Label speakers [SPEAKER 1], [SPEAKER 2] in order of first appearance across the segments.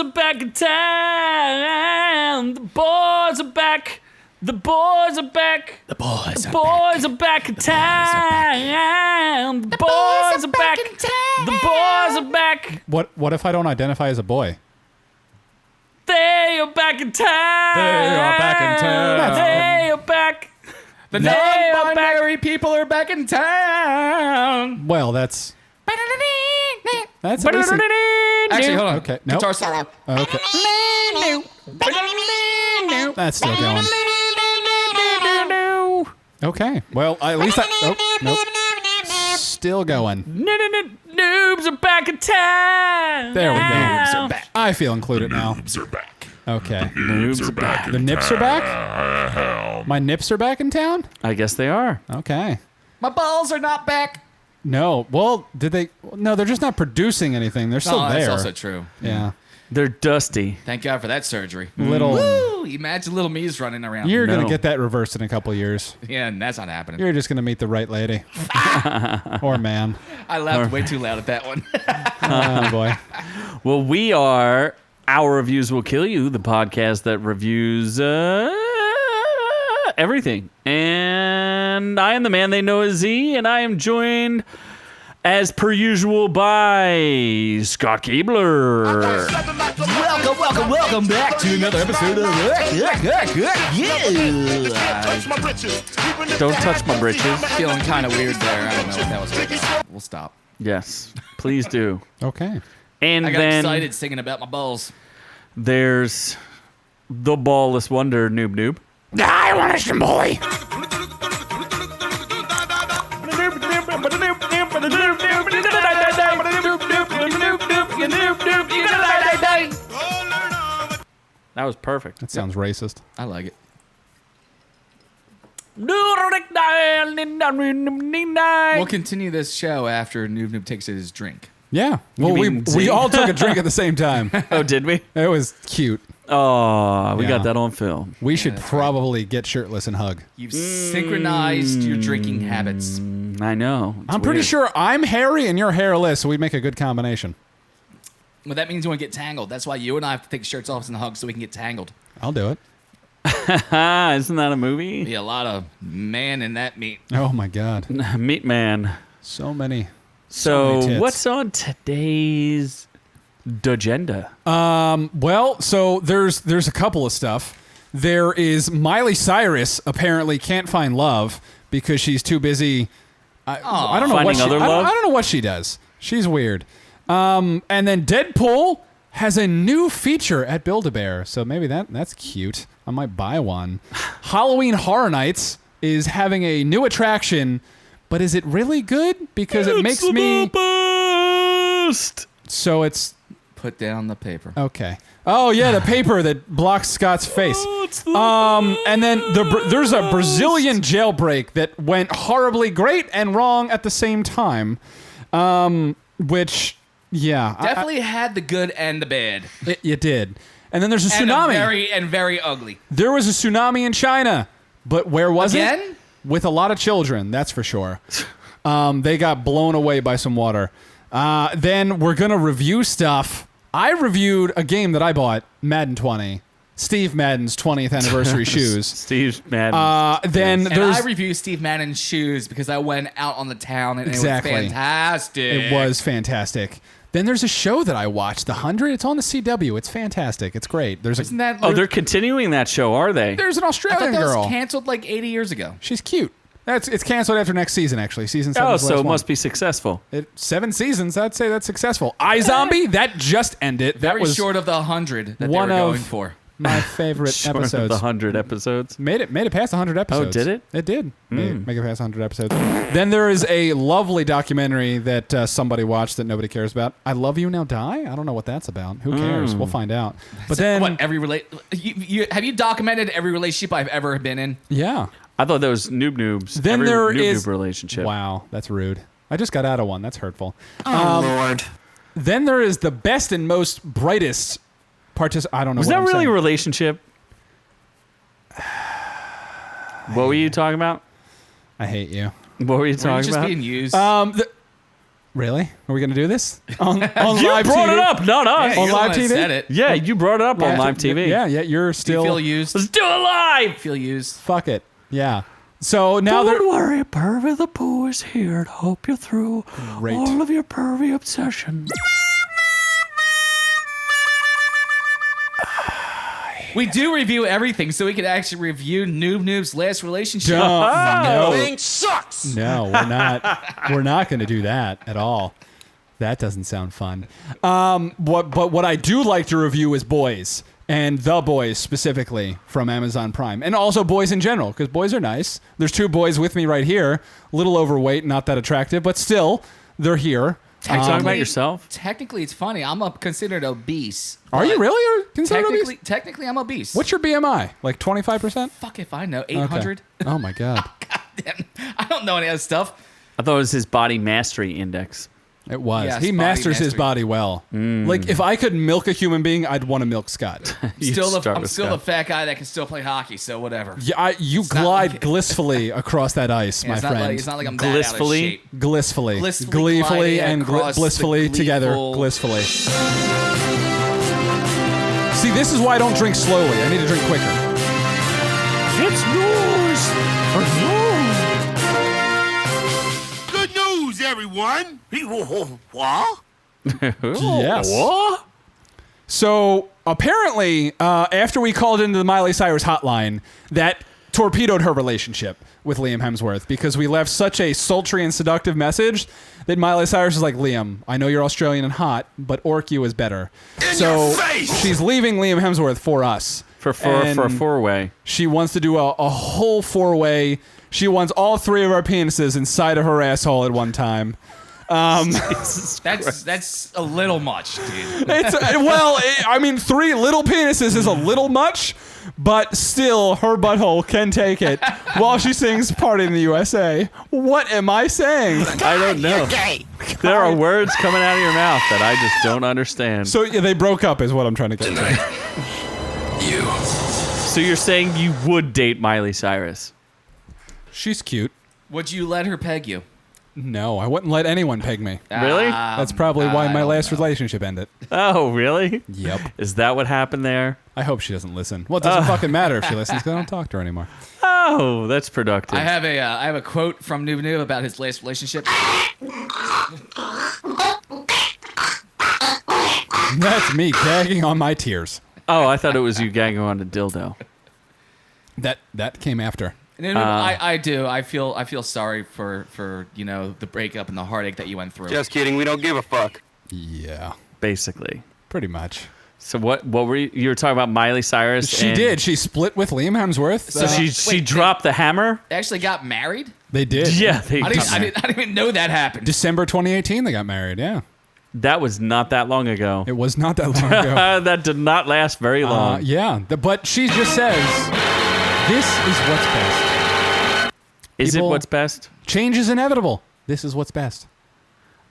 [SPEAKER 1] are back in town. The boys are back. The boys are back.
[SPEAKER 2] The boys
[SPEAKER 1] The boys are back in town. The boys are back in town. The boys are back.
[SPEAKER 3] What if I don't identify as a boy?
[SPEAKER 1] They are back in town.
[SPEAKER 2] They are back in town.
[SPEAKER 1] They are back.
[SPEAKER 2] The
[SPEAKER 1] They are
[SPEAKER 2] non-binary people are back in town.
[SPEAKER 3] Well, that's at least
[SPEAKER 2] Actually, hold on.
[SPEAKER 3] Okay, nope.
[SPEAKER 2] Guitar solo.
[SPEAKER 3] Okay. That's still going. Okay. Well, at least nope. Still going.
[SPEAKER 1] Noobs are back in town.
[SPEAKER 3] There we go.
[SPEAKER 2] Noobs are back.
[SPEAKER 3] I feel included now.
[SPEAKER 4] Noobs are back.
[SPEAKER 3] Okay.
[SPEAKER 1] Noobs are back.
[SPEAKER 3] The nips are back? My nips are back in town?
[SPEAKER 1] I guess they are.
[SPEAKER 3] Okay.
[SPEAKER 2] My balls are not back.
[SPEAKER 3] No. Well, did they? No, they're just not producing anything. They're still there.
[SPEAKER 2] That's also true.
[SPEAKER 3] Yeah.
[SPEAKER 1] They're dusty.
[SPEAKER 2] Thank God for that surgery.
[SPEAKER 3] Little.
[SPEAKER 2] Woo! Imagine little me's running around.
[SPEAKER 3] You're going
[SPEAKER 1] No.
[SPEAKER 3] to get that reversed in a couple years.
[SPEAKER 2] Yeah, and that's not happening.
[SPEAKER 3] You're just going to meet the right lady. Or man.
[SPEAKER 2] I laughed way too loud at that one.
[SPEAKER 3] Oh, boy.
[SPEAKER 1] Well, we are Our Reviews Will Kill You, the podcast that reviews everything. And I am the man they know as Z, and I am joined, as per usual, by Scott Keebler.
[SPEAKER 2] Welcome back to another episode of
[SPEAKER 1] Don't touch my britches.
[SPEAKER 2] Feeling kind of weird there. I don't know what that was about. We'll stop.
[SPEAKER 1] Yes, please do.
[SPEAKER 3] Okay.
[SPEAKER 1] And
[SPEAKER 2] I got
[SPEAKER 1] then
[SPEAKER 2] excited singing about my balls.
[SPEAKER 1] there's the ballless wonder, Noob.
[SPEAKER 3] I want some boy.
[SPEAKER 1] That was perfect.
[SPEAKER 3] That sounds racist.
[SPEAKER 2] I like it. We'll continue this show after Noob Noob takes his drink.
[SPEAKER 3] Yeah. Well,
[SPEAKER 1] mean
[SPEAKER 3] we
[SPEAKER 1] Z?
[SPEAKER 3] all took a drink at the same time.
[SPEAKER 1] Oh, did we?
[SPEAKER 3] It was cute.
[SPEAKER 1] Oh, we
[SPEAKER 3] Yeah.
[SPEAKER 1] got that on film.
[SPEAKER 3] We should probably get shirtless and hug.
[SPEAKER 2] You've synchronized your drinking habits.
[SPEAKER 1] I know. It's
[SPEAKER 3] I'm pretty
[SPEAKER 1] weird.
[SPEAKER 3] sure I'm hairy and you're hairless, so we'd make a good combination.
[SPEAKER 2] Well, that means you want to get tangled. That's why you and I have to take shirts off and hug so we can get tangled.
[SPEAKER 3] I'll do it.
[SPEAKER 1] Isn't that a movie?
[SPEAKER 2] Be a lot of man in that meat.
[SPEAKER 3] Oh my God.
[SPEAKER 1] Meat Man.
[SPEAKER 3] So many.
[SPEAKER 1] So,
[SPEAKER 3] many tits.
[SPEAKER 1] what's on today's agenda?
[SPEAKER 3] Well, so there's a couple of stuff. There is Miley Cyrus apparently can't find love because she's too busy. I don't know
[SPEAKER 1] Finding
[SPEAKER 3] what she,
[SPEAKER 1] other
[SPEAKER 3] I don't-
[SPEAKER 1] love?
[SPEAKER 3] I don't know what she does. She's weird. And then Deadpool has a new feature at Build-A-Bear, so maybe that's cute. I might buy one. Halloween Horror Nights is having a new attraction, but is it really good? Because it makes me
[SPEAKER 1] best.
[SPEAKER 3] so it's
[SPEAKER 2] Put down the paper.
[SPEAKER 3] okay. Oh yeah, the paper that blocks Scott's face. And then there's a Brazilian jailbreak that went horribly great and wrong at the same time. Which yeah,
[SPEAKER 2] Definitely had the good and the bad.
[SPEAKER 3] it did. And then there's a
[SPEAKER 2] And
[SPEAKER 3] tsunami.
[SPEAKER 2] very ugly.
[SPEAKER 3] There was a tsunami in China, but where was
[SPEAKER 2] Again?
[SPEAKER 3] it? With a lot of children, that's for sure. They got blown away by some water. Then we're gonna review stuff. I reviewed a game that I bought, Madden 20. Steve Madden's 20th anniversary shoes.
[SPEAKER 1] Steve Madden.
[SPEAKER 3] Then
[SPEAKER 2] And
[SPEAKER 3] there's
[SPEAKER 2] I reviewed Steve Mannon's shoes because I went out on the town and
[SPEAKER 3] Exactly.
[SPEAKER 2] it was fantastic.
[SPEAKER 3] It was fantastic. Then there's a show that I watched, The 100. It's on the CW. It's fantastic. It's great.
[SPEAKER 2] Isn't that?
[SPEAKER 1] Oh, they're continuing that show, are they?
[SPEAKER 3] There's an
[SPEAKER 2] I thought
[SPEAKER 3] Australian
[SPEAKER 2] that
[SPEAKER 3] girl.
[SPEAKER 2] was canceled like 80 years ago.
[SPEAKER 3] She's cute. It's canceled after next season, actually. Season 7.
[SPEAKER 1] Oh,
[SPEAKER 3] is the
[SPEAKER 1] so
[SPEAKER 3] last
[SPEAKER 1] it
[SPEAKER 3] one.
[SPEAKER 1] must be successful.
[SPEAKER 3] 7 seasons. I'd say that's successful. iZombie, that just ended. That
[SPEAKER 2] Very
[SPEAKER 3] was
[SPEAKER 2] short of the 100 that
[SPEAKER 3] one
[SPEAKER 2] they were
[SPEAKER 3] of-
[SPEAKER 2] going for.
[SPEAKER 3] my favorite
[SPEAKER 1] Short of
[SPEAKER 3] episodes.
[SPEAKER 1] the 100 episodes.
[SPEAKER 3] Made it past 100 episodes.
[SPEAKER 1] did it?
[SPEAKER 3] It did. Make it past 100 episodes. Then there is a lovely documentary that somebody watched that nobody cares about. I Love You Now Die? I don't know what that's about. Who cares? We'll find out. But then,
[SPEAKER 2] What every have you documented every relationship I've ever been in?
[SPEAKER 3] yeah.
[SPEAKER 1] I thought that was Noobs.
[SPEAKER 3] Then
[SPEAKER 1] Every
[SPEAKER 3] there
[SPEAKER 1] Noob
[SPEAKER 3] is
[SPEAKER 1] Noob relationship.
[SPEAKER 3] Wow, that's rude. I just got out of one. That's hurtful.
[SPEAKER 2] Lord.
[SPEAKER 3] Then there is the best and most brightest I don't know
[SPEAKER 1] Was
[SPEAKER 3] what
[SPEAKER 1] that
[SPEAKER 3] I'm
[SPEAKER 1] really a
[SPEAKER 3] saying.
[SPEAKER 1] relationship? What were you talking about?
[SPEAKER 3] I hate you.
[SPEAKER 1] What were you
[SPEAKER 2] Were you
[SPEAKER 1] talking
[SPEAKER 2] just
[SPEAKER 1] about?
[SPEAKER 2] being used?
[SPEAKER 3] Really? Are we going to do this? On
[SPEAKER 1] You
[SPEAKER 3] live
[SPEAKER 1] brought
[SPEAKER 3] TV?
[SPEAKER 1] it up, not us.
[SPEAKER 2] Yeah,
[SPEAKER 3] On
[SPEAKER 2] you're the
[SPEAKER 3] live
[SPEAKER 2] one that
[SPEAKER 3] TV?
[SPEAKER 2] said it.
[SPEAKER 1] Yeah, you brought it up on live TV.
[SPEAKER 3] Yeah, you're still...
[SPEAKER 2] You feel used.
[SPEAKER 1] Let's do it live.
[SPEAKER 2] Feel used.
[SPEAKER 3] Fuck it. Yeah. So now they're...
[SPEAKER 1] Don't worry, Pervy the Pooh is here to help you through
[SPEAKER 3] Great.
[SPEAKER 1] all of your pervy obsessions.
[SPEAKER 2] We do review everything, so we could actually review Noob's last relationship.
[SPEAKER 3] No.
[SPEAKER 4] Thing sucks.
[SPEAKER 3] No, we're not. We're not going to do that at all. That doesn't sound fun. What I do like to review is Boys, and The Boys specifically from Amazon Prime, and also Boys in general, because boys are nice. There's 2 boys with me right here, a little overweight, not that attractive, but still, they're here.
[SPEAKER 1] Are you talking about yourself?
[SPEAKER 2] Technically, it's funny. I'm considered obese.
[SPEAKER 3] Are you
[SPEAKER 2] but
[SPEAKER 3] really considered
[SPEAKER 2] Technically,
[SPEAKER 3] obese?
[SPEAKER 2] technically, I'm obese.
[SPEAKER 3] What's your BMI? Like 25%?
[SPEAKER 2] Fuck if I know. 800.
[SPEAKER 3] Oh my god.
[SPEAKER 2] Damn, I don't know any of that stuff.
[SPEAKER 1] I thought it was his body mastery index.
[SPEAKER 3] It was.
[SPEAKER 2] Yes,
[SPEAKER 3] He
[SPEAKER 2] body
[SPEAKER 3] masters his
[SPEAKER 2] mastery.
[SPEAKER 3] body well. Like, if I could milk a human being, I'd want to milk Scott.
[SPEAKER 1] You
[SPEAKER 2] I'm
[SPEAKER 1] start with
[SPEAKER 2] still the
[SPEAKER 1] Scott.
[SPEAKER 2] fat guy that can still play hockey. So whatever.
[SPEAKER 3] Yeah, you
[SPEAKER 2] not
[SPEAKER 3] glide
[SPEAKER 2] like-
[SPEAKER 3] blissfully across that ice, my
[SPEAKER 2] it's not
[SPEAKER 3] friend.
[SPEAKER 2] like, it's not like I'm that out of
[SPEAKER 1] Blissfully?
[SPEAKER 2] shape.
[SPEAKER 3] Blissfully.
[SPEAKER 2] Blissfully
[SPEAKER 3] Gleefully
[SPEAKER 2] gliding
[SPEAKER 3] and
[SPEAKER 2] across
[SPEAKER 3] blissfully
[SPEAKER 2] the
[SPEAKER 3] together.
[SPEAKER 2] gleeful-
[SPEAKER 3] Blissfully. See, this is why I don't drink slowly. I need to drink quicker.
[SPEAKER 1] It's news.
[SPEAKER 4] Good news, everyone. What?
[SPEAKER 3] Yes.
[SPEAKER 1] What?
[SPEAKER 3] So, apparently, after we called into the Miley Cyrus hotline, that torpedoed her relationship with Liam Hemsworth because we left such a sultry and seductive message that Miley Cyrus is like, Liam, I know you're Australian and hot, but OrkU is better. So
[SPEAKER 4] your face!
[SPEAKER 3] she's leaving Liam Hemsworth for us.
[SPEAKER 1] For
[SPEAKER 3] And
[SPEAKER 1] a 4-way.
[SPEAKER 3] She wants to do a whole 4-way. She wants all 3 of our penises inside of her asshole at one time.
[SPEAKER 2] That's a little much, dude.
[SPEAKER 3] I mean, 3 little penises is a little much, but still, her butthole can take it while she sings "Party in the USA." What am I saying?
[SPEAKER 1] I don't know. There are words coming out of your mouth that I just don't understand.
[SPEAKER 3] So yeah, they broke up, is what I'm trying to get to.
[SPEAKER 1] So you're saying you would date Miley Cyrus?
[SPEAKER 3] She's cute.
[SPEAKER 2] Would you let her peg you?
[SPEAKER 3] No, I wouldn't let anyone peg me.
[SPEAKER 1] Really?
[SPEAKER 3] That's probably why
[SPEAKER 2] I
[SPEAKER 3] my
[SPEAKER 2] don't
[SPEAKER 3] last
[SPEAKER 2] know.
[SPEAKER 3] relationship ended.
[SPEAKER 1] Oh, really?
[SPEAKER 3] Yep.
[SPEAKER 1] Is that what happened there?
[SPEAKER 3] I hope she doesn't listen. Well, it doesn't fucking matter if she listens because I don't talk to her anymore.
[SPEAKER 1] Oh, that's productive.
[SPEAKER 2] I have a quote from Noob about his last relationship.
[SPEAKER 3] That's me gagging on my tears.
[SPEAKER 1] Oh, I thought it was you gagging on a dildo.
[SPEAKER 3] That came after.
[SPEAKER 2] No, I do. I feel sorry for the breakup and the heartache that you went through.
[SPEAKER 4] Just kidding. We don't give a fuck.
[SPEAKER 3] Yeah,
[SPEAKER 1] Basically.
[SPEAKER 3] pretty much.
[SPEAKER 1] So what were you were talking about Miley Cyrus?
[SPEAKER 3] She
[SPEAKER 1] and-
[SPEAKER 3] did. She split with Liam Hemsworth.
[SPEAKER 1] So she
[SPEAKER 2] Wait,
[SPEAKER 1] dropped the hammer?
[SPEAKER 2] They actually got married.
[SPEAKER 3] They did.
[SPEAKER 1] Yeah, they
[SPEAKER 2] I
[SPEAKER 1] did.
[SPEAKER 2] didn't even know that happened.
[SPEAKER 3] December 2018, they got married. Yeah,
[SPEAKER 1] That was not that long ago.
[SPEAKER 3] it was not that long ago.
[SPEAKER 1] That did not last very long.
[SPEAKER 3] Yeah, but she just says, "This is what's best.
[SPEAKER 1] Is it
[SPEAKER 3] people-
[SPEAKER 1] what's best?
[SPEAKER 3] Change is inevitable. This is what's best."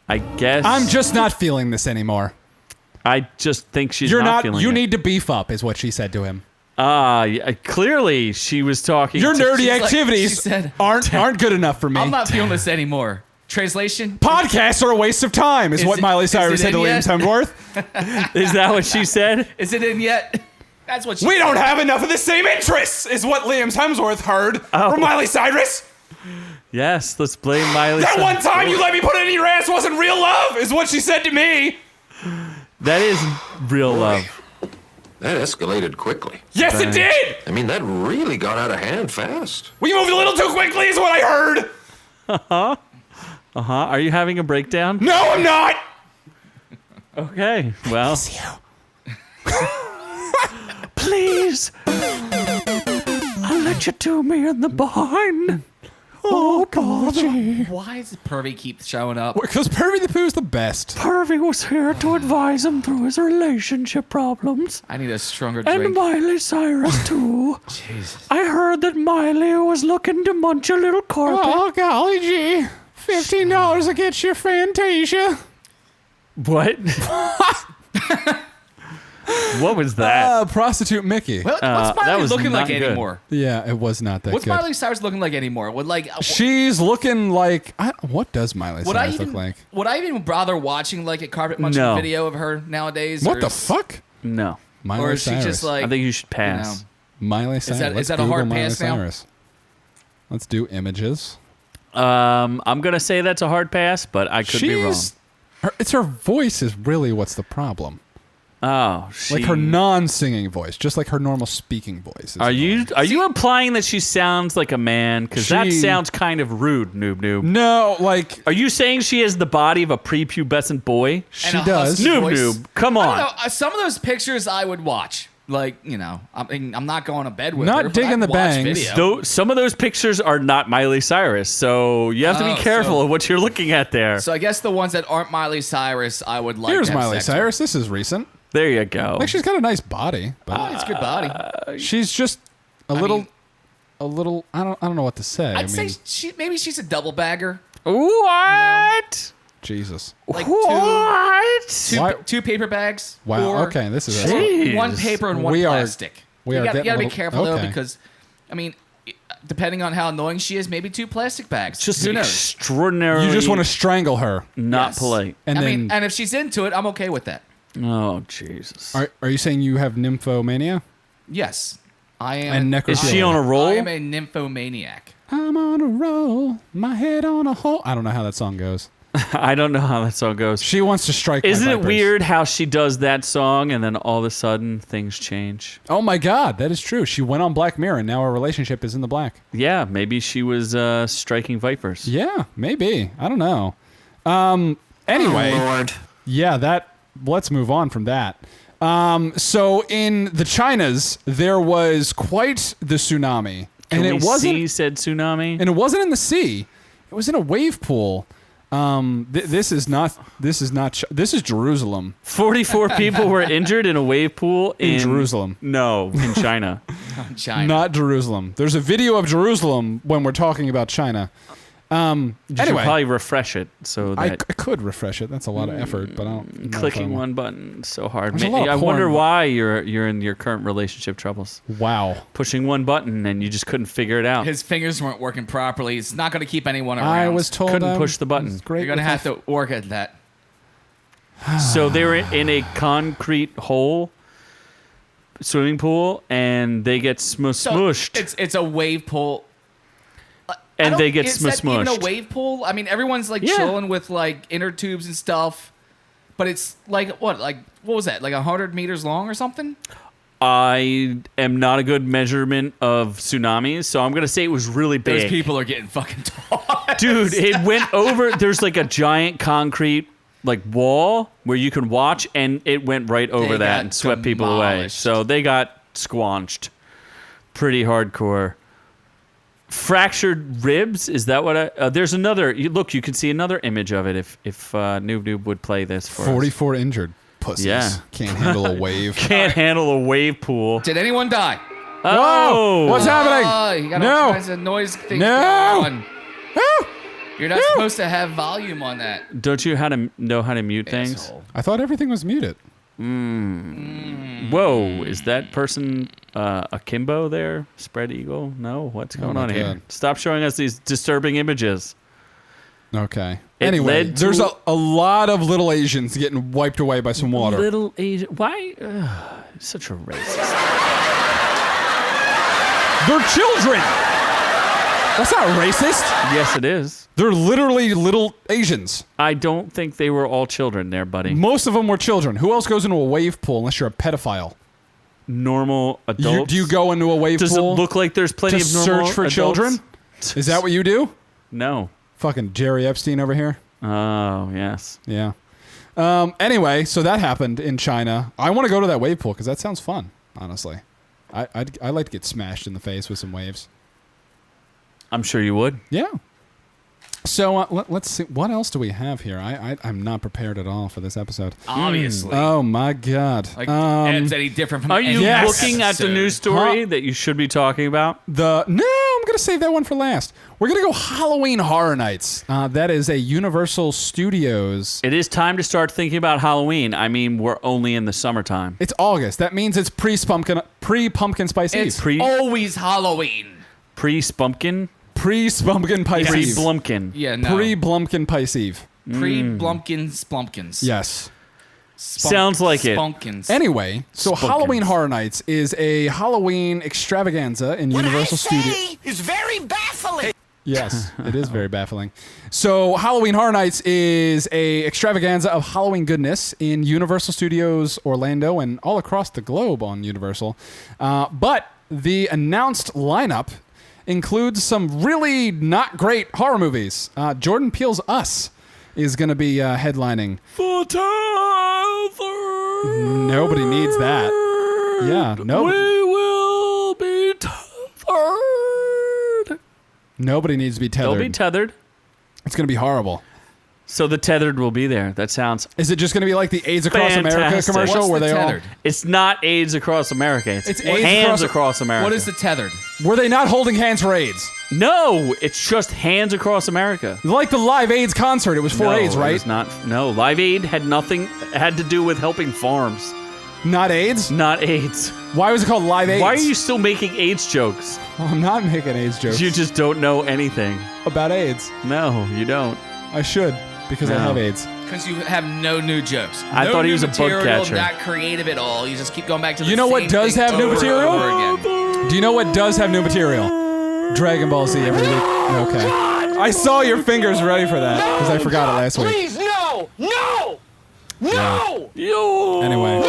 [SPEAKER 1] I guess.
[SPEAKER 3] I'm just not feeling this anymore.
[SPEAKER 1] I just think she's
[SPEAKER 3] You're
[SPEAKER 1] not
[SPEAKER 3] not.
[SPEAKER 1] feeling
[SPEAKER 3] You
[SPEAKER 1] it.
[SPEAKER 3] need to beef up, is what she said to him.
[SPEAKER 1] Yeah, clearly she was talking.
[SPEAKER 3] Your
[SPEAKER 1] to-
[SPEAKER 3] nerdy
[SPEAKER 2] she's like-
[SPEAKER 3] activities
[SPEAKER 2] she said-
[SPEAKER 3] aren't good enough for me.
[SPEAKER 2] I'm not feeling this anymore. Translation?
[SPEAKER 3] Podcasts are a waste of time, is what Miley Cyrus said to Liam Hemsworth.
[SPEAKER 1] Is that what she said?
[SPEAKER 2] Is it in yet? That's what she
[SPEAKER 3] We don't have enough of the same interests, is what Liam Hemsworth heard from Miley Cyrus.
[SPEAKER 1] Yes, let's blame Miley.
[SPEAKER 3] That
[SPEAKER 1] Cyrus.
[SPEAKER 3] one time you let me put it in your ass wasn't real love, is what she said to me.
[SPEAKER 1] That is real love.
[SPEAKER 5] That escalated quickly.
[SPEAKER 3] Yes, it did.
[SPEAKER 5] I mean, that really got out of hand fast.
[SPEAKER 3] We moved a little too quickly, is what I heard.
[SPEAKER 1] Are you having a breakdown?
[SPEAKER 3] No, I'm not.
[SPEAKER 1] Okay, well. Please. I'll let you do me in the barn. Oh, apology.
[SPEAKER 2] Why does Pervy keep showing up?
[SPEAKER 3] Because Pervy the Pooh's the best.
[SPEAKER 1] Pervy was here to advise him through his relationship problems.
[SPEAKER 2] I need a stronger
[SPEAKER 1] And
[SPEAKER 2] drink.
[SPEAKER 1] Miley Cyrus, too.
[SPEAKER 2] Jesus.
[SPEAKER 1] I heard that Miley was looking to munch a little carpet.
[SPEAKER 3] Oh, golly gee. $15 to get your Fantasia.
[SPEAKER 1] What? What was that?
[SPEAKER 3] Prostitute Mickey.
[SPEAKER 2] What's
[SPEAKER 1] that
[SPEAKER 2] Miley
[SPEAKER 1] was
[SPEAKER 2] looking
[SPEAKER 1] not
[SPEAKER 2] like
[SPEAKER 1] good.
[SPEAKER 2] anymore?
[SPEAKER 3] Yeah, it was not that
[SPEAKER 2] What's
[SPEAKER 3] good.
[SPEAKER 2] Miley Cyrus looking like anymore?
[SPEAKER 3] She's looking like... what does Miley
[SPEAKER 2] Would I
[SPEAKER 3] Cyrus
[SPEAKER 2] even
[SPEAKER 3] look like?
[SPEAKER 2] would I even bother watching like a carpet munching
[SPEAKER 1] No.
[SPEAKER 2] video of her nowadays?
[SPEAKER 3] What
[SPEAKER 2] or
[SPEAKER 3] the
[SPEAKER 2] is-
[SPEAKER 3] fuck?
[SPEAKER 1] No.
[SPEAKER 3] Miley
[SPEAKER 2] Or is she
[SPEAKER 3] Cyrus.
[SPEAKER 2] just like?
[SPEAKER 1] I think you should pass.
[SPEAKER 3] Miley Cyrus.
[SPEAKER 2] that- is
[SPEAKER 3] Let's
[SPEAKER 2] that a
[SPEAKER 3] Google
[SPEAKER 2] hard
[SPEAKER 3] Miley
[SPEAKER 2] pass now?
[SPEAKER 3] Cyrus. Let's do images.
[SPEAKER 1] I'm going to say that's a hard pass, but I could be wrong.
[SPEAKER 3] It's her voice is really what's the problem.
[SPEAKER 1] Oh,
[SPEAKER 3] Like her non-singing voice, just like her normal speaking voice.
[SPEAKER 1] Are you implying that she sounds like a man? Because that
[SPEAKER 3] She-
[SPEAKER 1] sounds kind of rude, noob.
[SPEAKER 3] No, like
[SPEAKER 1] Are you saying she has the body of a prepubescent boy?
[SPEAKER 3] she
[SPEAKER 2] a
[SPEAKER 3] does.
[SPEAKER 2] husky
[SPEAKER 1] Noob,
[SPEAKER 2] voice.
[SPEAKER 1] noob. Come
[SPEAKER 2] I
[SPEAKER 1] on.
[SPEAKER 2] don't know. Some of those pictures I would watch. Like, I mean, I'm not going to bed with
[SPEAKER 3] Not
[SPEAKER 2] her. but
[SPEAKER 3] digging
[SPEAKER 2] I'd
[SPEAKER 3] the
[SPEAKER 2] watch
[SPEAKER 3] bangs.
[SPEAKER 2] video.
[SPEAKER 1] Some of those pictures are not Miley Cyrus, so you have to
[SPEAKER 2] Oh,
[SPEAKER 1] be careful
[SPEAKER 2] so-
[SPEAKER 1] of what you're looking at there.
[SPEAKER 2] So I guess the ones that aren't Miley Cyrus, I would like.
[SPEAKER 3] Here's
[SPEAKER 2] to have
[SPEAKER 3] Miley
[SPEAKER 2] sex with.
[SPEAKER 3] Cyrus. This is recent.
[SPEAKER 1] There you go.
[SPEAKER 3] Like she's got a nice body, but
[SPEAKER 2] Oh, it's a good body.
[SPEAKER 3] she's just a little. I don't know what to say.
[SPEAKER 2] I'd say maybe she's a double bagger.
[SPEAKER 1] What?
[SPEAKER 3] Jesus.
[SPEAKER 2] Like
[SPEAKER 1] What?
[SPEAKER 3] Why-
[SPEAKER 2] two paper bags.
[SPEAKER 3] Wow.
[SPEAKER 2] Or
[SPEAKER 3] Okay, this is.
[SPEAKER 1] Jeez.
[SPEAKER 2] one paper and one
[SPEAKER 3] We are-
[SPEAKER 2] plastic.
[SPEAKER 3] we
[SPEAKER 2] you
[SPEAKER 3] are
[SPEAKER 2] gotta
[SPEAKER 3] getting a
[SPEAKER 2] be
[SPEAKER 3] little-
[SPEAKER 2] careful though
[SPEAKER 3] okay.
[SPEAKER 2] because, I mean, depending on how annoying she is, maybe two plastic bags.
[SPEAKER 1] Just
[SPEAKER 2] Who knows?
[SPEAKER 1] extraordinarily
[SPEAKER 3] You just want to strangle her,
[SPEAKER 1] not
[SPEAKER 2] Yes.
[SPEAKER 1] polite.
[SPEAKER 3] and
[SPEAKER 2] I
[SPEAKER 3] then
[SPEAKER 2] mean, and if she's into it, I'm okay with that.
[SPEAKER 1] Oh, Jesus.
[SPEAKER 3] are you saying you have nymphomania
[SPEAKER 2] Yes, I am.
[SPEAKER 3] and necrophilia?
[SPEAKER 1] Is she on a roll?
[SPEAKER 2] I am a nymphomaniac.
[SPEAKER 3] I'm on a roll, my head on a hole. I don't know how that song goes.
[SPEAKER 1] I don't know how that song goes.
[SPEAKER 3] She wants to strike. my
[SPEAKER 1] Isn't it
[SPEAKER 3] vipers.
[SPEAKER 1] weird how she does that song and then all of a sudden things change?
[SPEAKER 3] Oh my God, that is true. She went on Black Mirror, and now her relationship is in the black.
[SPEAKER 1] Yeah, maybe she was striking vipers.
[SPEAKER 3] Yeah, maybe. I don't know. Anyway,
[SPEAKER 4] Lord.
[SPEAKER 3] yeah, let's move on from that. So in the Chinas, there was quite the tsunami,
[SPEAKER 1] Can
[SPEAKER 3] and
[SPEAKER 1] we
[SPEAKER 3] it wasn't.
[SPEAKER 1] see said tsunami?
[SPEAKER 3] And it wasn't in the sea. It was in a wave pool. This is Jerusalem.
[SPEAKER 1] 44 people were injured in a wave pool
[SPEAKER 3] In Jerusalem.
[SPEAKER 1] No, in China.
[SPEAKER 2] China.
[SPEAKER 3] Not Jerusalem. There's a video of Jerusalem when we're talking about China.
[SPEAKER 1] You should
[SPEAKER 3] Anyway,
[SPEAKER 1] probably refresh it so
[SPEAKER 3] I
[SPEAKER 1] that
[SPEAKER 3] could refresh it. That's a lot of effort, but I don't know if I
[SPEAKER 1] clicking
[SPEAKER 3] will.
[SPEAKER 1] one button so hard.
[SPEAKER 3] There's a lot of
[SPEAKER 1] I wonder
[SPEAKER 3] porn.
[SPEAKER 1] why you're in your current relationship troubles.
[SPEAKER 3] Wow.
[SPEAKER 1] Pushing one button and you just couldn't figure it out.
[SPEAKER 2] His fingers weren't working properly. It's not going to keep anyone around.
[SPEAKER 3] I was told
[SPEAKER 1] Couldn't
[SPEAKER 3] I
[SPEAKER 1] push
[SPEAKER 3] was-
[SPEAKER 1] the button.
[SPEAKER 3] was great
[SPEAKER 2] You're going to
[SPEAKER 3] with
[SPEAKER 2] have to work at that.
[SPEAKER 1] So they were in a concrete hole swimming pool and they get
[SPEAKER 2] So
[SPEAKER 1] smushed.
[SPEAKER 2] It's a wave pool.
[SPEAKER 1] And they get
[SPEAKER 2] Is that even a
[SPEAKER 1] smushed.
[SPEAKER 2] wave pool? I mean, everyone's like
[SPEAKER 1] Yeah.
[SPEAKER 2] chilling with like inner tubes and stuff, but it's like what was that? Like 100 meters long or something?
[SPEAKER 1] I am not a good measurement of tsunamis, so I'm going to say it was really
[SPEAKER 2] Those
[SPEAKER 1] big.
[SPEAKER 2] people are getting fucking tossed.
[SPEAKER 1] Dude, it went over. There's like a giant concrete like wall where you can watch, and it went right over
[SPEAKER 2] They
[SPEAKER 1] that
[SPEAKER 2] got
[SPEAKER 1] and swept people away.
[SPEAKER 2] demolished.
[SPEAKER 1] So they got squanched pretty hardcore. Fractured ribs, is that what there's another, look, you can see another image of it if Noob would play this for us.
[SPEAKER 3] 44 injured pussies.
[SPEAKER 1] Yeah.
[SPEAKER 3] Can't handle a wave.
[SPEAKER 1] Can't handle a wave pool.
[SPEAKER 2] Did anyone die?
[SPEAKER 1] Oh!
[SPEAKER 3] What's happening?
[SPEAKER 2] Oh, you got
[SPEAKER 3] No.
[SPEAKER 2] all kinds of noise things
[SPEAKER 3] No.
[SPEAKER 2] going on. You're not supposed to have volume on that.
[SPEAKER 1] Don't you know how to mute things?
[SPEAKER 2] Asshole.
[SPEAKER 3] I thought everything was muted.
[SPEAKER 1] Whoa, is that person akimbo there? Spread eagle? No? What's going
[SPEAKER 3] my
[SPEAKER 1] on here?
[SPEAKER 3] God.
[SPEAKER 1] Stop showing us these disturbing images.
[SPEAKER 3] Okay.
[SPEAKER 1] It
[SPEAKER 3] Anyway,
[SPEAKER 1] led to-
[SPEAKER 3] there's a lot of little Asians getting wiped away by some water.
[SPEAKER 1] Little Asian. Why? Such a racist.
[SPEAKER 3] They're children. That's not racist.
[SPEAKER 1] Yes, it is.
[SPEAKER 3] They're literally little Asians.
[SPEAKER 1] I don't think they were all children there, buddy.
[SPEAKER 3] Most of them were children. Who else goes into a wave pool unless you're a pedophile?
[SPEAKER 1] Normal adults.
[SPEAKER 3] Do you go into a wave
[SPEAKER 1] Does
[SPEAKER 3] pool
[SPEAKER 1] it look like there's plenty
[SPEAKER 3] to
[SPEAKER 1] of normal
[SPEAKER 3] search for
[SPEAKER 1] adults?
[SPEAKER 3] children? Is that what you do?
[SPEAKER 1] No.
[SPEAKER 3] Fucking Jerry Epstein over here.
[SPEAKER 1] Oh, yes.
[SPEAKER 3] Yeah. Anyway, so that happened in China. I want to go to that wave pool because that sounds fun, honestly. I'd like to get smashed in the face with some waves.
[SPEAKER 1] I'm sure you would.
[SPEAKER 3] Yeah. So let's see. What else do we have here? I'm not prepared at all for this episode.
[SPEAKER 2] Obviously.
[SPEAKER 3] Oh, my God.
[SPEAKER 2] Like, Ed's any different from
[SPEAKER 1] Are you
[SPEAKER 2] any
[SPEAKER 3] Yes.
[SPEAKER 1] looking at the
[SPEAKER 2] episode.
[SPEAKER 1] news story that you should be talking about?
[SPEAKER 3] No, I'm going to save that one for last. We're going to go Halloween Horror Nights. That is a Universal Studios.
[SPEAKER 1] It is time to start thinking about Halloween. I mean, we're only in the summertime.
[SPEAKER 3] It's August. That means it's pre-pumpkin spice Eve.
[SPEAKER 2] It's always Halloween.
[SPEAKER 1] Pre-Spunkin?
[SPEAKER 3] Pre-Spumpkin Pice Eve.
[SPEAKER 1] Pre-Blumpkin.
[SPEAKER 2] Yeah, no.
[SPEAKER 3] Pre-Blumpkin Pice Eve.
[SPEAKER 2] Pre-Blumpkin Splumpkins.
[SPEAKER 3] Yes.
[SPEAKER 1] Sounds like it.
[SPEAKER 2] Spunkins.
[SPEAKER 3] Anyway, so
[SPEAKER 1] Spunkins.
[SPEAKER 3] Halloween Horror Nights is a Halloween extravaganza in Universal Studios.
[SPEAKER 4] It's very baffling.
[SPEAKER 3] Yes, it is very baffling. So Halloween Horror Nights is a extravaganza of Halloween goodness in Universal Studios Orlando and all across the globe on Universal. But the announced lineup includes some really not great horror movies. Jordan Peele's Us is going to be headlining. Nobody needs that. Yeah, nobody.
[SPEAKER 1] We will be tethered.
[SPEAKER 3] Nobody needs to be tethered.
[SPEAKER 1] They'll be tethered.
[SPEAKER 3] It's going to be horrible.
[SPEAKER 1] So the tethered will be there. That sounds...
[SPEAKER 3] Is it just going to be like the AIDS Across America
[SPEAKER 1] Fantastic.
[SPEAKER 3] commercial
[SPEAKER 2] What's
[SPEAKER 3] where
[SPEAKER 2] the
[SPEAKER 3] they
[SPEAKER 2] tethered?
[SPEAKER 1] It's not AIDS across America. It's
[SPEAKER 3] AIDS
[SPEAKER 1] hands
[SPEAKER 3] across-
[SPEAKER 1] across America.
[SPEAKER 2] What is the tethered?
[SPEAKER 3] all... Were they not holding hands for AIDS?
[SPEAKER 1] No, it's just hands across America.
[SPEAKER 3] Like the Live AIDS concert. It was for
[SPEAKER 1] No,
[SPEAKER 3] AIDS,
[SPEAKER 1] it
[SPEAKER 3] right?
[SPEAKER 1] was not. No, Live Aid had to do with helping farms,
[SPEAKER 3] Not AIDS?
[SPEAKER 1] not AIDS.
[SPEAKER 3] Why was it called Live AIDS?
[SPEAKER 1] Why are you still making AIDS jokes?
[SPEAKER 3] Oh, I'm not making AIDS jokes
[SPEAKER 1] You just don't know anything.
[SPEAKER 3] about AIDS.
[SPEAKER 1] No, you don't.
[SPEAKER 3] I should, because I
[SPEAKER 1] No.
[SPEAKER 3] have AIDS.
[SPEAKER 2] Because you have no new jokes.
[SPEAKER 1] I
[SPEAKER 2] No
[SPEAKER 1] thought he
[SPEAKER 2] new
[SPEAKER 1] was a bug
[SPEAKER 2] material,
[SPEAKER 1] catcher.
[SPEAKER 2] Not creative at all. You just keep going back to the
[SPEAKER 3] You know what
[SPEAKER 2] same
[SPEAKER 3] does
[SPEAKER 2] thing
[SPEAKER 3] have new
[SPEAKER 2] over and
[SPEAKER 3] material?
[SPEAKER 2] over again.
[SPEAKER 3] Do you know what does have new material? Dragon Ball Z every week. Okay. I saw your fingers ready for that, because I forgot it last week.
[SPEAKER 4] Please, no! No! No!
[SPEAKER 3] Anyway.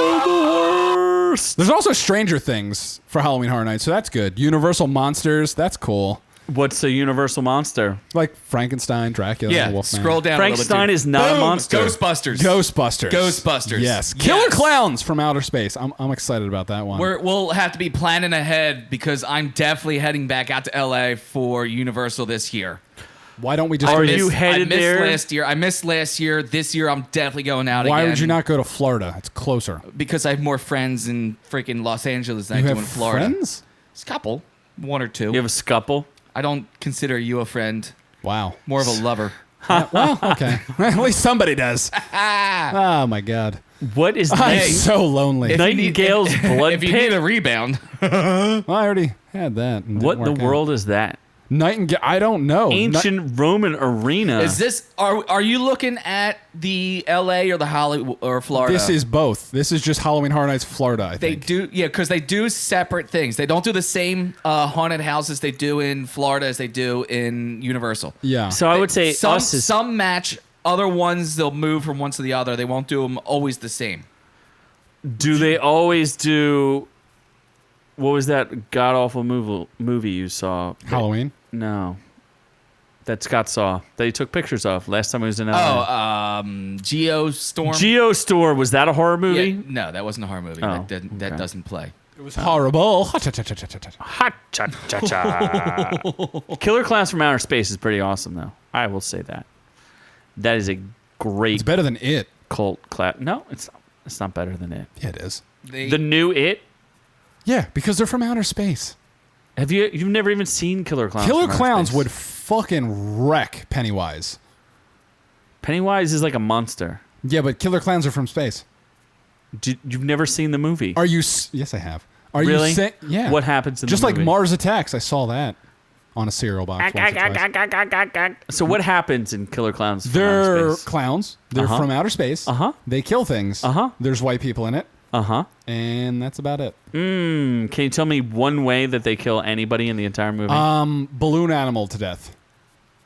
[SPEAKER 1] Worst.
[SPEAKER 3] There's also Stranger Things for Halloween Horror Nights, so that's good. Universal Monsters, that's cool.
[SPEAKER 1] What's a universal monster?
[SPEAKER 3] Like Frankenstein, Dracula,
[SPEAKER 2] Yeah,
[SPEAKER 3] Wolfman.
[SPEAKER 2] scroll down a little bit.
[SPEAKER 1] Frankenstein
[SPEAKER 2] dude.
[SPEAKER 1] is not a
[SPEAKER 2] Boom,
[SPEAKER 1] monster.
[SPEAKER 2] Ghostbusters.
[SPEAKER 3] Ghostbusters.
[SPEAKER 2] Ghostbusters.
[SPEAKER 3] Yes.
[SPEAKER 2] Yes.
[SPEAKER 3] Killer Clowns from Outer Space. I'm excited about that one.
[SPEAKER 2] We'll have to be planning ahead because I'm definitely heading back out to LA for Universal this year.
[SPEAKER 3] Why don't we just...
[SPEAKER 1] Are
[SPEAKER 3] go to-
[SPEAKER 1] you headed
[SPEAKER 2] I missed
[SPEAKER 1] there?
[SPEAKER 2] last year. I missed last year. This year, I'm definitely going out
[SPEAKER 3] Why
[SPEAKER 2] again.
[SPEAKER 3] would you not go to Florida? It's closer.
[SPEAKER 2] Because I have more friends in freaking Los Angeles than
[SPEAKER 3] You
[SPEAKER 2] I do
[SPEAKER 3] have
[SPEAKER 2] in Florida.
[SPEAKER 3] friends?
[SPEAKER 2] It's a couple. One or two.
[SPEAKER 1] You have a scuffle?
[SPEAKER 2] I don't consider you a friend.
[SPEAKER 3] Wow.
[SPEAKER 2] More of a lover.
[SPEAKER 3] Well, okay. At least somebody does. Oh, my God.
[SPEAKER 1] What is
[SPEAKER 3] I'm
[SPEAKER 1] night-
[SPEAKER 3] so lonely.
[SPEAKER 1] Nightingale's blood
[SPEAKER 2] If you
[SPEAKER 1] pit?
[SPEAKER 2] need a rebound.
[SPEAKER 3] Well, I already had that. and
[SPEAKER 1] What in
[SPEAKER 3] didn't
[SPEAKER 1] the
[SPEAKER 3] work out.
[SPEAKER 1] world is that?
[SPEAKER 3] Nightingale. I don't know.
[SPEAKER 1] Ancient Roman arena.
[SPEAKER 2] Is this are you looking at the LA or the Hollywood or Florida?
[SPEAKER 3] This is both. This is just Halloween Horror Nights Florida, I
[SPEAKER 2] They
[SPEAKER 3] think.
[SPEAKER 2] do, yeah, because they do separate things. They don't do the same haunted houses they do in Florida as they do in Universal.
[SPEAKER 3] Yeah.
[SPEAKER 1] So I would say
[SPEAKER 2] some
[SPEAKER 1] us is
[SPEAKER 2] some match. Other ones they'll move from one to the other. They won't do them always the same.
[SPEAKER 1] Do they always do? What was that god awful movie you saw?
[SPEAKER 3] Halloween.
[SPEAKER 1] No, that Scott saw that he took pictures of last time he was in LA.
[SPEAKER 2] Geostorm.
[SPEAKER 1] Geostore, was that a horror movie?
[SPEAKER 2] Yeah, no, that wasn't a horror movie.
[SPEAKER 1] Oh,
[SPEAKER 2] That doesn't play.
[SPEAKER 3] It was horrible.
[SPEAKER 1] Ha cha cha cha. Killer Clowns from Outer Space is pretty awesome, though. I will say that. That is a great
[SPEAKER 3] It's better than It.
[SPEAKER 1] cult class. No, it's not better than it.
[SPEAKER 3] Yeah, it is.
[SPEAKER 1] The new It.
[SPEAKER 3] Yeah, because they're from outer space.
[SPEAKER 1] You've never even seen Killer Clowns?
[SPEAKER 3] Killer
[SPEAKER 1] from Outer
[SPEAKER 3] Clowns
[SPEAKER 1] Space?
[SPEAKER 3] would fucking wreck Pennywise.
[SPEAKER 1] Pennywise is like a monster.
[SPEAKER 3] Yeah, but Killer Clowns are from space.
[SPEAKER 1] You've never seen the movie?
[SPEAKER 3] Are you... Yes, I have. Are
[SPEAKER 1] Really?
[SPEAKER 3] you saying... Yeah.
[SPEAKER 1] What happens in
[SPEAKER 3] Just
[SPEAKER 1] the
[SPEAKER 3] like
[SPEAKER 1] movie?
[SPEAKER 3] Mars Attacks. I saw that on a cereal box once or twice.
[SPEAKER 1] So what happens in Killer Clowns from
[SPEAKER 3] They're
[SPEAKER 1] Outer Space?
[SPEAKER 3] clowns. They're
[SPEAKER 1] Uh-huh.
[SPEAKER 3] from outer space.
[SPEAKER 1] Uh-huh.
[SPEAKER 3] They kill things.
[SPEAKER 1] Uh-huh.
[SPEAKER 3] There's white people in it.
[SPEAKER 1] Uh-huh.
[SPEAKER 3] And that's about it.
[SPEAKER 1] Can you tell me one way that they kill anybody in the entire movie?
[SPEAKER 3] Balloon animal to death.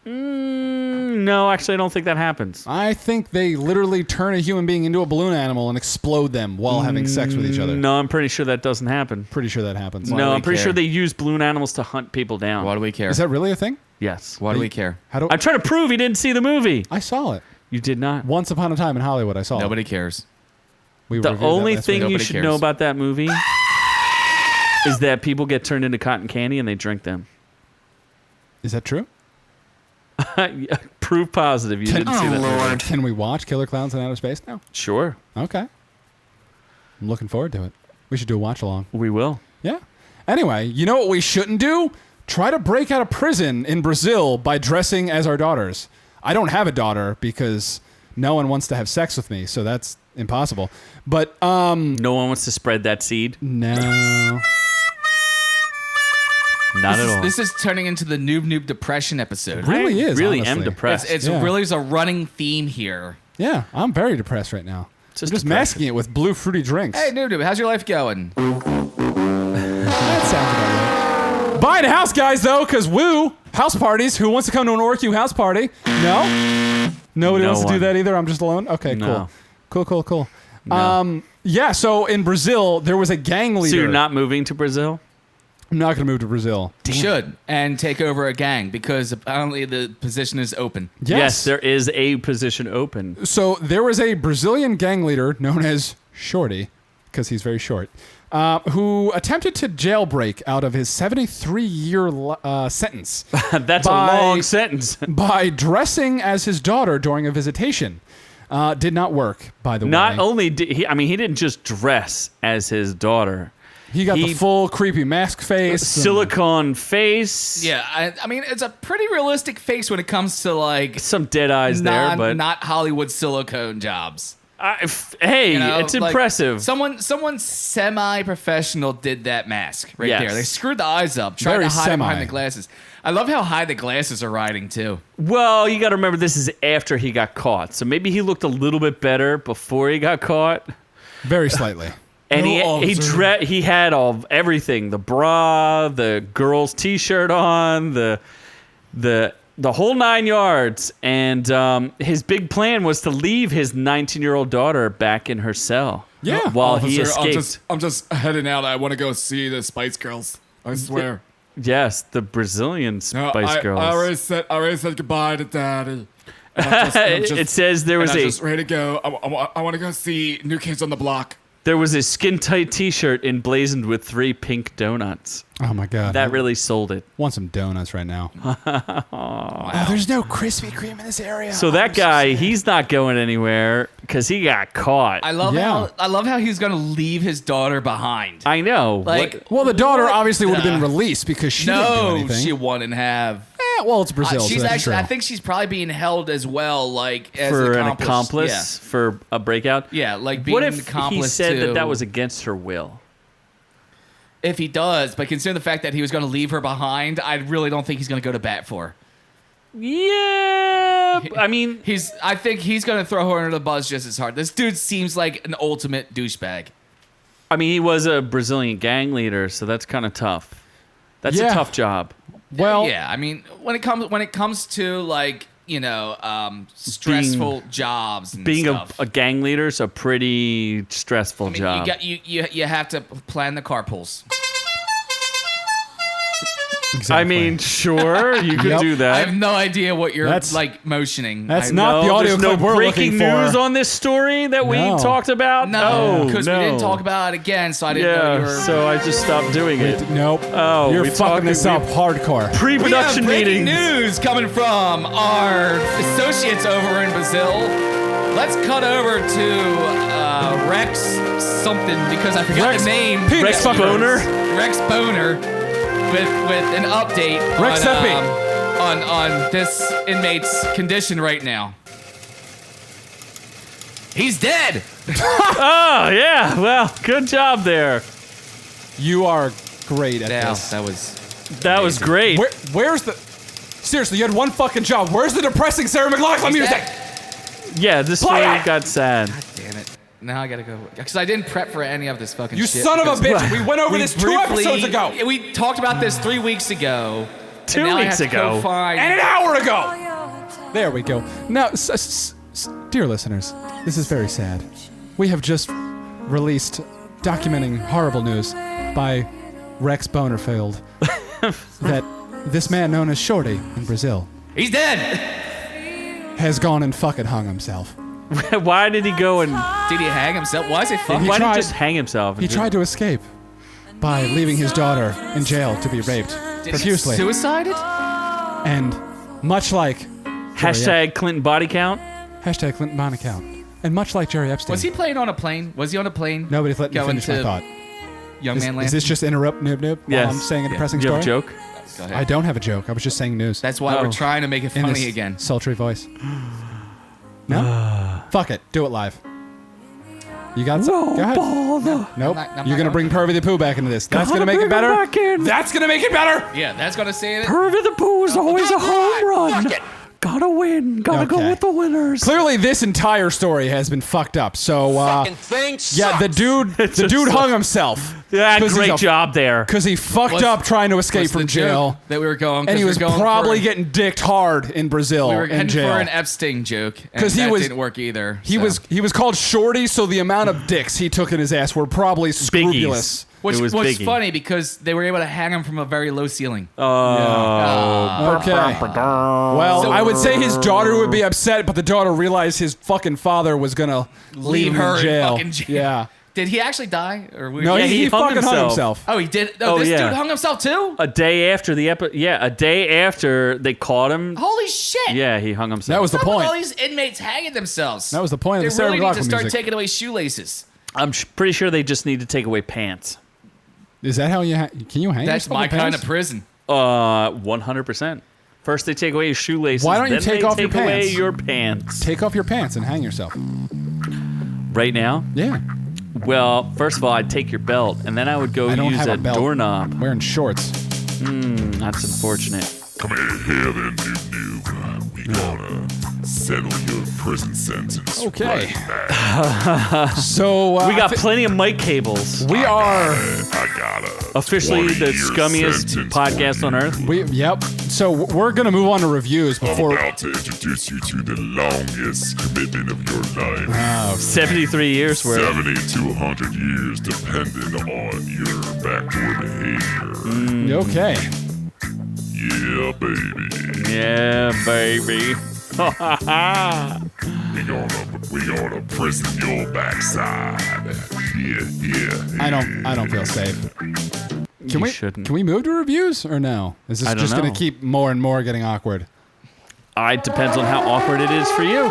[SPEAKER 1] No, actually, I don't think that happens.
[SPEAKER 3] I think they literally turn a human being into a balloon animal and explode them while having sex with each other.
[SPEAKER 1] No, I'm pretty sure that doesn't happen.
[SPEAKER 3] Pretty sure that happens.
[SPEAKER 2] Why do
[SPEAKER 1] No,
[SPEAKER 2] we
[SPEAKER 1] I'm pretty
[SPEAKER 2] care?
[SPEAKER 1] sure they use balloon animals to hunt people down.
[SPEAKER 2] Why do we care?
[SPEAKER 3] Is that really a thing?
[SPEAKER 1] Yes.
[SPEAKER 2] Why do we care?
[SPEAKER 3] How do
[SPEAKER 1] I'm trying to prove he didn't see the movie.
[SPEAKER 3] I saw it
[SPEAKER 1] You did not.
[SPEAKER 3] once upon a time in Hollywood? I saw
[SPEAKER 2] Nobody
[SPEAKER 3] it.
[SPEAKER 2] cares.
[SPEAKER 3] We
[SPEAKER 1] The
[SPEAKER 3] reviewed that
[SPEAKER 1] only
[SPEAKER 3] last
[SPEAKER 1] thing
[SPEAKER 3] week.
[SPEAKER 1] you
[SPEAKER 2] Nobody
[SPEAKER 1] should
[SPEAKER 2] cares.
[SPEAKER 1] know about that movie is that people get turned into cotton candy and they drink them.
[SPEAKER 3] Is that true?
[SPEAKER 1] Proof positive you didn't see that movie.
[SPEAKER 3] Can we watch Killer Clowns in Outer Space now?
[SPEAKER 1] Sure,
[SPEAKER 3] Okay. I'm looking forward to it. We should do a watch along.
[SPEAKER 1] we will.
[SPEAKER 3] Yeah. Anyway, you know what we shouldn't do? try to break out of prison in Brazil by dressing as our daughters. I don't have a daughter because no one wants to have sex with me, so that's impossible. But
[SPEAKER 1] No one wants to spread that seed.
[SPEAKER 3] no.
[SPEAKER 1] Not at all.
[SPEAKER 2] This is turning into the Noob Depression episode.
[SPEAKER 3] Really is,
[SPEAKER 1] Really am
[SPEAKER 3] honestly.
[SPEAKER 1] depressed.
[SPEAKER 2] It's
[SPEAKER 3] Yeah.
[SPEAKER 2] really is a running theme here.
[SPEAKER 3] Yeah, I'm very depressed right now.
[SPEAKER 1] Just
[SPEAKER 3] I'm just
[SPEAKER 1] depressing.
[SPEAKER 3] masking it with blue fruity drinks.
[SPEAKER 2] Hey, Noob, how's your life going?
[SPEAKER 3] That sounds about right. Buying a house, guys, though, because woo, house parties. Who wants to come to an OrkU house party? No? Nobody
[SPEAKER 1] No
[SPEAKER 3] wants to do
[SPEAKER 1] one.
[SPEAKER 3] that either? I'm just alone? Okay,
[SPEAKER 1] No.
[SPEAKER 3] Cool.
[SPEAKER 1] No.
[SPEAKER 3] Yeah, so in Brazil, there was a gang leader.
[SPEAKER 1] So you're not moving to Brazil?
[SPEAKER 3] I'm not going to move to Brazil.
[SPEAKER 2] Should and take over a gang because apparently the position is open.
[SPEAKER 3] Yes.
[SPEAKER 1] There is a position open.
[SPEAKER 3] So there was a Brazilian gang leader known as Shorty, because he's very short, who attempted to jailbreak out of his 73-year sentence
[SPEAKER 1] That's
[SPEAKER 3] By-
[SPEAKER 1] a long sentence.
[SPEAKER 3] by dressing as his daughter during a visitation. Did not work, by the way.
[SPEAKER 1] Not only did he didn't just dress as his daughter.
[SPEAKER 3] He got the
[SPEAKER 1] he-
[SPEAKER 3] full creepy mask face. and-
[SPEAKER 1] Silicone face.
[SPEAKER 2] Yeah, I mean it's a pretty realistic face when it comes to like
[SPEAKER 1] Some dead eyes there, but
[SPEAKER 2] not Hollywood silicone jobs.
[SPEAKER 1] hey,
[SPEAKER 2] You know,
[SPEAKER 1] it's
[SPEAKER 2] like,
[SPEAKER 1] impressive.
[SPEAKER 2] Someone semi-professional did that mask right
[SPEAKER 1] Yes.
[SPEAKER 2] there. They screwed the eyes up, tried
[SPEAKER 3] Very
[SPEAKER 2] to hide it behind
[SPEAKER 3] semi.
[SPEAKER 2] the glasses. I love how high the glasses are riding too.
[SPEAKER 1] Well, you got to remember this is after he got caught, so maybe he looked a little bit better before he got caught.
[SPEAKER 3] Very slightly.
[SPEAKER 1] And
[SPEAKER 3] No,
[SPEAKER 1] he had all everything: the bra, the girl's T-shirt on, the whole 9 yards. And his big plan was to leave his 19-year-old daughter back in her cell.
[SPEAKER 3] Yeah.
[SPEAKER 1] while he escaped.
[SPEAKER 6] I'm just heading out. I want to go see the Spice Girls. I swear.
[SPEAKER 1] Yes, the Brazilian Spice Girls.
[SPEAKER 6] I already said goodbye to Daddy. And I'm just-
[SPEAKER 1] It says there was
[SPEAKER 6] and I'm
[SPEAKER 1] a
[SPEAKER 6] just ready to go. I want to go see New Kids on the Block.
[SPEAKER 1] There was a skin-tight T-shirt emblazoned with 3 pink donuts.
[SPEAKER 3] Oh, my God.
[SPEAKER 1] That really sold it.
[SPEAKER 3] want some donuts right now. Oh, there's no Krispy Kreme in this area.
[SPEAKER 1] So that guy, he's not going anywhere because he got caught.
[SPEAKER 2] I love
[SPEAKER 3] Yeah.
[SPEAKER 2] how he's gonna leave his daughter behind.
[SPEAKER 1] I know.
[SPEAKER 2] Like,
[SPEAKER 3] Well, the daughter
[SPEAKER 2] what
[SPEAKER 3] obviously would have been
[SPEAKER 2] the-
[SPEAKER 3] released because she didn't do
[SPEAKER 2] No,
[SPEAKER 3] anything.
[SPEAKER 2] she wouldn't have.
[SPEAKER 3] Well, it's Brazil, so
[SPEAKER 2] She's
[SPEAKER 3] that's
[SPEAKER 2] actually.
[SPEAKER 3] true.
[SPEAKER 2] I think she's probably being held as well, like as
[SPEAKER 1] for an
[SPEAKER 2] accomplice.
[SPEAKER 1] accomplice, for a breakout.
[SPEAKER 2] Yeah, like being
[SPEAKER 1] What
[SPEAKER 2] an
[SPEAKER 1] if he
[SPEAKER 2] accomplice
[SPEAKER 1] said
[SPEAKER 2] to,
[SPEAKER 1] that was against her will?
[SPEAKER 2] If he does, but considering the fact that he was going to leave her behind, I really don't think he's going to go to bat for her.
[SPEAKER 1] Yeah, I mean,
[SPEAKER 2] I think he's going to throw her under the bus just as hard. This dude seems like an ultimate douchebag.
[SPEAKER 1] he was a Brazilian gang leader, so that's kind of tough. That's
[SPEAKER 3] Yeah.
[SPEAKER 1] a tough job.
[SPEAKER 3] well,
[SPEAKER 2] Yeah, I mean, when it comes to like stressful jobs and
[SPEAKER 1] Being
[SPEAKER 2] stuff.
[SPEAKER 1] a gang leader is a pretty stressful
[SPEAKER 2] I mean,
[SPEAKER 1] job.
[SPEAKER 2] you have to plan the carpools.
[SPEAKER 3] exactly.
[SPEAKER 1] Sure, you could
[SPEAKER 3] Yep.
[SPEAKER 1] do
[SPEAKER 2] I
[SPEAKER 1] that.
[SPEAKER 2] have no idea what you're
[SPEAKER 3] That's-
[SPEAKER 2] like motioning.
[SPEAKER 3] that's
[SPEAKER 2] I-
[SPEAKER 3] not the audio
[SPEAKER 1] there's no
[SPEAKER 3] clip we're
[SPEAKER 1] breaking
[SPEAKER 3] looking for.
[SPEAKER 1] news on this story that we
[SPEAKER 3] No.
[SPEAKER 1] talked about.
[SPEAKER 2] No, because
[SPEAKER 1] no.
[SPEAKER 2] we didn't talk about it again, so I didn't know you
[SPEAKER 1] Yeah,
[SPEAKER 2] were.
[SPEAKER 1] so I just stopped doing it.
[SPEAKER 3] Nope.
[SPEAKER 1] Oh,
[SPEAKER 3] You're
[SPEAKER 1] we
[SPEAKER 3] fucking
[SPEAKER 1] talking-
[SPEAKER 3] this up hardcore.
[SPEAKER 2] We have
[SPEAKER 1] Pre-production
[SPEAKER 2] breaking
[SPEAKER 1] meetings.
[SPEAKER 2] news coming from our associates over in Brazil. Let's cut over to Rex something because I forgot
[SPEAKER 3] Rex
[SPEAKER 2] the name.
[SPEAKER 1] Rex Boner.
[SPEAKER 2] Rex Boner with an update
[SPEAKER 3] Rex Epi.
[SPEAKER 2] on this inmate's condition right now. He's dead.
[SPEAKER 1] Oh, yeah. Well, good job there.
[SPEAKER 3] You are great at
[SPEAKER 2] Yeah,
[SPEAKER 3] this.
[SPEAKER 1] That was great.
[SPEAKER 3] Where's the... Seriously, you had one fucking job. Where's the depressing Sarah McLachlan
[SPEAKER 2] He's
[SPEAKER 3] music?
[SPEAKER 2] dead.
[SPEAKER 1] Yeah, this
[SPEAKER 3] Play
[SPEAKER 1] story
[SPEAKER 3] it!
[SPEAKER 1] got sad.
[SPEAKER 2] Damn it. Now I gotta go. Because I didn't prep for any of this fucking
[SPEAKER 3] You
[SPEAKER 2] shit.
[SPEAKER 3] son of a
[SPEAKER 2] because
[SPEAKER 3] bitch. We went over this 2 episodes ago.
[SPEAKER 2] We talked about this 3 weeks ago.
[SPEAKER 1] 2
[SPEAKER 2] and now
[SPEAKER 1] weeks
[SPEAKER 2] I have to go
[SPEAKER 1] ago.
[SPEAKER 2] find-
[SPEAKER 3] And an hour ago. There we go. Now, dear listeners, this is very sad. We have just released documenting horrible news by Rex Bonerfield that this man known as Shorty in Brazil
[SPEAKER 2] He's dead.
[SPEAKER 3] has gone and fucking hung himself.
[SPEAKER 1] Why did he go and
[SPEAKER 2] Did he hang himself? Why is it fucking?
[SPEAKER 1] why did
[SPEAKER 3] tried-
[SPEAKER 1] he just hang himself?
[SPEAKER 3] He tried to escape by leaving his daughter in jail to be raped profusely.
[SPEAKER 2] Suicided?
[SPEAKER 3] And much like
[SPEAKER 1] Hashtag Clinton body count.
[SPEAKER 3] hashtag Clinton Bond account, and much like Jerry Epstein,
[SPEAKER 2] Was he playing on a plane? Was he on a plane?
[SPEAKER 3] nobody's let me
[SPEAKER 2] going
[SPEAKER 3] finish my
[SPEAKER 2] to
[SPEAKER 3] thought.
[SPEAKER 2] Young Man Land.
[SPEAKER 3] Is this just interrupt noob noob?
[SPEAKER 1] Yes.
[SPEAKER 3] While I'm saying a depressing
[SPEAKER 1] Do you have a
[SPEAKER 3] story.
[SPEAKER 1] joke?
[SPEAKER 2] Go ahead.
[SPEAKER 3] I don't have a joke. I was just saying news.
[SPEAKER 2] That's why we're trying to make it
[SPEAKER 3] In
[SPEAKER 2] funny
[SPEAKER 3] this
[SPEAKER 2] again.
[SPEAKER 3] sultry voice. No? Fuck it. Do it live. You got some? Go ahead. Nope.
[SPEAKER 2] I'm
[SPEAKER 3] You're
[SPEAKER 2] not
[SPEAKER 3] going to bring Pervy the Pooh back into this. That's going to make it better? That's going to make it better?
[SPEAKER 2] Yeah, that's gonna say it.
[SPEAKER 1] Pervy the Pooh's always a home run.
[SPEAKER 4] Fuck it.
[SPEAKER 1] Gotta win. Gotta go
[SPEAKER 3] Okay.
[SPEAKER 1] with the winners.
[SPEAKER 3] Clearly, this entire story has been fucked up. So,
[SPEAKER 4] Fucking thing
[SPEAKER 3] yeah, the
[SPEAKER 4] sucks.
[SPEAKER 3] dude hung himself.
[SPEAKER 1] Yeah,
[SPEAKER 3] 'Cause he's
[SPEAKER 1] great
[SPEAKER 3] a-
[SPEAKER 1] job there.
[SPEAKER 3] Because he fucked
[SPEAKER 2] What's-
[SPEAKER 3] up trying to escape
[SPEAKER 2] What's
[SPEAKER 3] from
[SPEAKER 2] the
[SPEAKER 3] jail.
[SPEAKER 2] joke that we were going?
[SPEAKER 3] And he was probably
[SPEAKER 2] getting.
[SPEAKER 3] getting dicked hard in Brazil
[SPEAKER 2] We were
[SPEAKER 3] in
[SPEAKER 2] heading
[SPEAKER 3] jail.
[SPEAKER 2] for an Epstein joke, and
[SPEAKER 3] 'Cause he
[SPEAKER 2] that
[SPEAKER 3] was-
[SPEAKER 2] didn't work either.
[SPEAKER 3] He
[SPEAKER 2] so.
[SPEAKER 3] was called Shorty, so the amount of dicks he took in his ass were probably scrupulous.
[SPEAKER 2] Which
[SPEAKER 1] It was
[SPEAKER 2] was
[SPEAKER 1] Biggie.
[SPEAKER 2] funny because they were able to hang him from a very low ceiling.
[SPEAKER 3] Okay. Well,
[SPEAKER 2] So-
[SPEAKER 3] I would say his daughter would be upset, but the daughter realized his fucking father was gonna leave him
[SPEAKER 2] her
[SPEAKER 3] in jail.
[SPEAKER 2] fucking jail.
[SPEAKER 3] Yeah.
[SPEAKER 2] Did he actually die? Or we
[SPEAKER 3] No,
[SPEAKER 1] Yeah,
[SPEAKER 3] he
[SPEAKER 1] he hung
[SPEAKER 3] fucking hung
[SPEAKER 1] himself.
[SPEAKER 3] himself.
[SPEAKER 2] Oh, he did. Oh, this
[SPEAKER 1] yeah.
[SPEAKER 2] dude hung himself too.
[SPEAKER 1] A day after the a day after they caught him.
[SPEAKER 2] Holy shit!
[SPEAKER 1] Yeah, he hung himself.
[SPEAKER 3] That was the
[SPEAKER 2] What's up with
[SPEAKER 3] point.
[SPEAKER 2] all these inmates hanging themselves?
[SPEAKER 3] That was the point of the
[SPEAKER 2] They really
[SPEAKER 3] Sarah
[SPEAKER 2] need to
[SPEAKER 3] McLachlan
[SPEAKER 2] start
[SPEAKER 3] music.
[SPEAKER 2] taking away shoelaces.
[SPEAKER 1] I'm pretty sure they just need to take away pants.
[SPEAKER 3] Is that how you can you hang
[SPEAKER 2] That's
[SPEAKER 3] yourself
[SPEAKER 2] my
[SPEAKER 3] with
[SPEAKER 2] kind
[SPEAKER 3] pants?
[SPEAKER 2] of prison.
[SPEAKER 1] 100%. First they take away your shoelaces.
[SPEAKER 3] Why don't you
[SPEAKER 1] then
[SPEAKER 3] take
[SPEAKER 1] they
[SPEAKER 3] off your
[SPEAKER 1] take away
[SPEAKER 3] pants?
[SPEAKER 1] your pants.
[SPEAKER 3] Take off your pants and hang yourself.
[SPEAKER 1] Right now?
[SPEAKER 3] Yeah.
[SPEAKER 1] Well, first of all, I'd take your belt, and then I would go
[SPEAKER 3] I don't
[SPEAKER 1] use
[SPEAKER 3] have a
[SPEAKER 1] a
[SPEAKER 3] belt.
[SPEAKER 1] doorknob.
[SPEAKER 3] Wearing shorts.
[SPEAKER 1] That's unfortunate.
[SPEAKER 7] Come here then, noob. We gonna settle your prison sentence.
[SPEAKER 3] Okay.
[SPEAKER 7] Right back.
[SPEAKER 3] So
[SPEAKER 1] We got plenty of mic cables.
[SPEAKER 3] we are
[SPEAKER 7] I got a
[SPEAKER 1] Officially the
[SPEAKER 7] 20-year
[SPEAKER 1] scummiest
[SPEAKER 7] sentence
[SPEAKER 1] podcast
[SPEAKER 7] for
[SPEAKER 1] on
[SPEAKER 7] you.
[SPEAKER 1] earth.
[SPEAKER 3] yep. So we're gonna move on to reviews
[SPEAKER 7] I'm
[SPEAKER 3] before.
[SPEAKER 7] about to introduce you to the longest commitment of your life.
[SPEAKER 1] 73 years worth.
[SPEAKER 7] 70 to 100 years, depending on your backward behavior.
[SPEAKER 3] Okay.
[SPEAKER 7] Yeah, baby.
[SPEAKER 1] Yeah, baby.
[SPEAKER 7] We gonna prison your backside. Yeah.
[SPEAKER 3] I don't feel safe.
[SPEAKER 1] You shouldn't.
[SPEAKER 3] Can we move to reviews or no? Is this
[SPEAKER 1] I don't
[SPEAKER 3] just gonna
[SPEAKER 1] know.
[SPEAKER 3] keep more and more getting awkward?
[SPEAKER 1] It depends on how awkward it is for you.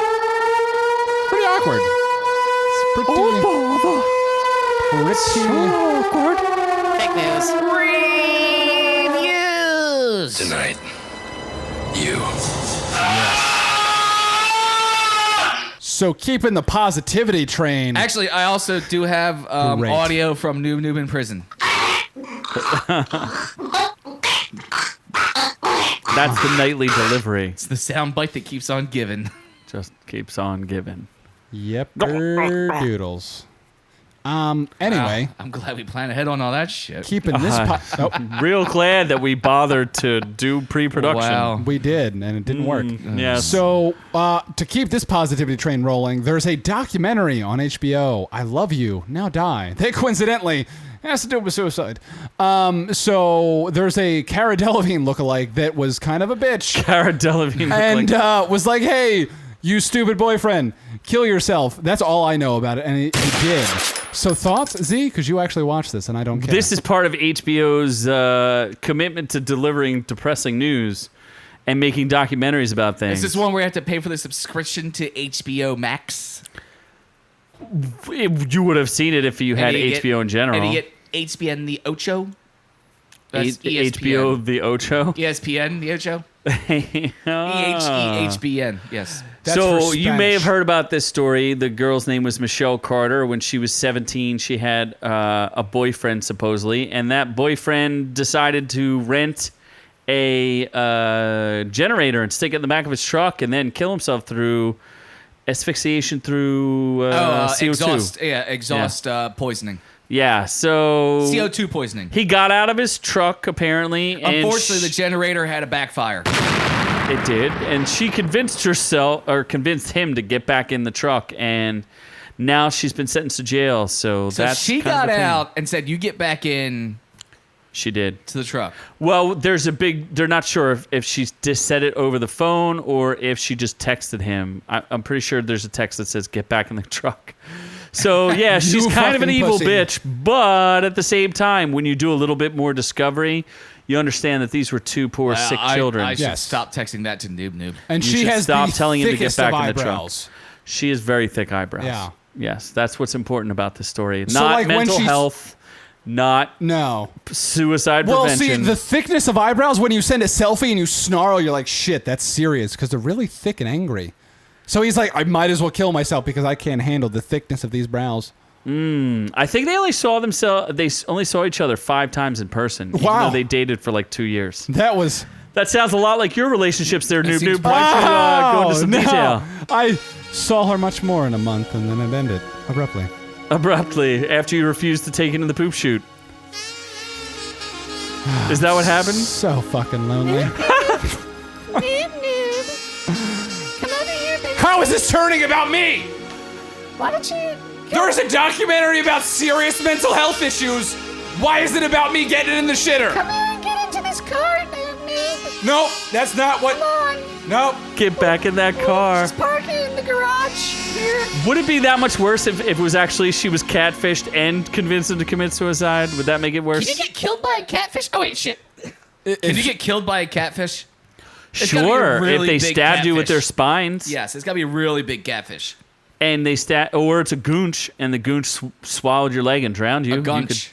[SPEAKER 3] Pretty awkward. It's pretty,
[SPEAKER 1] Awkward.
[SPEAKER 4] Fake news. Reviews.
[SPEAKER 5] Tonight, you.
[SPEAKER 3] So keeping the positivity train.
[SPEAKER 2] Actually, I also do have
[SPEAKER 3] Great.
[SPEAKER 2] audio from Noob in prison.
[SPEAKER 1] That's the nightly delivery.
[SPEAKER 2] It's the sound bite that keeps on giving.
[SPEAKER 1] Just keeps on giving.
[SPEAKER 3] Yep. Doodles. Anyway,
[SPEAKER 2] I'm glad we planned ahead on all that shit.
[SPEAKER 3] keeping this. Oh,
[SPEAKER 1] Real glad that we bothered to do pre-production.
[SPEAKER 2] Wow.
[SPEAKER 3] we did, and it didn't work.
[SPEAKER 1] Yes.
[SPEAKER 3] So, to keep this positivity train rolling, there's a documentary on HBO, I Love You, Now Die, that coincidentally has to do with suicide. So, there's a Cara Delevingne lookalike that was kind of a bitch
[SPEAKER 1] Cara Delevingne looked
[SPEAKER 3] and was like, hey, you stupid boyfriend, kill yourself. That's all I know about it, and he did. So, thoughts, Z? Because you actually watched this, and I don't care.
[SPEAKER 1] This is part of HBO's commitment to delivering depressing news and making documentaries about things.
[SPEAKER 2] Is this one where you have to pay for the subscription to HBO Max?
[SPEAKER 1] You would have seen it if you had
[SPEAKER 2] And you
[SPEAKER 1] HBO in general.
[SPEAKER 2] And you get HBN the Ocho? That's
[SPEAKER 1] HBO the Ocho.
[SPEAKER 2] ESPN the Ocho?
[SPEAKER 1] Ah.
[SPEAKER 2] EHBN, yes.
[SPEAKER 3] That's
[SPEAKER 1] So
[SPEAKER 3] for
[SPEAKER 1] you may have
[SPEAKER 3] Spanish.
[SPEAKER 1] heard about this story. The girl's name was Michelle Carter. When she was 17, she had a boyfriend supposedly, and that boyfriend decided to rent a generator and stick it in the back of his truck, and then kill himself through asphyxiation through CO2.
[SPEAKER 2] Exhaust poisoning.
[SPEAKER 1] Yeah. So
[SPEAKER 2] CO2 poisoning.
[SPEAKER 1] he got out of his truck apparently. And
[SPEAKER 2] Unfortunately, the generator had a backfire.
[SPEAKER 1] It did, and she convinced him to get back in the truck, and now she's been sentenced to jail. So
[SPEAKER 2] So
[SPEAKER 1] that's
[SPEAKER 2] she
[SPEAKER 1] kind of
[SPEAKER 2] got
[SPEAKER 1] the thing.
[SPEAKER 2] out and said, "You get back in
[SPEAKER 1] She did.
[SPEAKER 2] to the truck."
[SPEAKER 1] Well, they're not sure if she just said it over the phone or if she just texted him. I'm pretty sure there's a text that says, "Get back in the truck." So yeah, she's
[SPEAKER 3] You
[SPEAKER 1] kind of an
[SPEAKER 3] fucking
[SPEAKER 1] evil
[SPEAKER 3] pussy.
[SPEAKER 1] bitch, but at the same time, when you do a little bit more discovery, you understand that these were two poor sick children.
[SPEAKER 2] I should
[SPEAKER 3] Yes.
[SPEAKER 2] stop texting that to Noob.
[SPEAKER 3] And
[SPEAKER 1] You
[SPEAKER 3] she
[SPEAKER 1] should
[SPEAKER 3] has
[SPEAKER 1] stop
[SPEAKER 3] the
[SPEAKER 1] telling him to get
[SPEAKER 3] thickest
[SPEAKER 1] back
[SPEAKER 3] of
[SPEAKER 1] in the truck.
[SPEAKER 3] eyebrows.
[SPEAKER 1] She has very thick eyebrows.
[SPEAKER 3] Yeah.
[SPEAKER 1] Yes, that's what's important about this story.
[SPEAKER 3] So,
[SPEAKER 1] Not
[SPEAKER 3] like, when
[SPEAKER 1] mental
[SPEAKER 3] she's-
[SPEAKER 1] health, not
[SPEAKER 3] No.
[SPEAKER 1] suicide
[SPEAKER 3] Well,
[SPEAKER 1] prevention.
[SPEAKER 3] see, the thickness of eyebrows, when you send a selfie and you snarl, you're like, shit, that's serious, because they're really thick and angry. So he's like, I might as well kill myself because I can't handle the thickness of these brows.
[SPEAKER 1] I think they only saw themselves. They only saw each other 5 times in person. Even
[SPEAKER 3] Wow.
[SPEAKER 1] though they dated for like 2 years.
[SPEAKER 3] That was...
[SPEAKER 1] That sounds a lot like your relationships there, Noob
[SPEAKER 2] seems-
[SPEAKER 1] Noob. Why don't you go into some
[SPEAKER 3] no.
[SPEAKER 1] detail?
[SPEAKER 3] I saw her much more in a month, and then it ended abruptly.
[SPEAKER 1] Abruptly, after you refused to take it in the poop chute. Is that what happened?
[SPEAKER 3] So fucking lonely.
[SPEAKER 4] Come over here, baby.
[SPEAKER 3] How is this turning about me?
[SPEAKER 4] Why don't you...
[SPEAKER 3] There's a documentary about serious mental health issues. Why is it about me getting in the shitter?
[SPEAKER 4] Come here and get into this car, noob.
[SPEAKER 3] No, that's not what...
[SPEAKER 4] Come on.
[SPEAKER 3] No.
[SPEAKER 1] Get back in that car.
[SPEAKER 4] Just park it in the garage. Here.
[SPEAKER 1] Would it be that much worse if it was actually she was catfished and convinced him to commit suicide? Would that make it worse?
[SPEAKER 2] Can you get killed by a catfish? Oh wait, shit. Can you get killed by a catfish? It's gotta be a
[SPEAKER 1] Sure,
[SPEAKER 2] really
[SPEAKER 1] if they
[SPEAKER 2] big
[SPEAKER 1] stabbed you with
[SPEAKER 2] catfish.
[SPEAKER 1] their spines.
[SPEAKER 2] Yes, it's got to be a really big catfish.
[SPEAKER 1] And they or it's a goonch, and the goonch swallowed your leg and drowned you.
[SPEAKER 2] A
[SPEAKER 1] You
[SPEAKER 2] gunch.
[SPEAKER 1] could-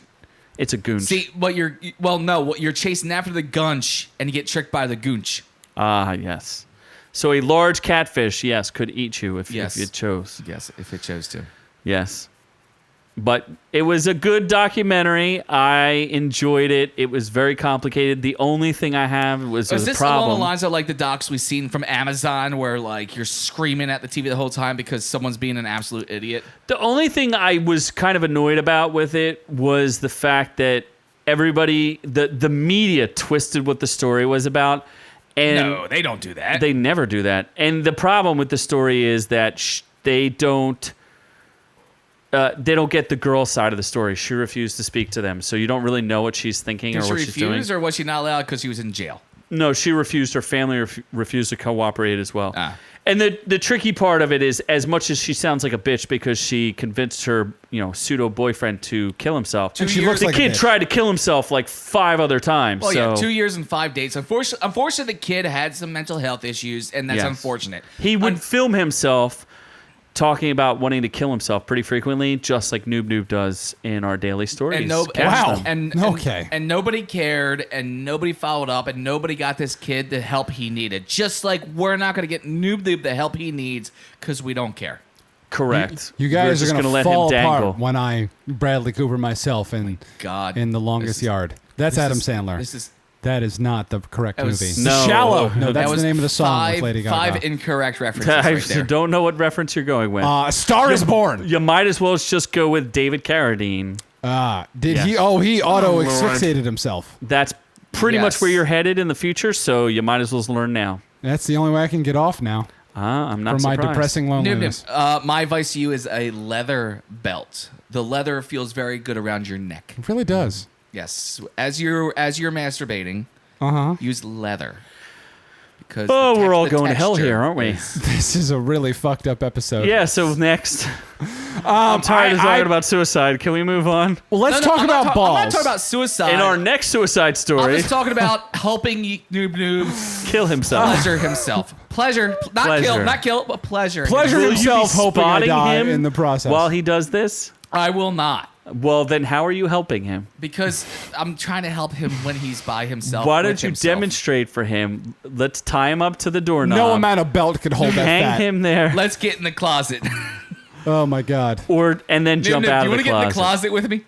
[SPEAKER 1] it's a goonch.
[SPEAKER 2] See, what you're chasing after the gunch, and you get tricked by the goonch.
[SPEAKER 1] Ah, yes. So a large catfish, yes, could eat you if
[SPEAKER 2] Yes.
[SPEAKER 1] you chose.
[SPEAKER 2] Yes, if it chose to.
[SPEAKER 1] Yes. But it was a good documentary. I enjoyed it. It was very complicated. The only thing I have was
[SPEAKER 2] Is
[SPEAKER 1] a
[SPEAKER 2] this along
[SPEAKER 1] problem.
[SPEAKER 2] the lines of like the docs we've seen from Amazon, where like you're screaming at the TV the whole time because someone's being an absolute idiot?
[SPEAKER 1] The only thing I was kind of annoyed about with it was the fact that everybody, the media twisted what the story was about. And
[SPEAKER 2] No, they don't do that.
[SPEAKER 1] they never do that. And the problem with the story is that they don't get the girl side of the story. She refused to speak to them, so you don't really know what she's thinking
[SPEAKER 2] Did
[SPEAKER 1] or
[SPEAKER 2] she
[SPEAKER 1] what she's doing.
[SPEAKER 2] refuse, or was she not allowed because she was in jail?
[SPEAKER 1] No, she refused. Her family refused to cooperate as well.
[SPEAKER 2] Ah.
[SPEAKER 1] And the tricky part of it is, as much as she sounds like a bitch because she convinced her, pseudo boyfriend to kill himself,
[SPEAKER 3] And she looks
[SPEAKER 1] the
[SPEAKER 3] like a
[SPEAKER 1] kid
[SPEAKER 3] bitch.
[SPEAKER 1] tried to kill himself like 5 other times.
[SPEAKER 2] Well,
[SPEAKER 1] so
[SPEAKER 2] yeah, 2 years and 5 dates. Unfortunately, the kid had some mental health issues, and that's
[SPEAKER 1] Yes.
[SPEAKER 2] unfortunate.
[SPEAKER 1] he would film himself talking about wanting to kill himself pretty frequently, just like Noob Noob does in our daily stories.
[SPEAKER 2] And no,
[SPEAKER 1] Catch
[SPEAKER 3] Wow.
[SPEAKER 1] them.
[SPEAKER 2] and
[SPEAKER 3] Okay.
[SPEAKER 2] and nobody cared, and nobody followed up, and nobody got this kid the help he needed. Just like we're not going to get Noob Noob the help he needs because we don't care.
[SPEAKER 1] Correct.
[SPEAKER 3] You
[SPEAKER 1] We're
[SPEAKER 3] guys
[SPEAKER 1] just
[SPEAKER 3] are going
[SPEAKER 1] gonna
[SPEAKER 3] to
[SPEAKER 1] let
[SPEAKER 3] fall
[SPEAKER 1] him dangle.
[SPEAKER 3] apart when I Bradley Cooper myself in
[SPEAKER 2] God,
[SPEAKER 3] in The Longest
[SPEAKER 2] This is-
[SPEAKER 3] Yard. That's
[SPEAKER 2] this
[SPEAKER 3] Adam
[SPEAKER 2] is-
[SPEAKER 3] Sandler.
[SPEAKER 2] This is
[SPEAKER 3] That is not the correct
[SPEAKER 2] That was-
[SPEAKER 3] movie.
[SPEAKER 1] No.
[SPEAKER 3] Shallow. No,
[SPEAKER 1] That
[SPEAKER 3] that's
[SPEAKER 2] was
[SPEAKER 3] the name of the song with Lady Gaga.
[SPEAKER 2] 5 incorrect references
[SPEAKER 1] I
[SPEAKER 2] right there.
[SPEAKER 1] don't know what reference you're going with.
[SPEAKER 3] A Star is Born.
[SPEAKER 1] You might as well just go with David Carradine.
[SPEAKER 3] Did
[SPEAKER 1] Yes.
[SPEAKER 3] he? Oh, he auto asphyxiated himself.
[SPEAKER 1] That's pretty
[SPEAKER 2] Yes.
[SPEAKER 1] much where you're headed in the future, so you might as well learn now.
[SPEAKER 3] That's the only way I can get off now
[SPEAKER 1] I'm not
[SPEAKER 3] from my
[SPEAKER 1] surprised.
[SPEAKER 3] depressing
[SPEAKER 2] Noob
[SPEAKER 3] loneliness.
[SPEAKER 2] Noob, my advice to you is a leather belt. The leather feels very good around your neck.
[SPEAKER 3] It really does.
[SPEAKER 2] Yes, as you're masturbating, use leather. Because
[SPEAKER 1] Oh,
[SPEAKER 2] the
[SPEAKER 1] we're all
[SPEAKER 2] the
[SPEAKER 1] going to hell
[SPEAKER 2] texture
[SPEAKER 1] here, aren't we?
[SPEAKER 2] is-
[SPEAKER 3] This is a really fucked up episode.
[SPEAKER 1] Yeah, so next. I'm tired of talking about suicide. Can we move on?
[SPEAKER 3] Well, let's
[SPEAKER 2] No,
[SPEAKER 3] talk
[SPEAKER 2] I'm not
[SPEAKER 3] about
[SPEAKER 2] ta-
[SPEAKER 3] balls.
[SPEAKER 2] I'm not talking about suicide.
[SPEAKER 1] In our next suicide
[SPEAKER 2] I'm
[SPEAKER 1] story,
[SPEAKER 2] just talking about helping Noob Noob
[SPEAKER 1] kill himself.
[SPEAKER 2] pleasure himself. Pleasure, not
[SPEAKER 1] Pleasure.
[SPEAKER 2] kill, but pleasure.
[SPEAKER 3] Pleasure
[SPEAKER 1] Will you
[SPEAKER 3] himself,
[SPEAKER 1] be
[SPEAKER 3] hoping I
[SPEAKER 1] spotting
[SPEAKER 3] die
[SPEAKER 1] him
[SPEAKER 3] in the process.
[SPEAKER 1] while he does this?
[SPEAKER 2] I will not,
[SPEAKER 1] Well, then how are you helping him?
[SPEAKER 2] because I'm trying to help him when he's by himself.
[SPEAKER 1] Why
[SPEAKER 2] with
[SPEAKER 1] don't you
[SPEAKER 2] himself.
[SPEAKER 1] demonstrate for him? Let's tie him up to the doorknob.
[SPEAKER 3] no amount of belt could hold that
[SPEAKER 1] Hang
[SPEAKER 3] fat.
[SPEAKER 1] him there,
[SPEAKER 2] Let's get in the closet.
[SPEAKER 3] Oh my god,
[SPEAKER 1] and then jump
[SPEAKER 2] Noob,
[SPEAKER 1] out
[SPEAKER 2] you
[SPEAKER 1] of
[SPEAKER 2] want
[SPEAKER 1] the
[SPEAKER 2] to get in the
[SPEAKER 1] closet.
[SPEAKER 2] closet with me?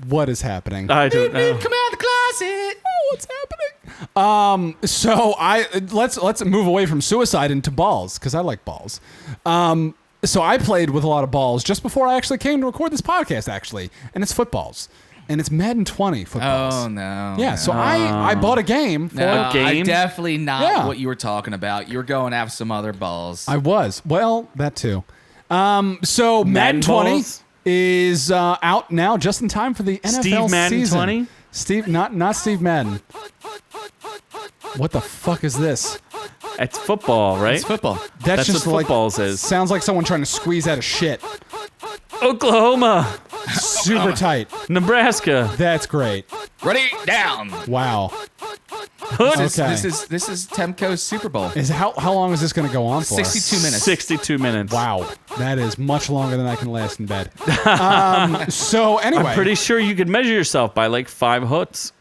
[SPEAKER 3] what is happening?
[SPEAKER 1] I don't know.
[SPEAKER 2] Come out of the closet.
[SPEAKER 3] What's happening? So let's move away from suicide into balls because I like balls. So I played with a lot of balls just before I actually came to record this podcast, actually, and it's footballs, and it's Madden 20 footballs.
[SPEAKER 2] Oh no.
[SPEAKER 3] Yeah,
[SPEAKER 2] no.
[SPEAKER 3] so I bought a game for.
[SPEAKER 2] No,
[SPEAKER 1] game?
[SPEAKER 2] definitely not
[SPEAKER 3] Yeah.
[SPEAKER 2] what you were talking about. You were going after some other balls.
[SPEAKER 3] I was. Well, that too. So Madden 20
[SPEAKER 1] balls?
[SPEAKER 3] is out now, just in time for the NFL
[SPEAKER 1] Steve Madden
[SPEAKER 3] season.
[SPEAKER 1] 20?
[SPEAKER 3] Steve, not Steve Madden. What the fuck is this?
[SPEAKER 1] It's football, right?
[SPEAKER 2] It's football.
[SPEAKER 1] That's
[SPEAKER 3] just
[SPEAKER 1] what
[SPEAKER 3] like
[SPEAKER 1] footballs is.
[SPEAKER 3] sounds like someone trying to squeeze out of shit.
[SPEAKER 1] Oklahoma,
[SPEAKER 3] Super tight.
[SPEAKER 1] Nebraska.
[SPEAKER 3] That's great.
[SPEAKER 2] Ready, down.
[SPEAKER 3] Wow.
[SPEAKER 1] Hood.
[SPEAKER 3] Okay.
[SPEAKER 2] This is Temco's Super Bowl.
[SPEAKER 3] How long is this going to go on for?
[SPEAKER 2] 62 minutes.
[SPEAKER 1] 62 minutes.
[SPEAKER 3] Wow, that is much longer than I can last in bed. So anyway,
[SPEAKER 1] I'm pretty sure you could measure yourself by like 5 hoods.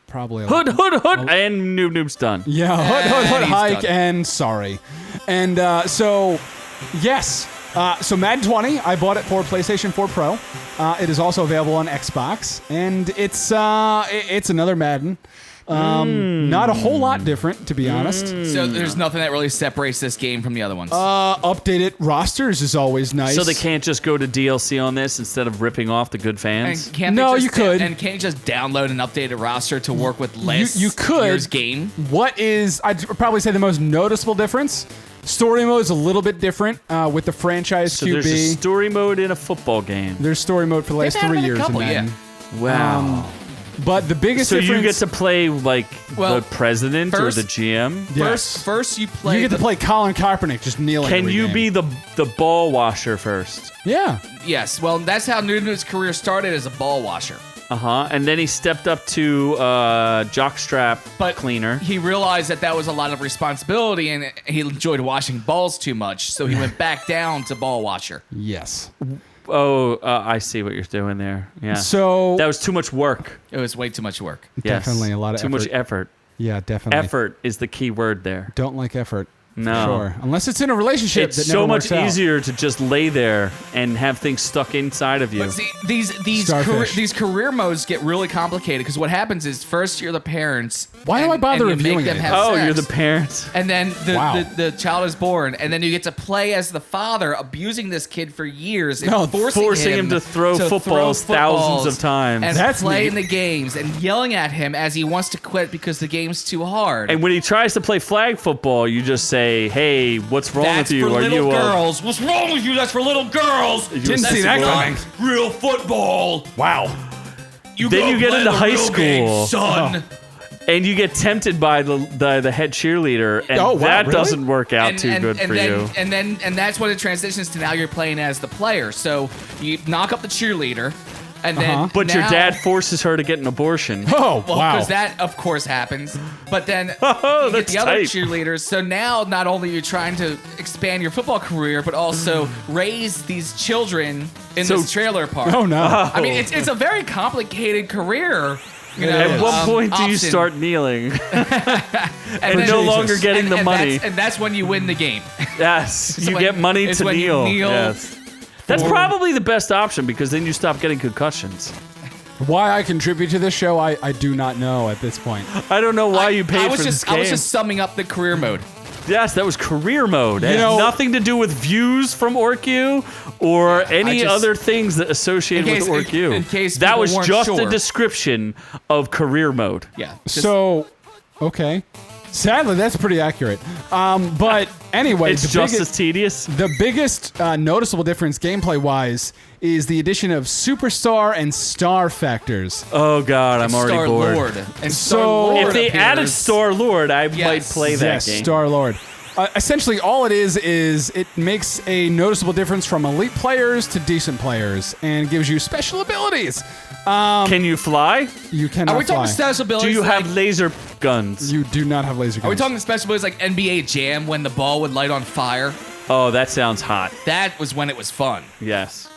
[SPEAKER 3] Probably a
[SPEAKER 1] Hood,
[SPEAKER 3] lot.
[SPEAKER 1] hood, and Noob's done.
[SPEAKER 3] Yeah, hood,
[SPEAKER 2] he's
[SPEAKER 3] hike,
[SPEAKER 2] done.
[SPEAKER 3] and sorry. And so, yes. So Madden 20, I bought it for PlayStation 4 Pro. It is also available on Xbox, and it's another Madden. Not a whole lot different, to be honest.
[SPEAKER 2] So there's nothing that really separates this game from the other ones.
[SPEAKER 3] Updated rosters is always nice.
[SPEAKER 1] So they can't just go to DLC on this instead of ripping off the good fans?
[SPEAKER 2] And can't
[SPEAKER 3] No,
[SPEAKER 2] they just
[SPEAKER 3] you could.
[SPEAKER 2] And can't you just download an updated roster to work with less
[SPEAKER 3] You could.
[SPEAKER 2] year's game?
[SPEAKER 3] What is, I'd probably say the most noticeable difference? Story mode is a little bit different with the franchise
[SPEAKER 1] So
[SPEAKER 3] QB.
[SPEAKER 1] there's a story mode in a football game.
[SPEAKER 3] There's story mode for the last
[SPEAKER 2] They've had
[SPEAKER 3] 3
[SPEAKER 2] it in a
[SPEAKER 3] years.
[SPEAKER 2] couple,
[SPEAKER 3] in Madden.
[SPEAKER 1] Wow.
[SPEAKER 3] But the biggest
[SPEAKER 1] So
[SPEAKER 3] difference...
[SPEAKER 1] you get to play like
[SPEAKER 2] Well,
[SPEAKER 1] the president
[SPEAKER 2] first-
[SPEAKER 1] or the GM?
[SPEAKER 3] Yes.
[SPEAKER 2] First you play.
[SPEAKER 3] You get to
[SPEAKER 2] the-
[SPEAKER 3] play Colin Kaepernick just kneeling.
[SPEAKER 1] Can
[SPEAKER 3] every
[SPEAKER 1] you
[SPEAKER 3] game.
[SPEAKER 1] be the ball washer first?
[SPEAKER 3] Yeah.
[SPEAKER 2] Yes, well, that's how Noob's career started as a ball washer.
[SPEAKER 1] And then he stepped up to jockstrap
[SPEAKER 2] But
[SPEAKER 1] cleaner.
[SPEAKER 2] he realized that was a lot of responsibility, and he enjoyed washing balls too much, so he went back down to ball washer.
[SPEAKER 3] Yes.
[SPEAKER 1] I see what you're doing there. Yeah.
[SPEAKER 3] So
[SPEAKER 1] That was too much work.
[SPEAKER 2] It was way too much work.
[SPEAKER 1] Yes.
[SPEAKER 3] Definitely a lot of
[SPEAKER 1] too much
[SPEAKER 3] effort.
[SPEAKER 1] effort.
[SPEAKER 3] yeah, definitely.
[SPEAKER 1] Effort is the key word there.
[SPEAKER 3] Don't like effort.
[SPEAKER 1] No.
[SPEAKER 3] Sure. Unless it's in a relationship
[SPEAKER 1] It's
[SPEAKER 3] that
[SPEAKER 1] so
[SPEAKER 3] never
[SPEAKER 1] much
[SPEAKER 3] works out.
[SPEAKER 1] easier to just lay there and have things stuck inside of you.
[SPEAKER 2] But see, these
[SPEAKER 3] Starfish.
[SPEAKER 2] career modes get really complicated because what happens is first you're the parents.
[SPEAKER 3] Why do
[SPEAKER 2] and-
[SPEAKER 3] I bother
[SPEAKER 2] and you
[SPEAKER 3] reviewing
[SPEAKER 2] make them
[SPEAKER 3] it?
[SPEAKER 2] have
[SPEAKER 1] Oh,
[SPEAKER 2] sex.
[SPEAKER 1] you're the parents.
[SPEAKER 2] And then
[SPEAKER 3] Wow.
[SPEAKER 2] the child is born, and then you get to play as the father, abusing this kid for years, and
[SPEAKER 3] No,
[SPEAKER 1] forcing him to throw footballs thousands of times.
[SPEAKER 2] and
[SPEAKER 3] That's
[SPEAKER 2] play
[SPEAKER 3] neat.
[SPEAKER 2] in the games, and yelling at him as he wants to quit because the game's too hard.
[SPEAKER 1] And when he tries to play flag football, you just say, "Hey, what's wrong
[SPEAKER 2] That's
[SPEAKER 1] with you?
[SPEAKER 2] for
[SPEAKER 1] Are
[SPEAKER 2] little
[SPEAKER 1] you
[SPEAKER 2] girls. What's wrong with you? That's for little girls.
[SPEAKER 3] Didn't see that coming.
[SPEAKER 2] Real football.
[SPEAKER 3] Wow.
[SPEAKER 2] You
[SPEAKER 1] Then
[SPEAKER 2] go
[SPEAKER 1] you get
[SPEAKER 2] play
[SPEAKER 1] into
[SPEAKER 2] the
[SPEAKER 1] high
[SPEAKER 2] real game,
[SPEAKER 1] school.
[SPEAKER 2] son.
[SPEAKER 1] And you get tempted by the head cheerleader, and
[SPEAKER 3] Oh, wow,
[SPEAKER 1] that
[SPEAKER 3] really?
[SPEAKER 1] doesn't work out too good for
[SPEAKER 2] then,
[SPEAKER 1] you."
[SPEAKER 2] And that's when it transitions to now you're playing as the player. So you knock up the cheerleader, and then
[SPEAKER 1] But your
[SPEAKER 2] now-
[SPEAKER 1] dad forces her to get an abortion.
[SPEAKER 3] Oh,
[SPEAKER 2] Well,
[SPEAKER 3] wow.
[SPEAKER 2] because that of course happens. But then
[SPEAKER 1] Oh,
[SPEAKER 2] you get
[SPEAKER 1] that's
[SPEAKER 2] the other
[SPEAKER 1] tight.
[SPEAKER 2] cheerleaders. So now not only are you trying to expand your football career, but also raise these children in
[SPEAKER 1] So-
[SPEAKER 2] this trailer park.
[SPEAKER 3] Oh, no.
[SPEAKER 2] I mean, it's a very complicated career. You know,
[SPEAKER 1] At what point do you
[SPEAKER 2] option.
[SPEAKER 1] start kneeling?
[SPEAKER 2] And
[SPEAKER 1] We're no longer getting the money.
[SPEAKER 2] and that's when you win the game.
[SPEAKER 1] Yes, you
[SPEAKER 2] when-
[SPEAKER 1] get money
[SPEAKER 2] it's
[SPEAKER 1] to
[SPEAKER 2] when you
[SPEAKER 1] kneel.
[SPEAKER 2] kneel
[SPEAKER 1] Yes. That's
[SPEAKER 2] for-
[SPEAKER 1] probably the best option because then you stop getting concussions.
[SPEAKER 3] Why I contribute to this show, I do not know at this point.
[SPEAKER 1] I don't know why you paid
[SPEAKER 2] I was
[SPEAKER 1] for
[SPEAKER 2] just,
[SPEAKER 1] this game.
[SPEAKER 2] I was just summing up the career mode.
[SPEAKER 1] Yes, that was career mode. It
[SPEAKER 3] You
[SPEAKER 1] has
[SPEAKER 3] know-
[SPEAKER 1] nothing to do with views from OrkU or any
[SPEAKER 2] just-
[SPEAKER 1] other things that associated
[SPEAKER 2] In
[SPEAKER 1] with
[SPEAKER 2] case-
[SPEAKER 1] OrkU.
[SPEAKER 2] in case
[SPEAKER 1] that
[SPEAKER 2] people
[SPEAKER 1] was
[SPEAKER 2] weren't
[SPEAKER 1] just a
[SPEAKER 2] sure.
[SPEAKER 1] description of career mode.
[SPEAKER 2] Yeah. just-
[SPEAKER 3] So, okay. Sadly, that's pretty accurate. But anyway,
[SPEAKER 1] It's just as tedious.
[SPEAKER 3] the biggest noticeable difference gameplay-wise is the addition of superstar and star factors.
[SPEAKER 1] Oh God, I'm already
[SPEAKER 2] Star
[SPEAKER 1] bored.
[SPEAKER 2] Lord. And
[SPEAKER 3] So-
[SPEAKER 2] Star Lord
[SPEAKER 1] If they added
[SPEAKER 2] appears-
[SPEAKER 1] Star Lord, I might
[SPEAKER 2] Yes.
[SPEAKER 1] play that
[SPEAKER 3] Yes,
[SPEAKER 1] game.
[SPEAKER 3] Star Lord. Essentially, all it is it makes a noticeable difference from elite players to decent players and gives you special abilities.
[SPEAKER 1] Can you fly?
[SPEAKER 3] You cannot
[SPEAKER 2] Are we talking
[SPEAKER 3] fly.
[SPEAKER 2] special
[SPEAKER 1] Do
[SPEAKER 2] abilities?
[SPEAKER 1] you
[SPEAKER 2] like,
[SPEAKER 1] have laser guns?
[SPEAKER 3] You do not have laser guns.
[SPEAKER 2] Are we talking special abilities like NBA Jam when the ball would light on fire?
[SPEAKER 1] Oh, that sounds hot.
[SPEAKER 2] That was when it was fun.
[SPEAKER 1] Yes.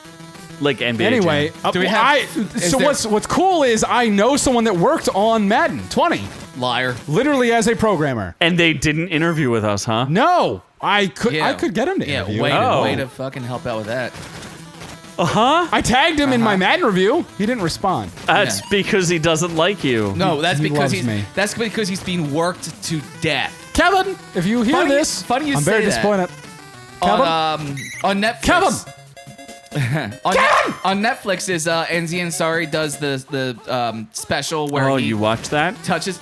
[SPEAKER 1] Like NBA.
[SPEAKER 3] Anyway,
[SPEAKER 1] Jam.
[SPEAKER 2] Do we have- is
[SPEAKER 3] so
[SPEAKER 2] there-
[SPEAKER 3] what's cool is I know someone that worked on Madden 20,
[SPEAKER 2] Liar.
[SPEAKER 3] literally as a programmer.
[SPEAKER 1] And they didn't interview with us, huh?
[SPEAKER 3] No, I could
[SPEAKER 2] Yeah.
[SPEAKER 3] get him to
[SPEAKER 2] Yeah,
[SPEAKER 3] interview.
[SPEAKER 2] way to fucking help out with that.
[SPEAKER 3] I tagged him in my Madden review. He didn't respond.
[SPEAKER 1] That's
[SPEAKER 2] Yeah.
[SPEAKER 1] because he doesn't like you.
[SPEAKER 2] No, that's
[SPEAKER 3] He
[SPEAKER 2] because
[SPEAKER 3] loves me.
[SPEAKER 2] that's because he's being worked to death.
[SPEAKER 3] Kevin, if you hear
[SPEAKER 2] Funny-
[SPEAKER 3] this,
[SPEAKER 2] funny you
[SPEAKER 3] I'm very
[SPEAKER 2] say that.
[SPEAKER 3] disappointed. Kevin,
[SPEAKER 2] On Netflix.
[SPEAKER 3] Kevin!
[SPEAKER 2] On Netflix is Enzi Ansari does the special where
[SPEAKER 1] Oh,
[SPEAKER 2] he
[SPEAKER 1] you watched that?
[SPEAKER 2] touches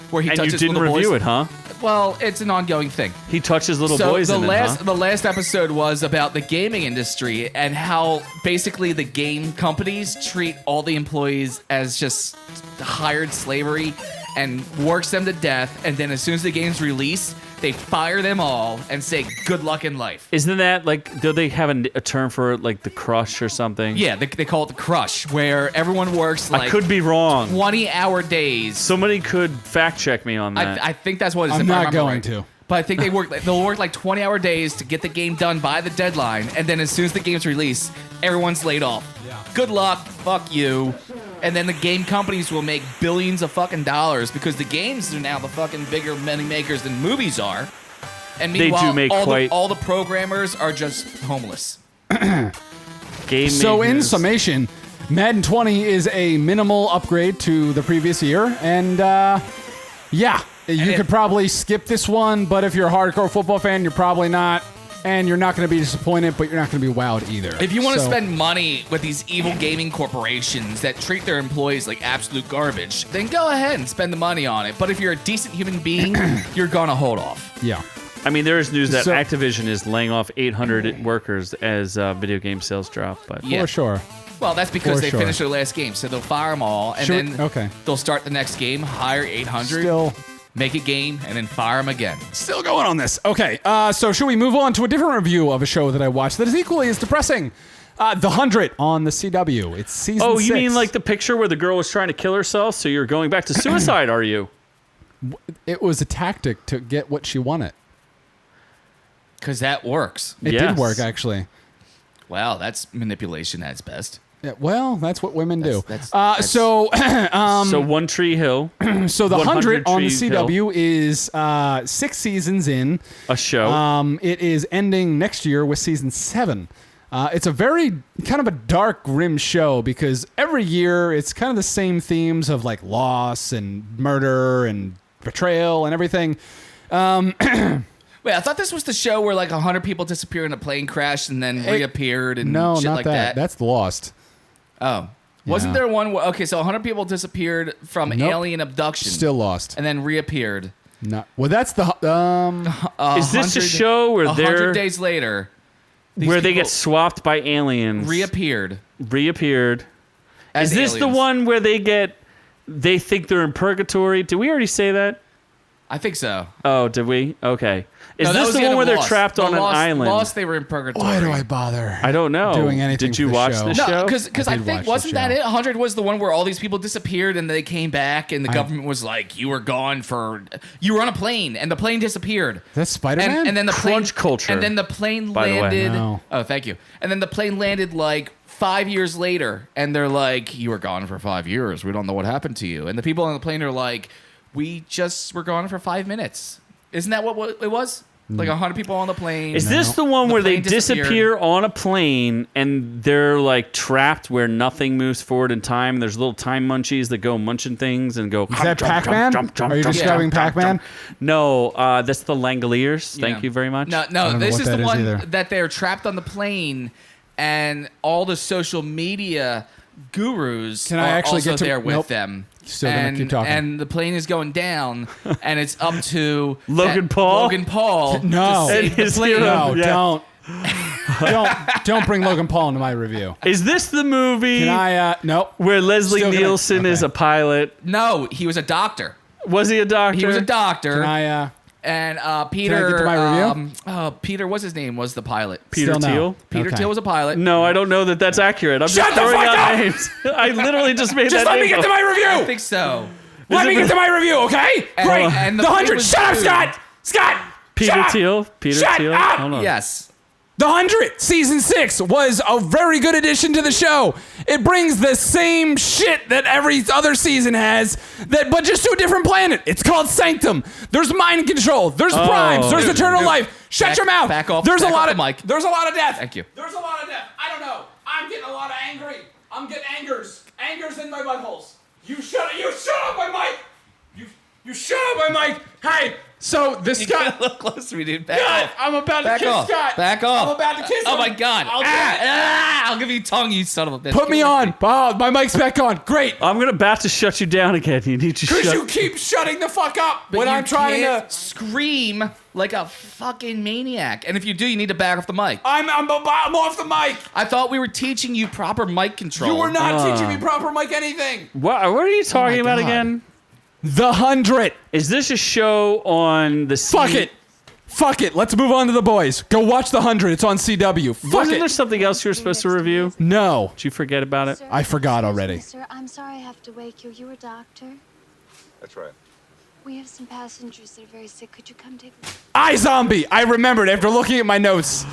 [SPEAKER 2] where he
[SPEAKER 1] And you
[SPEAKER 2] touches
[SPEAKER 1] didn't
[SPEAKER 2] little
[SPEAKER 1] review
[SPEAKER 2] boys.
[SPEAKER 1] it, huh?
[SPEAKER 2] Well, it's an ongoing thing.
[SPEAKER 1] He touches little
[SPEAKER 2] So
[SPEAKER 1] boys
[SPEAKER 2] the
[SPEAKER 1] in
[SPEAKER 2] last
[SPEAKER 1] it, huh?
[SPEAKER 2] the last episode was about the gaming industry and how basically the game companies treat all the employees as just hired slavery and works them to death. And then as soon as the game's released, they fire them all and say good luck in life.
[SPEAKER 1] Isn't that like, do they have a term for it, like the crush or something?
[SPEAKER 2] Yeah, they call it the crush, where everyone works like
[SPEAKER 1] I could be wrong.
[SPEAKER 2] 20-hour days.
[SPEAKER 1] Somebody could fact check me on that.
[SPEAKER 2] I think that's what it is.
[SPEAKER 3] I'm
[SPEAKER 2] if I
[SPEAKER 3] not
[SPEAKER 2] remember
[SPEAKER 3] going
[SPEAKER 2] right.
[SPEAKER 3] to.
[SPEAKER 2] But I think they'll work like 20-hour days to get the game done by the deadline, and then as soon as the game's released, everyone's laid off. Yeah. Good luck, fuck you. And then the game companies will make billions of fucking dollars because the games are now the fucking bigger money makers than movies are. And
[SPEAKER 1] They do
[SPEAKER 2] meanwhile,
[SPEAKER 1] make
[SPEAKER 2] all the programmers are just homeless.
[SPEAKER 1] Game
[SPEAKER 3] So in
[SPEAKER 1] makers-
[SPEAKER 3] summation, Madden 20 is a minimal upgrade to the previous year, and you could probably skip this one, but if you're a hardcore football fan, you're probably not, and you're not going to be disappointed, but you're not going to be wowed either.
[SPEAKER 2] If you want to
[SPEAKER 3] So-
[SPEAKER 2] spend money with these evil gaming corporations that treat their employees like absolute garbage, then go ahead and spend the money on it. But if you're a decent human being, you're gonna hold off.
[SPEAKER 3] Yeah.
[SPEAKER 1] I mean, there is news that
[SPEAKER 3] So-
[SPEAKER 1] Activision is laying off 800 workers as video game sales drop. But
[SPEAKER 2] Yeah.
[SPEAKER 3] For sure.
[SPEAKER 2] Well, that's because
[SPEAKER 3] For
[SPEAKER 2] they
[SPEAKER 3] sure.
[SPEAKER 2] finished their last game, so they'll fire them all, and
[SPEAKER 3] Should we-
[SPEAKER 2] then
[SPEAKER 3] okay.
[SPEAKER 2] they'll start the next game, hire 800,
[SPEAKER 3] Still
[SPEAKER 2] make a game, and then fire them again.
[SPEAKER 3] Still going on this. Okay, so should we move on to a different review of a show that I watched that is equally as depressing? The 100 on the CW. It's season 6.
[SPEAKER 1] oh, you mean like the picture where the girl was trying to kill herself? So you're going back to suicide, are you?
[SPEAKER 3] It was a tactic to get what she wanted.
[SPEAKER 2] Because that works.
[SPEAKER 3] It
[SPEAKER 1] Yes.
[SPEAKER 3] did work, actually.
[SPEAKER 2] Wow, that's manipulation at its best.
[SPEAKER 3] Yeah, well, that's what women do.
[SPEAKER 2] That's-
[SPEAKER 3] So
[SPEAKER 1] So One Tree Hill,
[SPEAKER 3] so the 100 on the
[SPEAKER 1] Tree
[SPEAKER 3] CW is 6 seasons in.
[SPEAKER 1] a show.
[SPEAKER 3] It is ending next year with season 7. It's a very kind of a dark, grim show because every year it's kind of the same themes of like loss and murder and betrayal and everything.
[SPEAKER 2] Wait, I thought this was the show where like 100 people disappeared in a plane crash and then reappeared and
[SPEAKER 3] No,
[SPEAKER 2] shit
[SPEAKER 3] not
[SPEAKER 2] like
[SPEAKER 3] that.
[SPEAKER 2] that.
[SPEAKER 3] That's Lost.
[SPEAKER 2] Oh. Wasn't
[SPEAKER 3] Yeah.
[SPEAKER 2] there one where, okay, so 100 people disappeared from
[SPEAKER 3] Nope.
[SPEAKER 2] alien abduction.
[SPEAKER 3] Still Lost.
[SPEAKER 2] And then reappeared.
[SPEAKER 3] No. Well, that's the
[SPEAKER 1] Is this a show where
[SPEAKER 2] 100
[SPEAKER 1] they're
[SPEAKER 2] days later, these
[SPEAKER 1] where they
[SPEAKER 2] people
[SPEAKER 1] get swapped by aliens?
[SPEAKER 2] reappeared.
[SPEAKER 1] Is
[SPEAKER 2] As
[SPEAKER 1] this the
[SPEAKER 2] aliens.
[SPEAKER 1] one where they think they're in purgatory? Did we already say that?
[SPEAKER 2] I think so.
[SPEAKER 1] Oh, did we? Okay. Is
[SPEAKER 2] No, that
[SPEAKER 1] this
[SPEAKER 2] was
[SPEAKER 1] the
[SPEAKER 2] end
[SPEAKER 1] one
[SPEAKER 2] of
[SPEAKER 1] where they're
[SPEAKER 2] Lost.
[SPEAKER 1] trapped on an island?
[SPEAKER 2] Lost, they were in purgatory.
[SPEAKER 3] why do I bother?
[SPEAKER 1] I don't know.
[SPEAKER 3] Doing anything
[SPEAKER 1] Did
[SPEAKER 3] for
[SPEAKER 1] you
[SPEAKER 3] the
[SPEAKER 1] watch
[SPEAKER 3] show?
[SPEAKER 1] the
[SPEAKER 2] No,
[SPEAKER 1] show?
[SPEAKER 2] because
[SPEAKER 3] I
[SPEAKER 2] I
[SPEAKER 3] did
[SPEAKER 2] think
[SPEAKER 3] watch the
[SPEAKER 2] wasn't that
[SPEAKER 3] show.
[SPEAKER 2] it? 100 was the one where all these people disappeared and they came back and the government was like, "You were gone for you were on a plane and the plane disappeared."
[SPEAKER 3] That's Spider-Man?
[SPEAKER 2] And then the
[SPEAKER 1] Crunch
[SPEAKER 2] plane,
[SPEAKER 1] culture,
[SPEAKER 2] And then the plane
[SPEAKER 1] by the way.
[SPEAKER 2] landed.
[SPEAKER 3] No.
[SPEAKER 2] Oh, thank you. And then the plane landed like 5 years later, and they're like, "You were gone for 5 years. We don't know what happened to you." And the people on the plane are like, "We just were gone for 5 minutes." Isn't that what it was? Like 100 people on the plane.
[SPEAKER 1] Is this the one
[SPEAKER 2] The
[SPEAKER 1] where they
[SPEAKER 2] plane disappeared.
[SPEAKER 1] disappear on a plane and they're like trapped where nothing moves forward in time? There's little time munchies that go munching things and go.
[SPEAKER 3] Is that Pac-Man? Are you describing Pac-Man?
[SPEAKER 1] No, that's the Langoliers. Thank
[SPEAKER 2] Yeah.
[SPEAKER 1] you very much.
[SPEAKER 2] No,
[SPEAKER 3] don't know
[SPEAKER 2] this
[SPEAKER 3] what
[SPEAKER 2] is
[SPEAKER 3] that
[SPEAKER 2] the
[SPEAKER 3] is
[SPEAKER 2] one
[SPEAKER 3] either.
[SPEAKER 2] that they're trapped on the plane, and all the social media gurus
[SPEAKER 3] Can I
[SPEAKER 2] are
[SPEAKER 3] actually
[SPEAKER 2] also
[SPEAKER 3] get to-
[SPEAKER 2] there with
[SPEAKER 3] Nope.
[SPEAKER 2] them.
[SPEAKER 3] Still gonna
[SPEAKER 2] and,
[SPEAKER 3] keep talking.
[SPEAKER 2] And the plane is going down, and it's up to
[SPEAKER 1] Logan Paul?
[SPEAKER 2] Logan Paul.
[SPEAKER 3] No.
[SPEAKER 2] to
[SPEAKER 1] And
[SPEAKER 2] save the
[SPEAKER 1] his
[SPEAKER 2] plane.
[SPEAKER 1] hero.
[SPEAKER 3] No,
[SPEAKER 1] Yeah.
[SPEAKER 3] don't bring Logan Paul into my review.
[SPEAKER 1] Is this the movie
[SPEAKER 3] Can I? Nope.
[SPEAKER 1] where Leslie
[SPEAKER 3] Still gonna-
[SPEAKER 1] Nielsen is
[SPEAKER 3] okay.
[SPEAKER 1] a pilot?
[SPEAKER 2] No, he was a doctor.
[SPEAKER 1] Was he a doctor?
[SPEAKER 2] He was a doctor.
[SPEAKER 3] Can I?
[SPEAKER 2] And Peter.
[SPEAKER 3] get to my review?
[SPEAKER 2] Peter, what's his name? Was the pilot?
[SPEAKER 1] Peter
[SPEAKER 3] Still no.
[SPEAKER 1] Thiel?
[SPEAKER 2] Peter
[SPEAKER 3] Okay.
[SPEAKER 2] Thiel was a pilot.
[SPEAKER 1] No, I don't know that that's accurate. I'm
[SPEAKER 3] Shut
[SPEAKER 1] just
[SPEAKER 3] the
[SPEAKER 1] throwing
[SPEAKER 3] fuck
[SPEAKER 1] out
[SPEAKER 3] up!
[SPEAKER 1] names. I literally just made
[SPEAKER 3] Just
[SPEAKER 1] that
[SPEAKER 3] let me
[SPEAKER 1] name
[SPEAKER 3] get to
[SPEAKER 1] up.
[SPEAKER 3] my
[SPEAKER 2] I
[SPEAKER 3] review.
[SPEAKER 2] think so.
[SPEAKER 3] Let me get to my review, okay?
[SPEAKER 2] And-
[SPEAKER 3] Great.
[SPEAKER 2] and
[SPEAKER 3] the
[SPEAKER 2] the
[SPEAKER 3] 100.
[SPEAKER 2] plane was
[SPEAKER 3] Shut up,
[SPEAKER 2] two.
[SPEAKER 3] Scott. Scott.
[SPEAKER 1] Peter
[SPEAKER 3] shut up.
[SPEAKER 1] Thiel? Peter
[SPEAKER 3] Shut
[SPEAKER 1] Thiel?
[SPEAKER 3] up!
[SPEAKER 1] Hold on.
[SPEAKER 2] Yes.
[SPEAKER 3] The 100, season 6, was a very good addition to the show. It brings the same shit that every other season has, but just to a different planet. It's called Sanctum. There's mind control. There's primes. There's eternal
[SPEAKER 2] dude.
[SPEAKER 3] life. Shut
[SPEAKER 2] Back-
[SPEAKER 3] your mouth.
[SPEAKER 2] back off-
[SPEAKER 3] There's
[SPEAKER 2] back
[SPEAKER 3] a lot
[SPEAKER 2] off
[SPEAKER 3] of
[SPEAKER 2] the mic.
[SPEAKER 3] There's a lot of death.
[SPEAKER 2] Thank you.
[SPEAKER 3] There's a lot of death. I don't know. I'm getting a lot of angry. I'm getting angers in my buttholes. You shut up my mic. You shut up my mic. Hey. So this
[SPEAKER 2] You
[SPEAKER 3] guy.
[SPEAKER 2] got a little closer to me, dude. Back
[SPEAKER 3] God,
[SPEAKER 2] off.
[SPEAKER 3] I'm about to
[SPEAKER 2] Back
[SPEAKER 3] kiss
[SPEAKER 2] off.
[SPEAKER 3] Scott.
[SPEAKER 2] Back off.
[SPEAKER 3] I'm about to kiss him.
[SPEAKER 2] Oh my God. I'll give you tongue, you son of a bitch.
[SPEAKER 3] Put me on. Oh, my mic's back on. Great.
[SPEAKER 1] I'm about to shut you down again. You need to
[SPEAKER 3] Because
[SPEAKER 1] shut.
[SPEAKER 3] you keep shutting the fuck up
[SPEAKER 2] But
[SPEAKER 3] when
[SPEAKER 2] you
[SPEAKER 3] I'm trying
[SPEAKER 2] can't
[SPEAKER 3] to.
[SPEAKER 2] scream like a fucking maniac. And if you do, you need to back off the mic.
[SPEAKER 3] I'm off the mic.
[SPEAKER 2] I thought we were teaching you proper mic control.
[SPEAKER 3] You were not teaching me proper mic anything.
[SPEAKER 1] What are you talking about
[SPEAKER 3] God.
[SPEAKER 1] again?
[SPEAKER 3] The 100.
[SPEAKER 1] Is this a show on the
[SPEAKER 3] Fuck it. Fuck it. Let's move on to The Boys. Go watch The 100. It's on CW. Fuck
[SPEAKER 1] Wasn't
[SPEAKER 3] it.
[SPEAKER 1] there something else you were supposed to review?
[SPEAKER 3] No.
[SPEAKER 1] Did you forget about it?
[SPEAKER 8] Sir,
[SPEAKER 3] I forgot already.
[SPEAKER 8] excuse me, Sir, I'm sorry I have to wake you. You a doctor?
[SPEAKER 9] That's right.
[SPEAKER 8] We have some passengers that are very sick. Could you come take a look?
[SPEAKER 3] iZombie. I remembered after looking at my notes.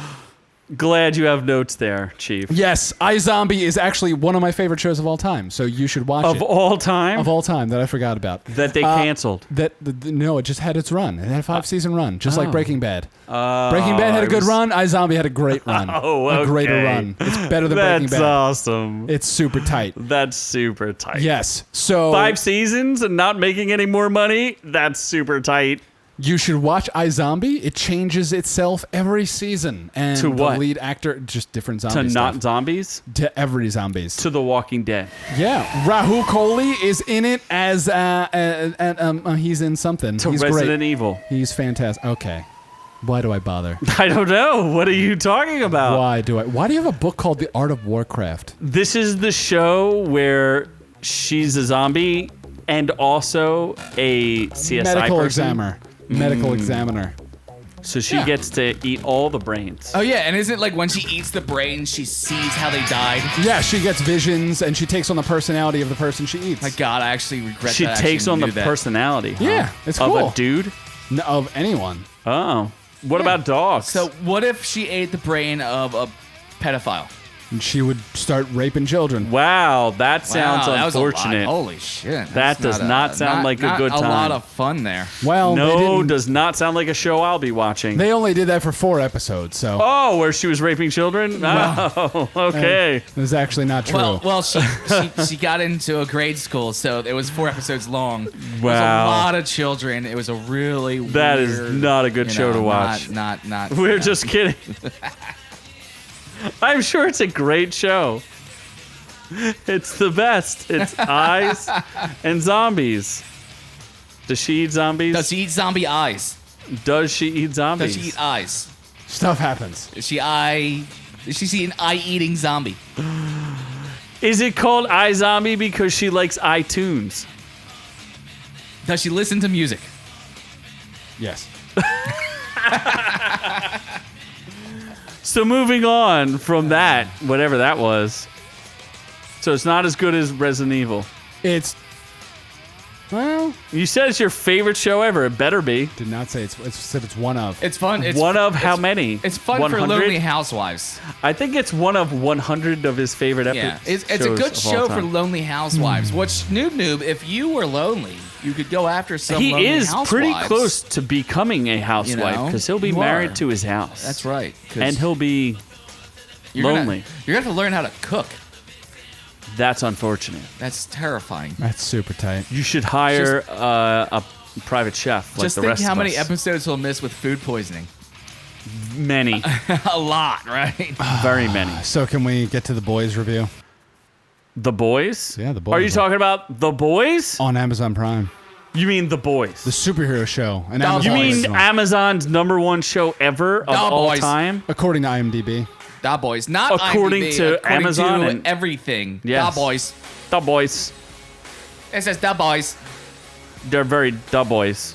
[SPEAKER 1] Glad you have notes there, Chief.
[SPEAKER 3] Yes, iZombie is actually one of my favorite shows of all time, so you should watch it.
[SPEAKER 1] Of all time?
[SPEAKER 3] Of all time that I forgot about.
[SPEAKER 1] That they canceled.
[SPEAKER 3] No, it just had its run. It had a 5-season run, just like Breaking Bad.
[SPEAKER 1] Oh,
[SPEAKER 3] Breaking Bad had a good run. iZombie had a great run.
[SPEAKER 1] Oh,
[SPEAKER 3] A greater
[SPEAKER 1] okay.
[SPEAKER 3] run. It's better than Breaking
[SPEAKER 1] That's
[SPEAKER 3] Bad.
[SPEAKER 1] awesome.
[SPEAKER 3] It's super tight.
[SPEAKER 1] That's super tight.
[SPEAKER 3] Yes. So
[SPEAKER 1] 5 seasons and not making any more money? That's super tight.
[SPEAKER 3] you should watch iZombie. It changes itself every season. And
[SPEAKER 1] To what?
[SPEAKER 3] the lead actor, just different
[SPEAKER 1] To
[SPEAKER 3] zombies.
[SPEAKER 1] not zombies?
[SPEAKER 3] To every zombies.
[SPEAKER 1] To The Walking Dead.
[SPEAKER 3] Yeah, Rahul Kohli is in it as he's in something.
[SPEAKER 1] To
[SPEAKER 3] He's
[SPEAKER 1] Resident
[SPEAKER 3] great.
[SPEAKER 1] Evil.
[SPEAKER 3] He's fantastic. Okay, why do I bother?
[SPEAKER 1] I don't know. What are you talking about?
[SPEAKER 3] Why do I? Why do you have a book called The Art of Warcraft?
[SPEAKER 1] This is the show where she's a zombie and also a CSI
[SPEAKER 3] Medical
[SPEAKER 1] person.
[SPEAKER 3] examiner. Medical examiner.
[SPEAKER 1] So she
[SPEAKER 3] Yeah.
[SPEAKER 1] gets to eat all the brains.
[SPEAKER 2] Oh yeah, and isn't it like when she eats the brain, she sees how they died?
[SPEAKER 3] Yeah, she gets visions and she takes on the personality of the person she eats.
[SPEAKER 2] My God, I actually regret
[SPEAKER 1] She
[SPEAKER 2] that I
[SPEAKER 1] takes
[SPEAKER 2] actually
[SPEAKER 1] on the
[SPEAKER 2] knew that.
[SPEAKER 1] personality. Huh?
[SPEAKER 3] Yeah, it's
[SPEAKER 1] of
[SPEAKER 3] cool.
[SPEAKER 1] a dude.
[SPEAKER 3] No, of anyone.
[SPEAKER 1] Oh, what about dogs?
[SPEAKER 2] So what if she ate the brain of a pedophile?
[SPEAKER 3] And she would start raping children.
[SPEAKER 1] wow, that sounds
[SPEAKER 2] Wow, that was a lot.
[SPEAKER 1] unfortunate.
[SPEAKER 2] Holy shit.
[SPEAKER 1] That
[SPEAKER 2] that's
[SPEAKER 1] does not sound like a good
[SPEAKER 2] A lot
[SPEAKER 1] time.
[SPEAKER 2] of fun there.
[SPEAKER 3] Well, they
[SPEAKER 1] No,
[SPEAKER 3] didn't-
[SPEAKER 1] does not sound like a show I'll be watching.
[SPEAKER 3] They only did that for 4 episodes, so
[SPEAKER 1] Oh, where she was raping children? Oh, okay.
[SPEAKER 3] it was actually not true.
[SPEAKER 2] Well, she got into a grade school, so it was 4 episodes long. It was a
[SPEAKER 1] Wow.
[SPEAKER 2] lot of children. It was a really
[SPEAKER 1] That is
[SPEAKER 2] weird,
[SPEAKER 1] not a good
[SPEAKER 2] you
[SPEAKER 1] show
[SPEAKER 2] know,
[SPEAKER 1] to watch.
[SPEAKER 2] Not.
[SPEAKER 1] We're
[SPEAKER 2] no.
[SPEAKER 1] just kidding. I'm sure it's a great show. It's the best. It's eyes and zombies. Does she eat zombies?
[SPEAKER 2] Does she eat zombie eyes?
[SPEAKER 1] Does she eat zombies?
[SPEAKER 2] Does she eat eyes?
[SPEAKER 3] Stuff happens.
[SPEAKER 2] Is she an eye-eating zombie?
[SPEAKER 1] Is it called iZombie because she likes iTunes?
[SPEAKER 2] Does she listen to music?
[SPEAKER 3] Yes.
[SPEAKER 1] So moving on from that, whatever that was. So it's not as good as Resident Evil.
[SPEAKER 3] It's well,
[SPEAKER 1] You said it's your favorite show ever. It better be.
[SPEAKER 3] did not say it's said it's one of.
[SPEAKER 2] It's fun. It's
[SPEAKER 1] One of how many?
[SPEAKER 2] It's fun for
[SPEAKER 1] 100?
[SPEAKER 2] lonely housewives.
[SPEAKER 1] I think it's one of 100 of his favorite
[SPEAKER 2] Yeah,
[SPEAKER 1] episodes.
[SPEAKER 2] it's a good show for lonely housewives. Which noob, if you were lonely, you could go after some.
[SPEAKER 1] He
[SPEAKER 2] lonely
[SPEAKER 1] is
[SPEAKER 2] housewives.
[SPEAKER 1] pretty close to becoming a housewife
[SPEAKER 2] know,
[SPEAKER 1] because he'll be
[SPEAKER 2] you
[SPEAKER 1] married
[SPEAKER 2] are.
[SPEAKER 1] to his house.
[SPEAKER 2] That's right. 'cause
[SPEAKER 1] And he'll be
[SPEAKER 2] you're
[SPEAKER 1] lonely.
[SPEAKER 2] you're gonna have to learn how to cook.
[SPEAKER 1] That's unfortunate.
[SPEAKER 2] That's terrifying.
[SPEAKER 3] That's super tight.
[SPEAKER 1] You should hire a private chef like
[SPEAKER 2] Just
[SPEAKER 1] the
[SPEAKER 2] think
[SPEAKER 1] rest
[SPEAKER 2] how
[SPEAKER 1] of
[SPEAKER 2] many
[SPEAKER 1] us.
[SPEAKER 2] episodes he'll miss with food poisoning.
[SPEAKER 1] Many.
[SPEAKER 2] A lot, right?
[SPEAKER 1] Very many.
[SPEAKER 3] So can we get to the Boys review
[SPEAKER 1] The Boys?
[SPEAKER 3] Yeah, The Boys.
[SPEAKER 1] Are you talking about The Boys?
[SPEAKER 3] on Amazon Prime?
[SPEAKER 1] You mean The Boys?
[SPEAKER 3] The superhero show. An
[SPEAKER 2] You
[SPEAKER 1] You
[SPEAKER 3] Amazon
[SPEAKER 1] mean
[SPEAKER 3] original.
[SPEAKER 1] Amazon's #1 show ever of all
[SPEAKER 2] Boys.
[SPEAKER 1] time?
[SPEAKER 3] according to IMDb.
[SPEAKER 2] Da Boys, not
[SPEAKER 1] According
[SPEAKER 2] IMDb,
[SPEAKER 1] to
[SPEAKER 2] according
[SPEAKER 1] Amazon
[SPEAKER 2] to
[SPEAKER 1] and-
[SPEAKER 2] everything.
[SPEAKER 1] Yes.
[SPEAKER 2] Da Boys.
[SPEAKER 1] The Boys.
[SPEAKER 2] It says Da Boys.
[SPEAKER 1] They're very The Boys.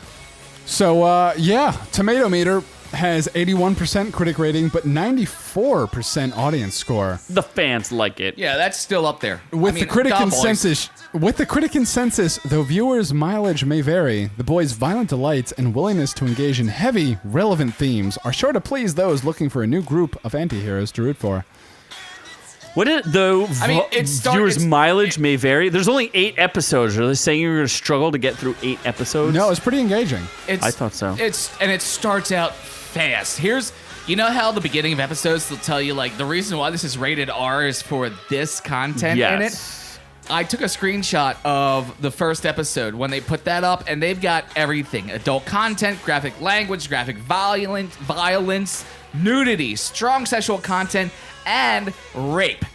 [SPEAKER 3] So yeah, Tomato Meter has 81% critic rating, but 94% audience score.
[SPEAKER 1] The fans like it.
[SPEAKER 2] Yeah, that's still up there.
[SPEAKER 3] With
[SPEAKER 2] I
[SPEAKER 3] the
[SPEAKER 2] mean,
[SPEAKER 3] critic
[SPEAKER 2] Da Boys.
[SPEAKER 3] consensus, though viewers' mileage may vary, the boys' violent delights and willingness to engage in heavy, relevant themes are sure to please those looking for a new group of anti-heroes to root for.
[SPEAKER 1] What is the
[SPEAKER 2] I mean,
[SPEAKER 1] viewers' mileage may vary? There's only 8 episodes. Are they saying you're going to struggle to get through 8 episodes?
[SPEAKER 3] No, it's pretty engaging.
[SPEAKER 2] It's,
[SPEAKER 1] I thought so.
[SPEAKER 2] It starts out fast. You know how the beginning of episodes they'll tell you like the reason why this is rated R is for this content in it.
[SPEAKER 1] Yes.
[SPEAKER 2] I took a screenshot of the first episode when they put that up, and they've got everything: adult content, graphic language, graphic violence, nudity, strong sexual content, and rape.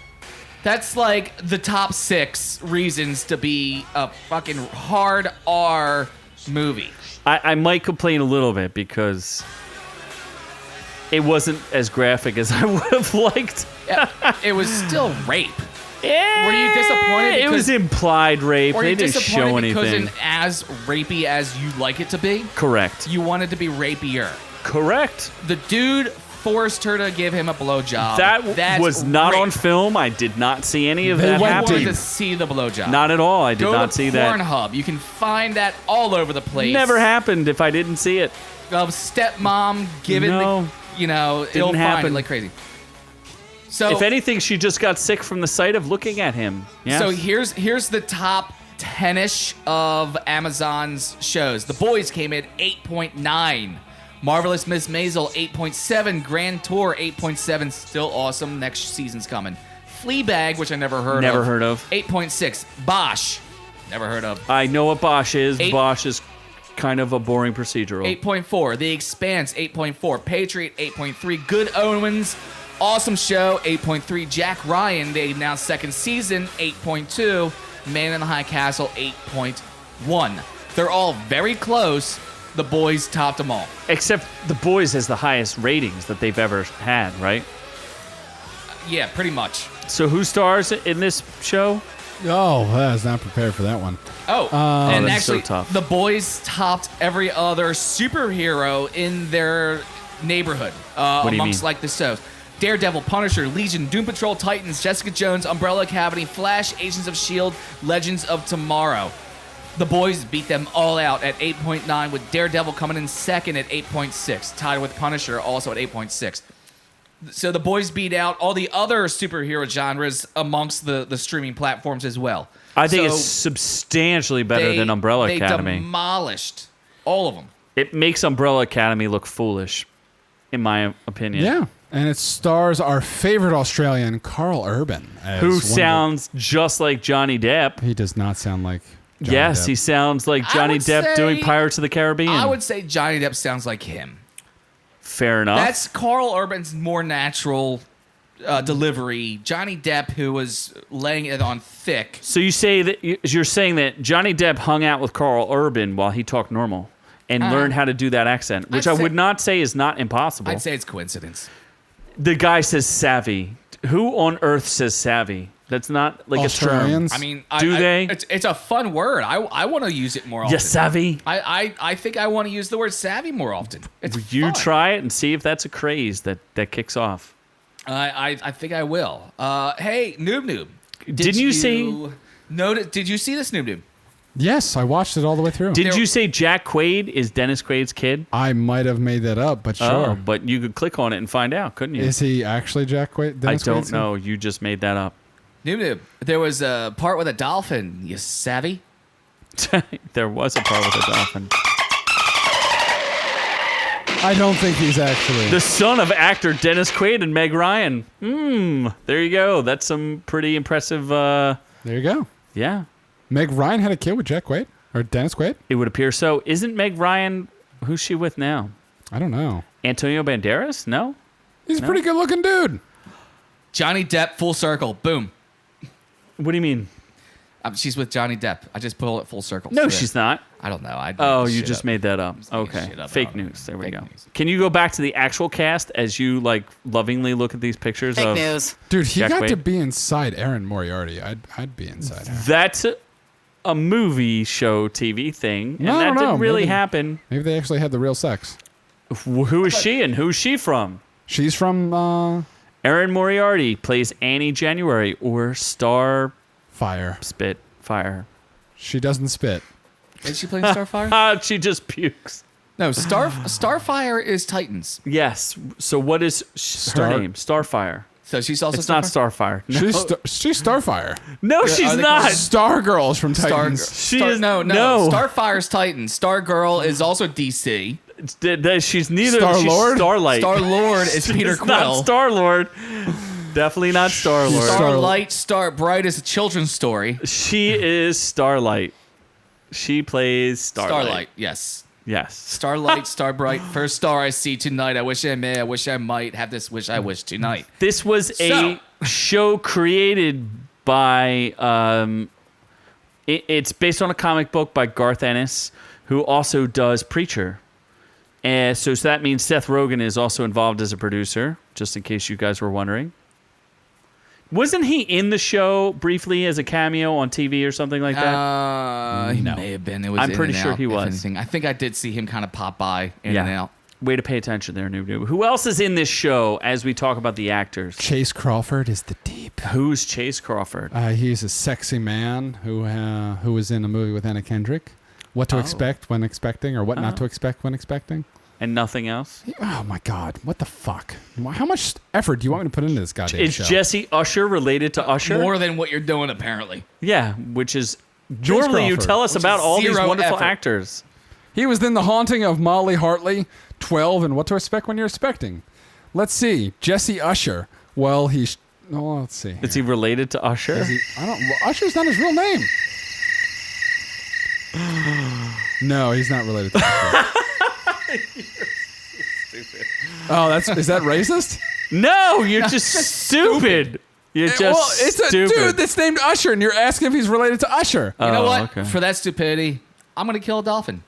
[SPEAKER 2] That's like the top 6 reasons to be a fucking hard R movie.
[SPEAKER 1] I might complain a little bit because it wasn't as graphic as I would have liked.
[SPEAKER 2] It was still rape.
[SPEAKER 1] Were
[SPEAKER 2] you disappointed
[SPEAKER 1] It was
[SPEAKER 2] because-
[SPEAKER 1] implied rape.
[SPEAKER 2] Or
[SPEAKER 1] They
[SPEAKER 2] you
[SPEAKER 1] didn't
[SPEAKER 2] disappointed
[SPEAKER 1] show
[SPEAKER 2] because
[SPEAKER 1] anything.
[SPEAKER 2] as rapey as you like it to be,
[SPEAKER 1] Correct.
[SPEAKER 2] you want it to be rapier.
[SPEAKER 1] Correct.
[SPEAKER 2] The dude forced her to give him a blowjob.
[SPEAKER 1] That was not
[SPEAKER 2] rape.
[SPEAKER 1] on film. I did not see any of
[SPEAKER 3] They
[SPEAKER 1] that
[SPEAKER 3] went
[SPEAKER 2] I
[SPEAKER 1] happen.
[SPEAKER 2] wanted to see the blowjob.
[SPEAKER 1] Not at all. I did
[SPEAKER 2] Go
[SPEAKER 1] not
[SPEAKER 2] to
[SPEAKER 1] see that.
[SPEAKER 2] Pornhub. You can find that all over the place.
[SPEAKER 1] Never happened if I didn't see it.
[SPEAKER 2] Of stepmom giving
[SPEAKER 1] No.
[SPEAKER 2] it'll
[SPEAKER 1] happen.
[SPEAKER 2] find like crazy. So
[SPEAKER 1] If anything, she just got sick from the sight of looking at him. Yes.
[SPEAKER 2] So here's the top 10-ish of Amazon's shows. The Boys came in 8.9. Marvelous Miss Maisel 8.7. Grand Tour 8.7. Still awesome. Next season's coming. Fleabag, which I never heard
[SPEAKER 1] Never
[SPEAKER 2] of.
[SPEAKER 1] heard of.
[SPEAKER 2] 8.6. Bosch. Never heard of.
[SPEAKER 1] I know what Bosch is.
[SPEAKER 2] Eight-
[SPEAKER 1] Bosch is kind of a boring procedural.
[SPEAKER 2] 8.4. The Expanse 8.4. Patriot 8.3. Good Omens. Awesome show 8.3. Jack Ryan, they announced second season 8.2. Man in the High Castle 8.1. They're all very close. The Boys topped them all.
[SPEAKER 1] Except The Boys has the highest ratings that they've ever had, right?
[SPEAKER 2] Yeah, pretty much.
[SPEAKER 1] So who stars in this show?
[SPEAKER 3] Oh, I was not prepared for that one.
[SPEAKER 2] Oh, and
[SPEAKER 1] that's so
[SPEAKER 2] actually,
[SPEAKER 1] tough.
[SPEAKER 2] The Boys topped every other superhero in their neighborhood
[SPEAKER 1] do you
[SPEAKER 2] amongst
[SPEAKER 1] mean?
[SPEAKER 2] like the shows. Daredevil, Punisher, Legion, Doom Patrol, Titans, Jessica Jones, Umbrella Academy, Flash, Agents of S.H.I.E.L.D., Legends of Tomorrow. The Boys beat them all out at 8.9, with Daredevil coming in second at 8.6, tied with Punisher also at 8.6. So the Boys beat out all the other superhero genres amongst the streaming platforms as well.
[SPEAKER 1] I think
[SPEAKER 2] So
[SPEAKER 1] it's substantially better than Umbrella
[SPEAKER 2] they
[SPEAKER 1] Academy.
[SPEAKER 2] demolished all of them.
[SPEAKER 1] It makes Umbrella Academy look foolish, in my opinion.
[SPEAKER 3] Yeah. And it stars our favorite Australian, Carl Urban. as one
[SPEAKER 1] Who
[SPEAKER 3] of the-
[SPEAKER 1] sounds just like Johnny Depp.
[SPEAKER 3] He does not sound like Johnny
[SPEAKER 1] Yes,
[SPEAKER 3] Depp.
[SPEAKER 1] he sounds like
[SPEAKER 2] I
[SPEAKER 1] Johnny
[SPEAKER 2] would
[SPEAKER 1] Depp doing
[SPEAKER 2] say-
[SPEAKER 1] Pirates of the Caribbean.
[SPEAKER 2] I would say Johnny Depp sounds like him.
[SPEAKER 1] Fair enough.
[SPEAKER 2] That's Carl Urban's more natural delivery. Johnny Depp, who was laying it on thick.
[SPEAKER 1] So you say that you're saying that Johnny Depp hung out with Carl Urban while he talked normal and learned how to do that accent, which
[SPEAKER 2] I'd
[SPEAKER 1] I
[SPEAKER 2] say-
[SPEAKER 1] would not say is not impossible.
[SPEAKER 2] I'd say it's coincidence.
[SPEAKER 1] The guy says savvy. Who on earth says savvy? That's not like a term.
[SPEAKER 3] Australians.
[SPEAKER 2] I mean,
[SPEAKER 1] Do they?
[SPEAKER 2] It's a fun word. I want to use it more often.
[SPEAKER 1] You savvy?
[SPEAKER 2] I think I want to use the word savvy more often. It's
[SPEAKER 1] You
[SPEAKER 2] fun.
[SPEAKER 1] try it and see if that's a craze that kicks off.
[SPEAKER 2] I think I will. Hey, Noob.
[SPEAKER 1] Didn't you say-
[SPEAKER 2] Did you see this Noob?
[SPEAKER 3] Yes, I watched it all the way through.
[SPEAKER 1] Did you say Jack Quaid is Dennis Quaid's kid?
[SPEAKER 3] I might have made that up, but sure.
[SPEAKER 1] Oh, but you could click on it and find out, couldn't you?
[SPEAKER 3] Is he actually Jack Quaid?
[SPEAKER 1] I
[SPEAKER 3] Dennis
[SPEAKER 1] don't
[SPEAKER 3] Quaid's
[SPEAKER 1] know. You just made that up.
[SPEAKER 2] Noob. There was a part with a dolphin. You savvy?
[SPEAKER 1] There was a part with a dolphin.
[SPEAKER 3] I don't think he's actually.
[SPEAKER 1] The son of actor Dennis Quaid and Meg Ryan. There you go. That's some pretty impressive.
[SPEAKER 3] There you go.
[SPEAKER 1] Yeah,
[SPEAKER 3] Meg Ryan had a kid with Jack Quaid or Dennis Quaid.
[SPEAKER 1] it would appear so. Isn't Meg Ryan? Who's she with now?
[SPEAKER 3] I don't know.
[SPEAKER 1] Antonio Banderas? No.
[SPEAKER 3] He's a pretty good looking dude.
[SPEAKER 2] Johnny Depp, full circle. Boom.
[SPEAKER 1] What do you mean?
[SPEAKER 2] She's with Johnny Depp. I just pulled it full circle.
[SPEAKER 1] No,
[SPEAKER 2] So
[SPEAKER 1] she's not.
[SPEAKER 2] I don't know. I
[SPEAKER 1] Oh,
[SPEAKER 2] made
[SPEAKER 1] you
[SPEAKER 2] shit
[SPEAKER 1] just
[SPEAKER 2] up.
[SPEAKER 1] made that up.
[SPEAKER 2] making
[SPEAKER 1] Okay.
[SPEAKER 2] shit up.
[SPEAKER 1] Fake
[SPEAKER 2] I don't know.
[SPEAKER 1] news. There we
[SPEAKER 2] Fake
[SPEAKER 1] go.
[SPEAKER 2] news.
[SPEAKER 1] Can you go back to the actual cast as you like lovingly look at these pictures of?
[SPEAKER 3] Dude, he
[SPEAKER 1] Jack
[SPEAKER 3] got to
[SPEAKER 1] Quaid?
[SPEAKER 3] be inside Erin Moriarty. I'd be inside her.
[SPEAKER 1] That's a movie show TV thing, and
[SPEAKER 3] No, I
[SPEAKER 1] that
[SPEAKER 3] don't
[SPEAKER 1] didn't
[SPEAKER 3] know.
[SPEAKER 1] really
[SPEAKER 3] Maybe-
[SPEAKER 1] happen.
[SPEAKER 3] Maybe they actually had the real sex.
[SPEAKER 1] Who is she and who's she from?
[SPEAKER 3] She's from
[SPEAKER 1] Erin Moriarty plays Annie January or Star
[SPEAKER 3] Fire.
[SPEAKER 1] Fire.
[SPEAKER 3] She doesn't spit.
[SPEAKER 2] Is she playing Starfire?
[SPEAKER 1] Ah, she just pukes.
[SPEAKER 2] No, Starfire is Titans.
[SPEAKER 1] Yes. So what is her name? Starfire.
[SPEAKER 2] So she's also
[SPEAKER 1] It's not Starfire. No,
[SPEAKER 3] She's Starfire.
[SPEAKER 1] no she's
[SPEAKER 2] are they
[SPEAKER 1] not.
[SPEAKER 2] called
[SPEAKER 3] Stargirl's from Titans.
[SPEAKER 1] She is
[SPEAKER 2] no.
[SPEAKER 1] no.
[SPEAKER 2] Starfire's Titans. Stargirl is also DC.
[SPEAKER 1] She's neither.
[SPEAKER 3] Star-Lord?
[SPEAKER 1] She's Starlight.
[SPEAKER 2] Star Lord is Peter
[SPEAKER 1] She's not
[SPEAKER 2] Quill.
[SPEAKER 1] Star Lord. Definitely not Star Lord.
[SPEAKER 2] Starlight, Star Bright is a children's story.
[SPEAKER 1] She is Starlight. She plays Starlight.
[SPEAKER 2] Yes.
[SPEAKER 1] Yes.
[SPEAKER 2] Starlight, Star Bright, first star I see tonight. I wish I may, I wish I might have this wish I wish tonight.
[SPEAKER 1] This was a
[SPEAKER 2] So-
[SPEAKER 1] show created by. It's based on a comic book by Garth Ennis, who also does Preacher. And so that means Seth Rogen is also involved as a producer, just in case you guys were wondering. Wasn't he in the show briefly as a cameo on TV or something like that?
[SPEAKER 2] He may have been. It was
[SPEAKER 1] I'm
[SPEAKER 2] in
[SPEAKER 1] pretty
[SPEAKER 2] and
[SPEAKER 1] sure
[SPEAKER 2] out,
[SPEAKER 1] he
[SPEAKER 2] if
[SPEAKER 1] was.
[SPEAKER 2] anything. I think I did see him kind of pop by in and out.
[SPEAKER 1] Way to pay attention there, Noob. Who else is in this show as we talk about the actors?
[SPEAKER 3] Chase Crawford is the Deep.
[SPEAKER 1] Who's Chase Crawford?
[SPEAKER 3] He's a sexy man who was in a movie with Anna Kendrick. What to expect when expecting, or what not to expect when expecting.
[SPEAKER 1] And nothing else?
[SPEAKER 3] Oh, my God. What the fuck? How much effort do you want me to put into this goddamn
[SPEAKER 1] Is
[SPEAKER 3] show?
[SPEAKER 1] Jesse Usher related to Usher?
[SPEAKER 2] More than what you're doing, apparently.
[SPEAKER 1] Yeah, which is... Normally you
[SPEAKER 3] Crawford.
[SPEAKER 1] tell us
[SPEAKER 2] Which
[SPEAKER 1] about
[SPEAKER 2] is
[SPEAKER 1] all these
[SPEAKER 2] zero
[SPEAKER 1] wonderful
[SPEAKER 2] effort.
[SPEAKER 1] actors.
[SPEAKER 3] He was in The Haunting of Molly Hartley, 12, and What to Expect When You're Expecting. Let's see. Jesse Usher. Well, he's... Oh, let's see.
[SPEAKER 1] Is he related to Usher?
[SPEAKER 3] Usher's not his real name. No, he's not related to Usher. Oh, is that racist?
[SPEAKER 1] No, you're just stupid. You're just
[SPEAKER 3] Well, it's a
[SPEAKER 1] stupid.
[SPEAKER 3] dude that's named Usher, and you're asking if he's related to Usher.
[SPEAKER 2] You know what?
[SPEAKER 1] Okay.
[SPEAKER 2] For that stupidity, I'm going to kill a dolphin.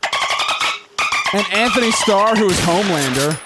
[SPEAKER 3] And Anthony Starr, who is Homelander.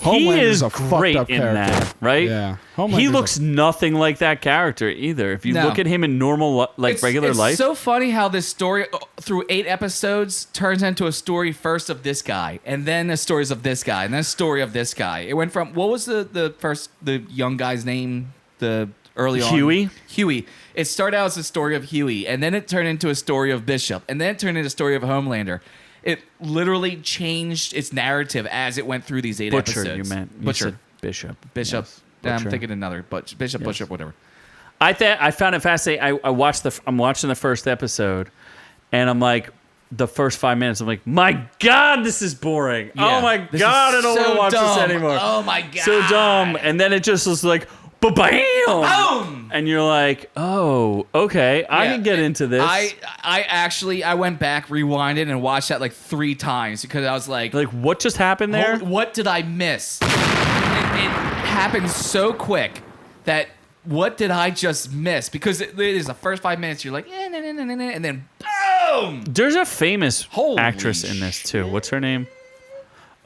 [SPEAKER 1] He
[SPEAKER 3] Homelander's
[SPEAKER 1] is
[SPEAKER 3] a
[SPEAKER 1] great
[SPEAKER 3] fucked up
[SPEAKER 1] in
[SPEAKER 3] character.
[SPEAKER 1] that, right?
[SPEAKER 3] Yeah.
[SPEAKER 1] He
[SPEAKER 3] Homelander's
[SPEAKER 1] looks nothing like that character either. If you
[SPEAKER 2] No.
[SPEAKER 1] look at him in normal, regular
[SPEAKER 2] it's
[SPEAKER 1] life.
[SPEAKER 2] so funny how this story, through 8 episodes, turns into a story first of this guy, and then a stories of this guy, and then a story of this guy. It went from, what was the young guy's name? The early on? Huey. It started out as a story of Huey, and then it turned into a story of Bishop, and then it turned into a story of Homelander. It literally changed its narrative as it went through these 8
[SPEAKER 1] Butcher,
[SPEAKER 2] episodes.
[SPEAKER 1] you meant. You
[SPEAKER 2] Butcher.
[SPEAKER 1] said Bishop.
[SPEAKER 2] Bishop.
[SPEAKER 1] Yes,
[SPEAKER 2] I'm
[SPEAKER 1] Butcher.
[SPEAKER 2] thinking another, but Bishop,
[SPEAKER 1] Yes.
[SPEAKER 2] Butcher, whatever.
[SPEAKER 1] I found it fascinating. I'm watching the first episode, and I'm like, the first 5 minutes, I'm like, my God, this is boring.
[SPEAKER 2] Yeah.
[SPEAKER 1] Oh my
[SPEAKER 2] This
[SPEAKER 1] God, I
[SPEAKER 2] is
[SPEAKER 1] don't want
[SPEAKER 2] so
[SPEAKER 1] to watch
[SPEAKER 2] dumb.
[SPEAKER 1] this anymore.
[SPEAKER 2] Oh my God.
[SPEAKER 1] So dumb. And then it just was like, ba-bam!
[SPEAKER 2] Boom!
[SPEAKER 1] And you're like, oh, okay, I
[SPEAKER 2] Yeah.
[SPEAKER 1] can get into this.
[SPEAKER 2] I went back, rewinded, and watched that like 3 times because I was like,
[SPEAKER 1] Like, what just happened there?
[SPEAKER 2] what did I miss? It happened so quick that what did I just miss? Because it is the first 5 minutes, you're like, and then boom!
[SPEAKER 1] There's a famous
[SPEAKER 2] Holy
[SPEAKER 1] actress in this, too. What's her name?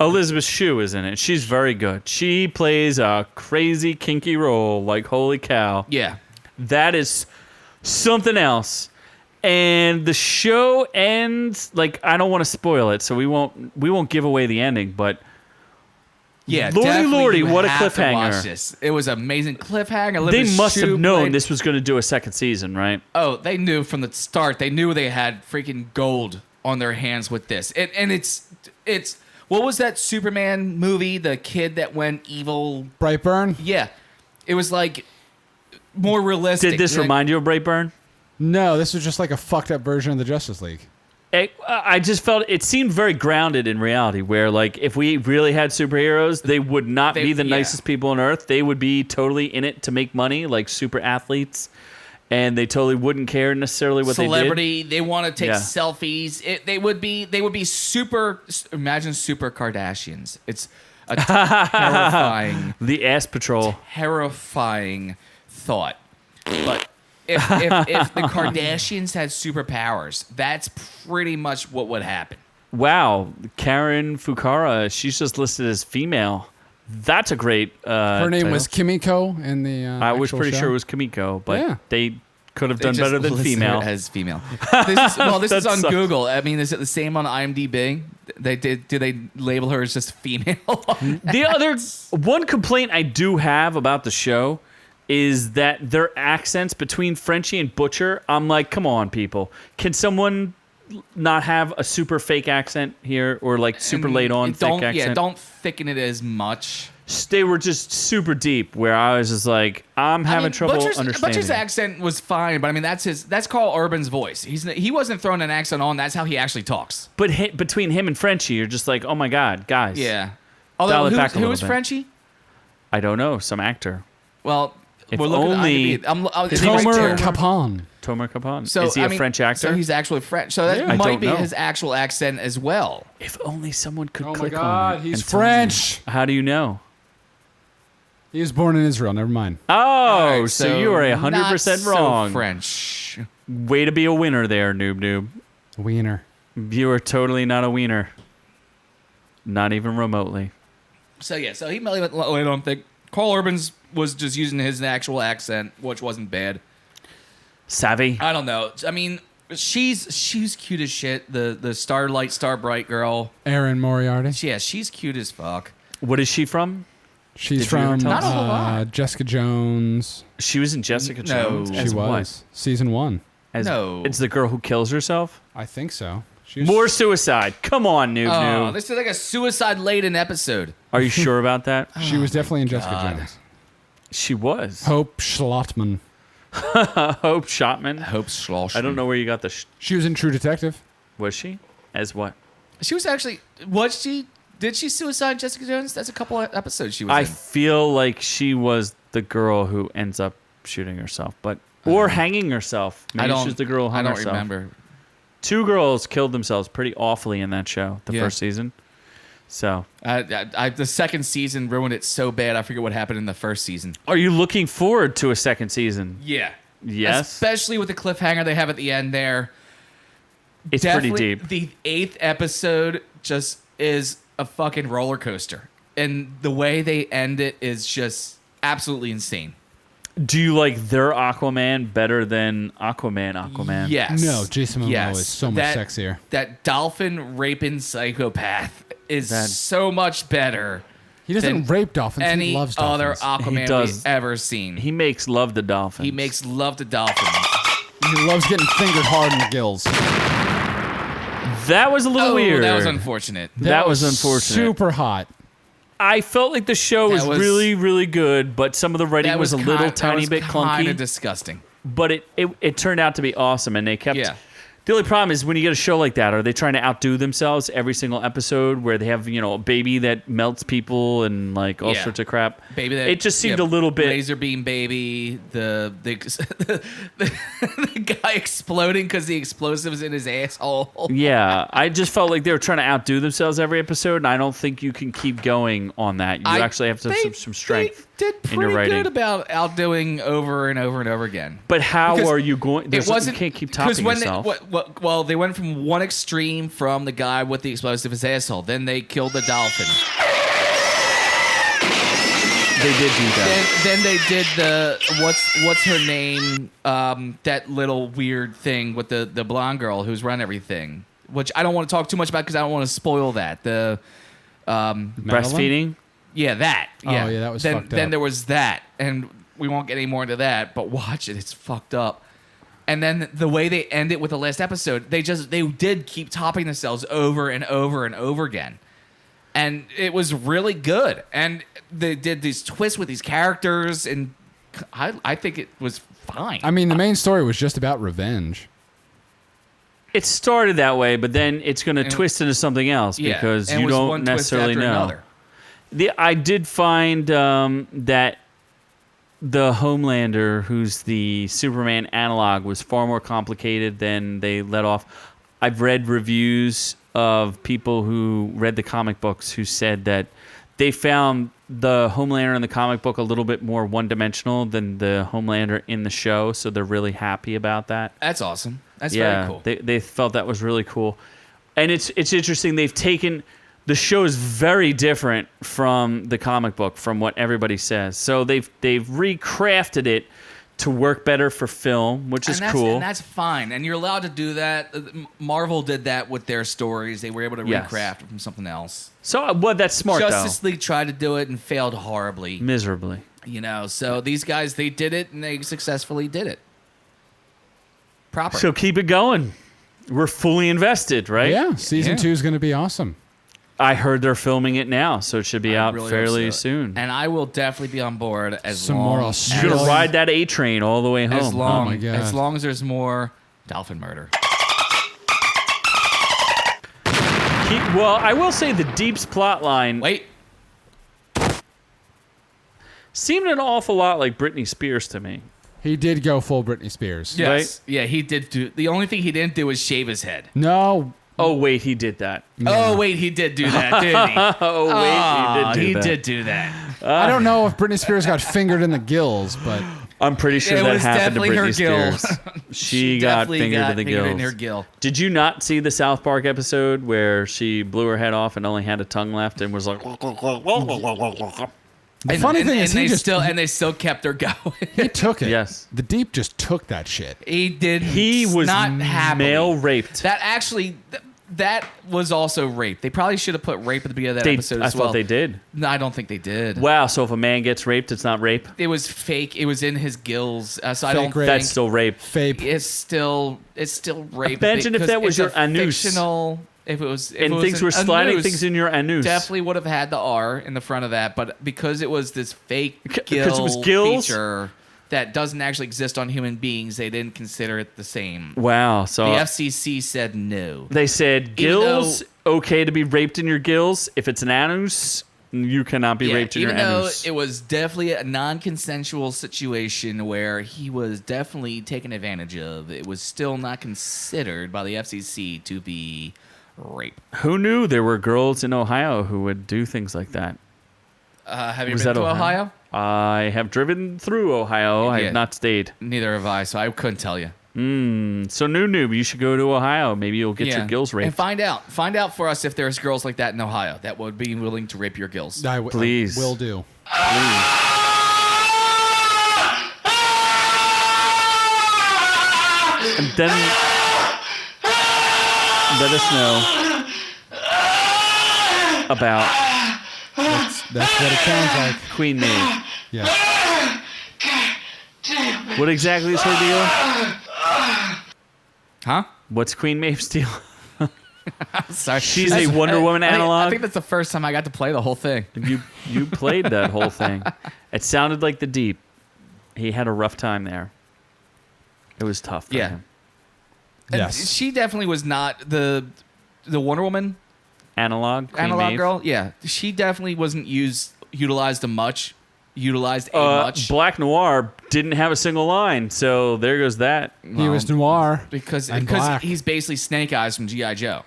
[SPEAKER 1] Elizabeth Shue is in it. She's very good. She plays a crazy, kinky role. Like, holy cow.
[SPEAKER 2] Yeah.
[SPEAKER 1] That is something else. And the show ends, like, I don't want to spoil it, so we won't give away the ending, but
[SPEAKER 2] Yeah,
[SPEAKER 1] Lordy,
[SPEAKER 2] definitely
[SPEAKER 1] lordy,
[SPEAKER 2] you
[SPEAKER 1] what a
[SPEAKER 2] have to
[SPEAKER 1] cliffhanger.
[SPEAKER 2] watch this. It was amazing cliffhanger.
[SPEAKER 1] they must
[SPEAKER 2] Shue
[SPEAKER 1] have known
[SPEAKER 2] played-
[SPEAKER 1] this was going to do a second season, right?
[SPEAKER 2] Oh, they knew from the start. They knew they had freaking gold on their hands with this. And it's what was that Superman movie? The kid that went evil.
[SPEAKER 3] Brightburn?
[SPEAKER 2] Yeah, it was like more realistic.
[SPEAKER 1] Did this
[SPEAKER 2] Like,
[SPEAKER 1] remind you of Brightburn?
[SPEAKER 3] No, this was just like a fucked up version of the Justice League.
[SPEAKER 1] I just felt it seemed very grounded in reality, where like if we really had superheroes, they would not be the
[SPEAKER 2] yeah.
[SPEAKER 1] nicest people on earth. They would be totally in it to make money, like super athletes, and they totally wouldn't care necessarily what
[SPEAKER 2] celebrity? They want to take
[SPEAKER 1] Yeah.
[SPEAKER 2] selfies. They would be super. Imagine super Kardashians. It's a terrifying.
[SPEAKER 1] they did. The Ass Patrol.
[SPEAKER 2] Terrifying thought. But if the Kardashians had superpowers, that's pretty much what would happen.
[SPEAKER 1] Wow, Karen Fukuhara. She's just listed as female. That's a great.
[SPEAKER 3] Her name
[SPEAKER 1] title.
[SPEAKER 3] was Kimiko in the
[SPEAKER 1] I was
[SPEAKER 3] actual
[SPEAKER 1] pretty
[SPEAKER 3] show.
[SPEAKER 1] sure it was Kimiko, but
[SPEAKER 3] Yeah.
[SPEAKER 1] they could have
[SPEAKER 2] They
[SPEAKER 1] done
[SPEAKER 2] just
[SPEAKER 1] better than
[SPEAKER 2] listed her
[SPEAKER 1] female.
[SPEAKER 2] as female. This is
[SPEAKER 1] That
[SPEAKER 2] on
[SPEAKER 1] sucks.
[SPEAKER 2] Google. I mean, is it the same on IMDb? Do they label her as just female?
[SPEAKER 1] The other one complaint I do have about the show is that their accents between Frenchie and Butcher, I'm like, come on, people. Can someone not have a super fake accent here or like super laid on fake accent?
[SPEAKER 2] Yeah, don't thicken it as much.
[SPEAKER 1] They were just super deep where I was just like, I'm having trouble understanding.
[SPEAKER 2] Butcher's accent was fine, but I mean that's Carl Urban's voice. He wasn't throwing an accent on. That's how he actually talks.
[SPEAKER 1] But between him and Frenchie, you're just like, oh my God, guys.
[SPEAKER 2] Yeah.
[SPEAKER 1] Dial
[SPEAKER 2] Although
[SPEAKER 1] it back a
[SPEAKER 2] who
[SPEAKER 1] little
[SPEAKER 2] is
[SPEAKER 1] bit.
[SPEAKER 2] Frenchie?
[SPEAKER 1] I don't know, some actor.
[SPEAKER 2] Well,
[SPEAKER 1] If
[SPEAKER 2] we're looking
[SPEAKER 1] only-
[SPEAKER 2] at IMDb. It's right
[SPEAKER 3] Tomer
[SPEAKER 2] there.
[SPEAKER 3] Capon.
[SPEAKER 1] Tomer Capon.
[SPEAKER 2] So,
[SPEAKER 1] is he
[SPEAKER 2] I
[SPEAKER 1] a
[SPEAKER 2] mean,
[SPEAKER 1] French actor?
[SPEAKER 2] So he's actually French. So that
[SPEAKER 1] I
[SPEAKER 2] might
[SPEAKER 1] don't
[SPEAKER 2] be
[SPEAKER 1] know.
[SPEAKER 2] his actual accent as well.
[SPEAKER 1] If only someone could
[SPEAKER 3] Oh my
[SPEAKER 1] click on
[SPEAKER 3] God,
[SPEAKER 1] it.
[SPEAKER 3] he's
[SPEAKER 1] and tell me.
[SPEAKER 3] French.
[SPEAKER 1] How do you know?
[SPEAKER 3] He was born in Israel. Never mind.
[SPEAKER 1] Oh,
[SPEAKER 2] Alright,
[SPEAKER 1] so you are 100%
[SPEAKER 2] not so
[SPEAKER 1] wrong.
[SPEAKER 2] French.
[SPEAKER 1] Way to be a winner there, noob.
[SPEAKER 3] Wiener.
[SPEAKER 1] You are totally not a wiener. Not even remotely.
[SPEAKER 2] So yeah, so he might I don't think Carl Urban's was just using his actual accent, which wasn't bad.
[SPEAKER 1] Savvy.
[SPEAKER 2] I don't know. I mean, She's cute as shit. The Starbright girl.
[SPEAKER 3] Erin Moriarty.
[SPEAKER 2] Yeah, she's cute as fuck.
[SPEAKER 1] What is she from?
[SPEAKER 3] She's
[SPEAKER 1] Did you ever
[SPEAKER 3] from
[SPEAKER 1] tell
[SPEAKER 2] us? Not a whole lot.
[SPEAKER 3] Jessica Jones.
[SPEAKER 1] She was in Jessica
[SPEAKER 2] No.
[SPEAKER 1] Jones.
[SPEAKER 2] She
[SPEAKER 1] As
[SPEAKER 3] She
[SPEAKER 1] what?
[SPEAKER 3] was. Season 1.
[SPEAKER 1] As,
[SPEAKER 2] No.
[SPEAKER 1] It's the girl who kills herself?
[SPEAKER 3] I think so. She was,
[SPEAKER 1] More suicide. Come on, Noob
[SPEAKER 2] Oh,
[SPEAKER 1] Noob.
[SPEAKER 2] this is like a suicide-laden episode.
[SPEAKER 1] Are you sure about that?
[SPEAKER 3] She was definitely in Jessica
[SPEAKER 2] God.
[SPEAKER 3] Jones.
[SPEAKER 1] She was.
[SPEAKER 3] Hope Schlottman.
[SPEAKER 1] Hope Shotman.
[SPEAKER 2] Hope Schloss.
[SPEAKER 1] I don't know where you got the...
[SPEAKER 3] She was in True Detective.
[SPEAKER 1] Was she? As what?
[SPEAKER 2] She was actually. Did she suicide Jessica Jones? That's a couple of episodes she was
[SPEAKER 1] I
[SPEAKER 2] in.
[SPEAKER 1] feel like she was the girl who ends up shooting herself, but or hanging herself. Maybe she's the girl who hung
[SPEAKER 2] I don't
[SPEAKER 1] herself.
[SPEAKER 2] remember.
[SPEAKER 1] 2 girls killed themselves pretty awfully in that show, the
[SPEAKER 2] Yeah.
[SPEAKER 1] first season. So,
[SPEAKER 2] The second season ruined it so bad. I forget what happened in the first season.
[SPEAKER 1] are you looking forward to a second season?
[SPEAKER 2] Yeah.
[SPEAKER 1] Yes.
[SPEAKER 2] Especially with the cliffhanger they have at the end there.
[SPEAKER 1] It's
[SPEAKER 2] Definitely
[SPEAKER 1] pretty deep.
[SPEAKER 2] The 8th episode just is a fucking roller coaster. And the way they end it is just absolutely insane.
[SPEAKER 1] Do you like their Aquaman better than Aquaman?
[SPEAKER 2] Yes.
[SPEAKER 3] No, Jason Momoa
[SPEAKER 2] Yes.
[SPEAKER 3] is so much sexier.
[SPEAKER 2] That dolphin raping psychopath is
[SPEAKER 1] That-
[SPEAKER 2] so much better
[SPEAKER 3] He doesn't
[SPEAKER 2] than
[SPEAKER 3] rape dolphins.
[SPEAKER 2] any
[SPEAKER 3] He loves
[SPEAKER 2] other
[SPEAKER 3] dolphins.
[SPEAKER 2] Aquaman
[SPEAKER 1] He does.
[SPEAKER 2] we've ever seen.
[SPEAKER 1] He makes love to dolphins.
[SPEAKER 2] He makes love to dolphins.
[SPEAKER 3] He loves getting fingered hard in the gills.
[SPEAKER 1] That was a little weird.
[SPEAKER 2] That was unfortunate.
[SPEAKER 1] That was unfortunate.
[SPEAKER 3] Super hot.
[SPEAKER 1] I felt like the show was,
[SPEAKER 2] That was-
[SPEAKER 1] really, really good, but some of the writing
[SPEAKER 2] That
[SPEAKER 1] was a little tiny bit
[SPEAKER 2] Kind
[SPEAKER 1] clunky.
[SPEAKER 2] of disgusting.
[SPEAKER 1] But it turned out to be awesome, and they kept.
[SPEAKER 2] Yeah.
[SPEAKER 1] The only problem is when you get a show like that, are they trying to outdo themselves every single episode where they have a baby that melts people and like all
[SPEAKER 2] Yeah.
[SPEAKER 1] sorts of crap?
[SPEAKER 2] Baby, that
[SPEAKER 1] It just seemed a little bit.
[SPEAKER 2] laser beam baby. The guy exploding because the explosives in his asshole.
[SPEAKER 1] Yeah, I just felt like they were trying to outdo themselves every episode, and I don't think you can keep going on that. You actually have to have some strength
[SPEAKER 2] They did
[SPEAKER 1] in your
[SPEAKER 2] pretty
[SPEAKER 1] writing.
[SPEAKER 2] good about outdoing over and over and over again.
[SPEAKER 1] But how
[SPEAKER 2] Because
[SPEAKER 1] are you going?
[SPEAKER 2] It
[SPEAKER 1] There's
[SPEAKER 2] wasn't
[SPEAKER 1] you can't keep
[SPEAKER 2] because
[SPEAKER 1] topping
[SPEAKER 2] when
[SPEAKER 1] yourself.
[SPEAKER 2] well, they went from one extreme from the guy with the explosive in his asshole. Then they killed the dolphin.
[SPEAKER 1] They did do that.
[SPEAKER 2] Then they did the what's her name? That little weird thing with the blonde girl who's run everything, which I don't want to talk too much about because I don't want to spoil that. The
[SPEAKER 1] Breastfeeding.
[SPEAKER 2] yeah, that.
[SPEAKER 3] Oh,
[SPEAKER 2] Yeah,
[SPEAKER 3] yeah, that was
[SPEAKER 2] then,
[SPEAKER 3] fucked
[SPEAKER 2] Then
[SPEAKER 3] up.
[SPEAKER 2] there was that, and we won't get any more into that. But watch it; it's fucked up. And then the way they end it with the last episode, they did keep topping themselves over and over and over again, and it was really good. And they did these twists with these characters, and I think it was fine.
[SPEAKER 3] I mean, the main story was just about revenge.
[SPEAKER 1] It started that way, but then it's going to
[SPEAKER 2] And-
[SPEAKER 1] twist into something else
[SPEAKER 2] Yeah,
[SPEAKER 1] because
[SPEAKER 2] and
[SPEAKER 1] you
[SPEAKER 2] it was
[SPEAKER 1] don't
[SPEAKER 2] one twist
[SPEAKER 1] necessarily
[SPEAKER 2] after
[SPEAKER 1] know.
[SPEAKER 2] another.
[SPEAKER 1] I did find that the Homelander, who's the Superman analog, was far more complicated than they let off. I've read reviews of people who read the comic books who said that they found the Homelander in the comic book a little bit more one-dimensional than the Homelander in the show, so they're really happy about that.
[SPEAKER 2] That's awesome. That's very cool.
[SPEAKER 1] They felt that was really cool. And it's interesting. They've taken the show is very different from the comic book, from what everybody says. So they've recrafted it to work better for film, which is cool.
[SPEAKER 2] And that's fine. And you're allowed to do that. Marvel did that with their stories. They were able to
[SPEAKER 1] Yes.
[SPEAKER 2] recraft it from something else.
[SPEAKER 1] So well, that's smart
[SPEAKER 2] Justice League tried to do it and failed horribly.
[SPEAKER 1] though. Miserably.
[SPEAKER 2] So these guys, they did it and they successfully did it. Proper.
[SPEAKER 1] So keep it going. We're fully invested, right?
[SPEAKER 3] Yeah, season 2 is going to be awesome.
[SPEAKER 1] I heard they're filming it now, so it should be out
[SPEAKER 2] really hope
[SPEAKER 1] fairly
[SPEAKER 2] so.
[SPEAKER 1] soon.
[SPEAKER 2] And I will definitely be on board as
[SPEAKER 3] Some
[SPEAKER 2] long
[SPEAKER 3] more
[SPEAKER 2] as,
[SPEAKER 3] Australian-
[SPEAKER 1] You're gonna ride that A train all the way home.
[SPEAKER 2] as long,
[SPEAKER 3] Oh my God.
[SPEAKER 2] as long as there's more dolphin murder.
[SPEAKER 1] Well, I will say the Deep's plot line
[SPEAKER 2] Wait.
[SPEAKER 1] seemed an awful lot like Britney Spears to me.
[SPEAKER 3] He did go full Britney Spears.
[SPEAKER 2] Yes.
[SPEAKER 1] Right?
[SPEAKER 2] Yeah, he did do. The only thing he didn't do was shave his head.
[SPEAKER 3] No.
[SPEAKER 1] Oh wait, he did that.
[SPEAKER 2] Oh wait, he did do that, didn't he?
[SPEAKER 1] Oh wait,
[SPEAKER 2] he
[SPEAKER 1] that.
[SPEAKER 2] did do that.
[SPEAKER 3] I don't know if Britney Spears got fingered in the gills, but
[SPEAKER 1] I'm pretty sure
[SPEAKER 2] It
[SPEAKER 1] that
[SPEAKER 2] was
[SPEAKER 1] happened to
[SPEAKER 2] definitely her
[SPEAKER 1] Britney
[SPEAKER 2] gill.
[SPEAKER 1] Spears. She got
[SPEAKER 2] definitely
[SPEAKER 1] fingered
[SPEAKER 2] got
[SPEAKER 1] in the
[SPEAKER 2] fingered
[SPEAKER 1] gills.
[SPEAKER 2] in her gill.
[SPEAKER 1] Did you not see the South Park episode where she blew her head off and only had a tongue left and was like?
[SPEAKER 3] The funny thing is,
[SPEAKER 2] they still kept her going.
[SPEAKER 3] he took it.
[SPEAKER 1] Yes.
[SPEAKER 3] The Deep just took that shit.
[SPEAKER 2] He did.
[SPEAKER 1] He was
[SPEAKER 2] not happily.
[SPEAKER 1] male raped.
[SPEAKER 2] That actually, that was also rape. They probably should have put rape at the beginning of that episode as well.
[SPEAKER 1] I thought they did.
[SPEAKER 2] No, I don't think they did.
[SPEAKER 1] Wow, so if a man gets raped, it's not rape?
[SPEAKER 2] It was fake. It was in his gills. So I
[SPEAKER 3] Fake
[SPEAKER 2] don't
[SPEAKER 3] rape.
[SPEAKER 2] think
[SPEAKER 1] That's still rape.
[SPEAKER 3] Fape.
[SPEAKER 2] it's still rape.
[SPEAKER 1] Imagine if
[SPEAKER 2] because
[SPEAKER 1] that was
[SPEAKER 2] it's
[SPEAKER 1] your
[SPEAKER 2] a
[SPEAKER 1] anus.
[SPEAKER 2] Fictional. If it was,
[SPEAKER 1] And things were sliding things in your anus.
[SPEAKER 2] Definitely would have had the R in the front of that, but because it was this fake
[SPEAKER 1] Because it was gills?
[SPEAKER 2] feature that doesn't actually exist on human beings, they didn't consider it the same.
[SPEAKER 1] Wow. So
[SPEAKER 2] The FCC said no.
[SPEAKER 1] they said
[SPEAKER 2] Even
[SPEAKER 1] gills, okay to be raped in your gills. If it's an anus, you cannot be raped in your
[SPEAKER 2] even though
[SPEAKER 1] anus.
[SPEAKER 2] it was definitely a non-consensual situation where he was definitely taken advantage of, it was still not considered by the FCC to be rape.
[SPEAKER 1] Who knew there were girls in Ohio who would do things like that?
[SPEAKER 2] Have you
[SPEAKER 1] Was
[SPEAKER 2] been
[SPEAKER 1] that
[SPEAKER 2] to
[SPEAKER 1] Ohio?
[SPEAKER 2] Ohio?
[SPEAKER 1] I have driven through Ohio. I
[SPEAKER 2] Yeah.
[SPEAKER 1] have not stayed.
[SPEAKER 2] Neither have I, so I couldn't tell you.
[SPEAKER 1] So new noob, you should go to Ohio. Maybe you'll get your gills raped.
[SPEAKER 2] And find out for us if there's girls like that in Ohio that would be willing to rape your gills.
[SPEAKER 1] Please.
[SPEAKER 3] I will do.
[SPEAKER 1] And then let us know about
[SPEAKER 3] That's what it sounds like.
[SPEAKER 1] Queen Maeve.
[SPEAKER 3] Yeah.
[SPEAKER 1] What exactly is her deal?
[SPEAKER 2] Huh?
[SPEAKER 1] What's Queen Maeve's deal?
[SPEAKER 2] Sorry.
[SPEAKER 1] She's a Wonder Woman analog?
[SPEAKER 2] I think that's the first time I got to play the whole thing.
[SPEAKER 1] You played that whole thing. It sounded like the Deep. He had a rough time there. It was tough for him.
[SPEAKER 2] And
[SPEAKER 3] Yes.
[SPEAKER 2] she definitely was not the Wonder Woman
[SPEAKER 1] Analog? Queen
[SPEAKER 2] analog
[SPEAKER 1] Maeve?
[SPEAKER 2] girl. Yeah, she definitely wasn't utilized much.
[SPEAKER 1] Black Noir didn't have a single line, so there goes that.
[SPEAKER 3] He was noir.
[SPEAKER 2] because
[SPEAKER 3] and black.
[SPEAKER 2] he's basically Snake Eyes from G.I. Joe,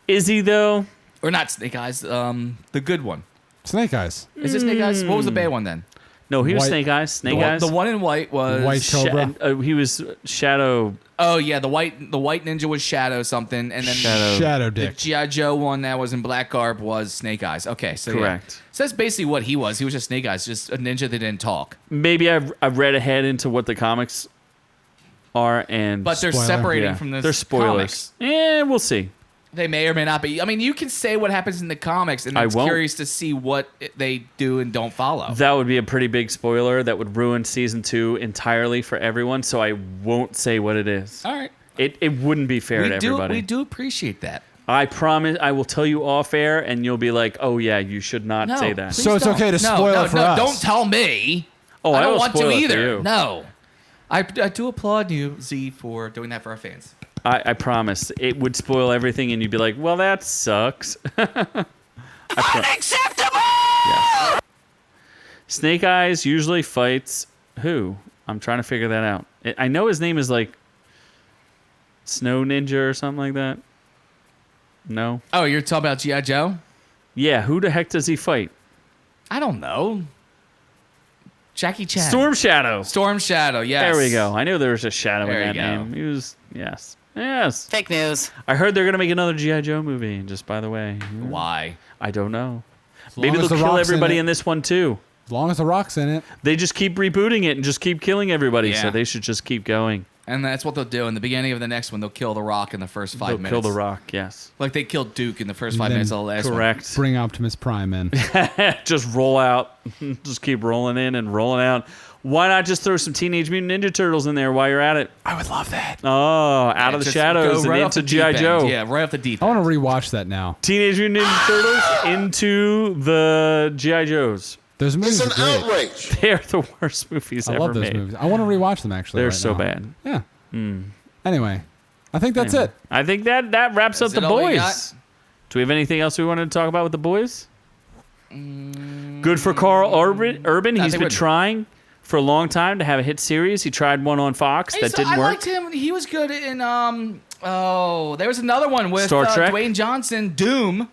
[SPEAKER 1] Is he, though?
[SPEAKER 2] or not Snake Eyes, the good one.
[SPEAKER 3] Snake Eyes.
[SPEAKER 2] Is it Snake Eyes? What was the bad one then?
[SPEAKER 1] No, he was
[SPEAKER 3] White-
[SPEAKER 1] Snake Eyes. Snake Eyes.
[SPEAKER 2] The one in white was
[SPEAKER 3] White Cobra.
[SPEAKER 1] He was Shadow.
[SPEAKER 2] Oh yeah, the white ninja was Shadow something, and then
[SPEAKER 3] Shadow
[SPEAKER 2] the
[SPEAKER 3] Dick.
[SPEAKER 2] G.I. Joe one that was in black garb was Snake Eyes. Okay, so
[SPEAKER 1] Correct.
[SPEAKER 2] Yeah. So that's basically what he was. He was just Snake Eyes, just a ninja that didn't talk.
[SPEAKER 1] Maybe I've read ahead into what the comics are, and
[SPEAKER 2] But they're
[SPEAKER 3] Spoiler.
[SPEAKER 2] separating from the
[SPEAKER 1] they're spoilers.
[SPEAKER 2] comics.
[SPEAKER 1] Yeah, we'll see.
[SPEAKER 2] They may or may not be. I mean, you can say what happens in the comics, and
[SPEAKER 1] I
[SPEAKER 2] I'm
[SPEAKER 1] won't.
[SPEAKER 2] curious to see what they do and don't follow.
[SPEAKER 1] That would be a pretty big spoiler that would ruin season 2 entirely for everyone. So I won't say what it is.
[SPEAKER 2] All right.
[SPEAKER 1] It wouldn't be fair to everybody.
[SPEAKER 2] We do appreciate that.
[SPEAKER 1] I promise I will tell you off air, and you'll be like, "Oh yeah, you should not say that."
[SPEAKER 2] please
[SPEAKER 3] So it's
[SPEAKER 2] don't.
[SPEAKER 3] okay to spoil it for us.
[SPEAKER 2] Don't tell me.
[SPEAKER 1] Oh,
[SPEAKER 2] I
[SPEAKER 1] I
[SPEAKER 2] don't
[SPEAKER 1] will
[SPEAKER 2] want to
[SPEAKER 1] spoil it for
[SPEAKER 2] either.
[SPEAKER 1] you.
[SPEAKER 2] No. I do applaud you, Z, for doing that for our fans.
[SPEAKER 1] I promise it would spoil everything, and you'd be like, "Well, that sucks."
[SPEAKER 4] Unacceptable!
[SPEAKER 1] Yes. Snake Eyes usually fights who? I'm trying to figure that out. I know his name is like Snow Ninja or something like that. No.
[SPEAKER 2] Oh, you're talking about G.I. Joe?
[SPEAKER 1] Yeah. Who the heck does he fight?
[SPEAKER 2] I don't know. Jackie Chan.
[SPEAKER 1] Storm Shadow.
[SPEAKER 2] Storm Shadow, yes.
[SPEAKER 1] There we go. I knew there was a shadow
[SPEAKER 2] There
[SPEAKER 1] in
[SPEAKER 2] you
[SPEAKER 1] that
[SPEAKER 2] go.
[SPEAKER 1] name. He was yes.
[SPEAKER 4] Fake news.
[SPEAKER 1] I heard they're gonna make another G.I. Joe movie. Just by the way,
[SPEAKER 2] Why?
[SPEAKER 1] I don't know.
[SPEAKER 3] long
[SPEAKER 1] Maybe
[SPEAKER 3] as
[SPEAKER 1] they'll
[SPEAKER 3] The
[SPEAKER 1] kill
[SPEAKER 3] Rock's in
[SPEAKER 1] everybody
[SPEAKER 3] it.
[SPEAKER 1] in this one too.
[SPEAKER 3] As long as The Rock's in it.
[SPEAKER 1] They just keep rebooting it and just keep killing everybody.
[SPEAKER 2] Yeah.
[SPEAKER 1] So they should just keep going.
[SPEAKER 2] And that's what they'll do. In the beginning of the next one, they'll kill The Rock in the first 5
[SPEAKER 1] They'll
[SPEAKER 2] minutes.
[SPEAKER 1] kill the Rock. Yes.
[SPEAKER 2] Like they killed Duke in the first 5
[SPEAKER 3] Then-
[SPEAKER 2] minutes of the last one.
[SPEAKER 1] Correct.
[SPEAKER 3] Bring Optimus Prime in.
[SPEAKER 1] Just roll out. Just keep rolling in and rolling out. Why not just throw some Teenage Mutant Ninja Turtles in there while you're at it?
[SPEAKER 3] I would love that.
[SPEAKER 1] Oh, out of the
[SPEAKER 2] Just
[SPEAKER 1] shadows
[SPEAKER 2] go
[SPEAKER 1] and
[SPEAKER 2] right off
[SPEAKER 1] into
[SPEAKER 2] the deep
[SPEAKER 1] G.I.
[SPEAKER 2] end.
[SPEAKER 1] Joe.
[SPEAKER 2] Yeah, right off the deep
[SPEAKER 3] I
[SPEAKER 2] end.
[SPEAKER 3] want to rewatch that now.
[SPEAKER 1] Teenage Mutant Ninja Turtles into the G.I. Joes.
[SPEAKER 3] Those movies
[SPEAKER 9] It's
[SPEAKER 3] are
[SPEAKER 9] an
[SPEAKER 3] great.
[SPEAKER 9] outrage.
[SPEAKER 1] They're the worst movies
[SPEAKER 3] I
[SPEAKER 1] ever
[SPEAKER 3] love those
[SPEAKER 1] made.
[SPEAKER 3] movies. I want to rewatch them actually.
[SPEAKER 1] They're
[SPEAKER 3] right
[SPEAKER 1] so
[SPEAKER 3] now.
[SPEAKER 1] bad.
[SPEAKER 3] Yeah. Anyway, I think that's it.
[SPEAKER 1] I think that wraps up
[SPEAKER 2] Is it
[SPEAKER 1] the
[SPEAKER 2] all we
[SPEAKER 1] boys.
[SPEAKER 2] got?
[SPEAKER 1] Do we have anything else we wanted to talk about with the boys? Good for Carl Urban. He's
[SPEAKER 2] think
[SPEAKER 1] been
[SPEAKER 2] we're-
[SPEAKER 1] trying for a long time to have a hit series. He tried one on Fox that didn't
[SPEAKER 2] I
[SPEAKER 1] work.
[SPEAKER 2] liked him. He was good in there was another one with
[SPEAKER 1] Star Trek?
[SPEAKER 2] Dwayne Johnson, Doom.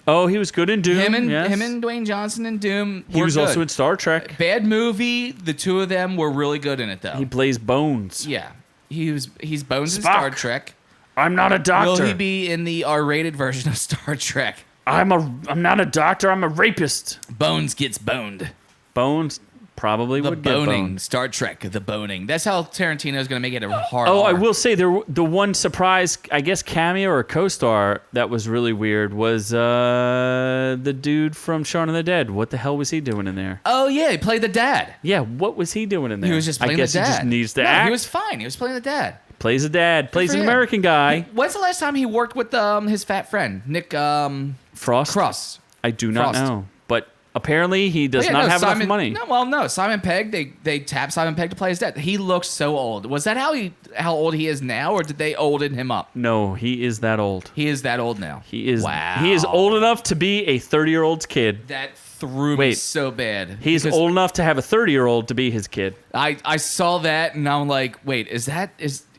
[SPEAKER 1] Oh, he was good in Doom.
[SPEAKER 2] Him and
[SPEAKER 1] yes.
[SPEAKER 2] Dwayne Johnson in Doom.
[SPEAKER 1] He
[SPEAKER 2] were
[SPEAKER 1] was
[SPEAKER 2] good.
[SPEAKER 1] also in Star Trek.
[SPEAKER 2] Bad movie. The two of them were really good in it though.
[SPEAKER 1] He plays Bones.
[SPEAKER 2] Yeah. He's Bones in
[SPEAKER 1] Spock.
[SPEAKER 2] Star Trek.
[SPEAKER 1] I'm not a doctor.
[SPEAKER 2] Will he be in the R-rated version of Star Trek?
[SPEAKER 1] I'm not a doctor. I'm a rapist.
[SPEAKER 2] Bones gets boned.
[SPEAKER 1] Bones probably
[SPEAKER 2] The
[SPEAKER 1] would get
[SPEAKER 2] boning.
[SPEAKER 1] boned.
[SPEAKER 2] Star Trek, the boning. That's how Tarantino's going to make it a hard
[SPEAKER 1] Oh,
[SPEAKER 2] R.
[SPEAKER 1] I will say the one surprise, I guess, cameo or co-star that was really weird was the dude from Shaun of the Dead. What the hell was he doing in there?
[SPEAKER 2] Oh, yeah, he played the dad.
[SPEAKER 1] Yeah, what was he doing in there?
[SPEAKER 2] He was just
[SPEAKER 1] I
[SPEAKER 2] playing
[SPEAKER 1] guess
[SPEAKER 2] the dad.
[SPEAKER 1] he just needs to
[SPEAKER 2] No,
[SPEAKER 1] act.
[SPEAKER 2] he was fine. He was playing the dad.
[SPEAKER 1] Plays a dad. Plays
[SPEAKER 2] for
[SPEAKER 1] an
[SPEAKER 2] him.
[SPEAKER 1] American guy.
[SPEAKER 2] When's the last time he worked with his fat friend, Nick
[SPEAKER 1] Frost?
[SPEAKER 2] Cross?
[SPEAKER 1] I do not
[SPEAKER 2] Frost.
[SPEAKER 1] know. But apparently he does
[SPEAKER 2] Oh, yeah,
[SPEAKER 1] not
[SPEAKER 2] no,
[SPEAKER 1] have
[SPEAKER 2] Simon,
[SPEAKER 1] enough money.
[SPEAKER 2] No, Simon Pegg. They tapped Simon Pegg to play his dad. He looks so old. Was that how old he is now, or did they olden him up?
[SPEAKER 1] No, he is that old.
[SPEAKER 2] He is that old now.
[SPEAKER 1] He is.
[SPEAKER 2] Wow.
[SPEAKER 1] He is old enough to be a 30-year-old's kid.
[SPEAKER 2] That threw me
[SPEAKER 1] Wait.
[SPEAKER 2] so bad.
[SPEAKER 1] He's
[SPEAKER 2] because
[SPEAKER 1] old enough to have a 30-year-old to be his kid.
[SPEAKER 2] I saw that and I'm like, wait, is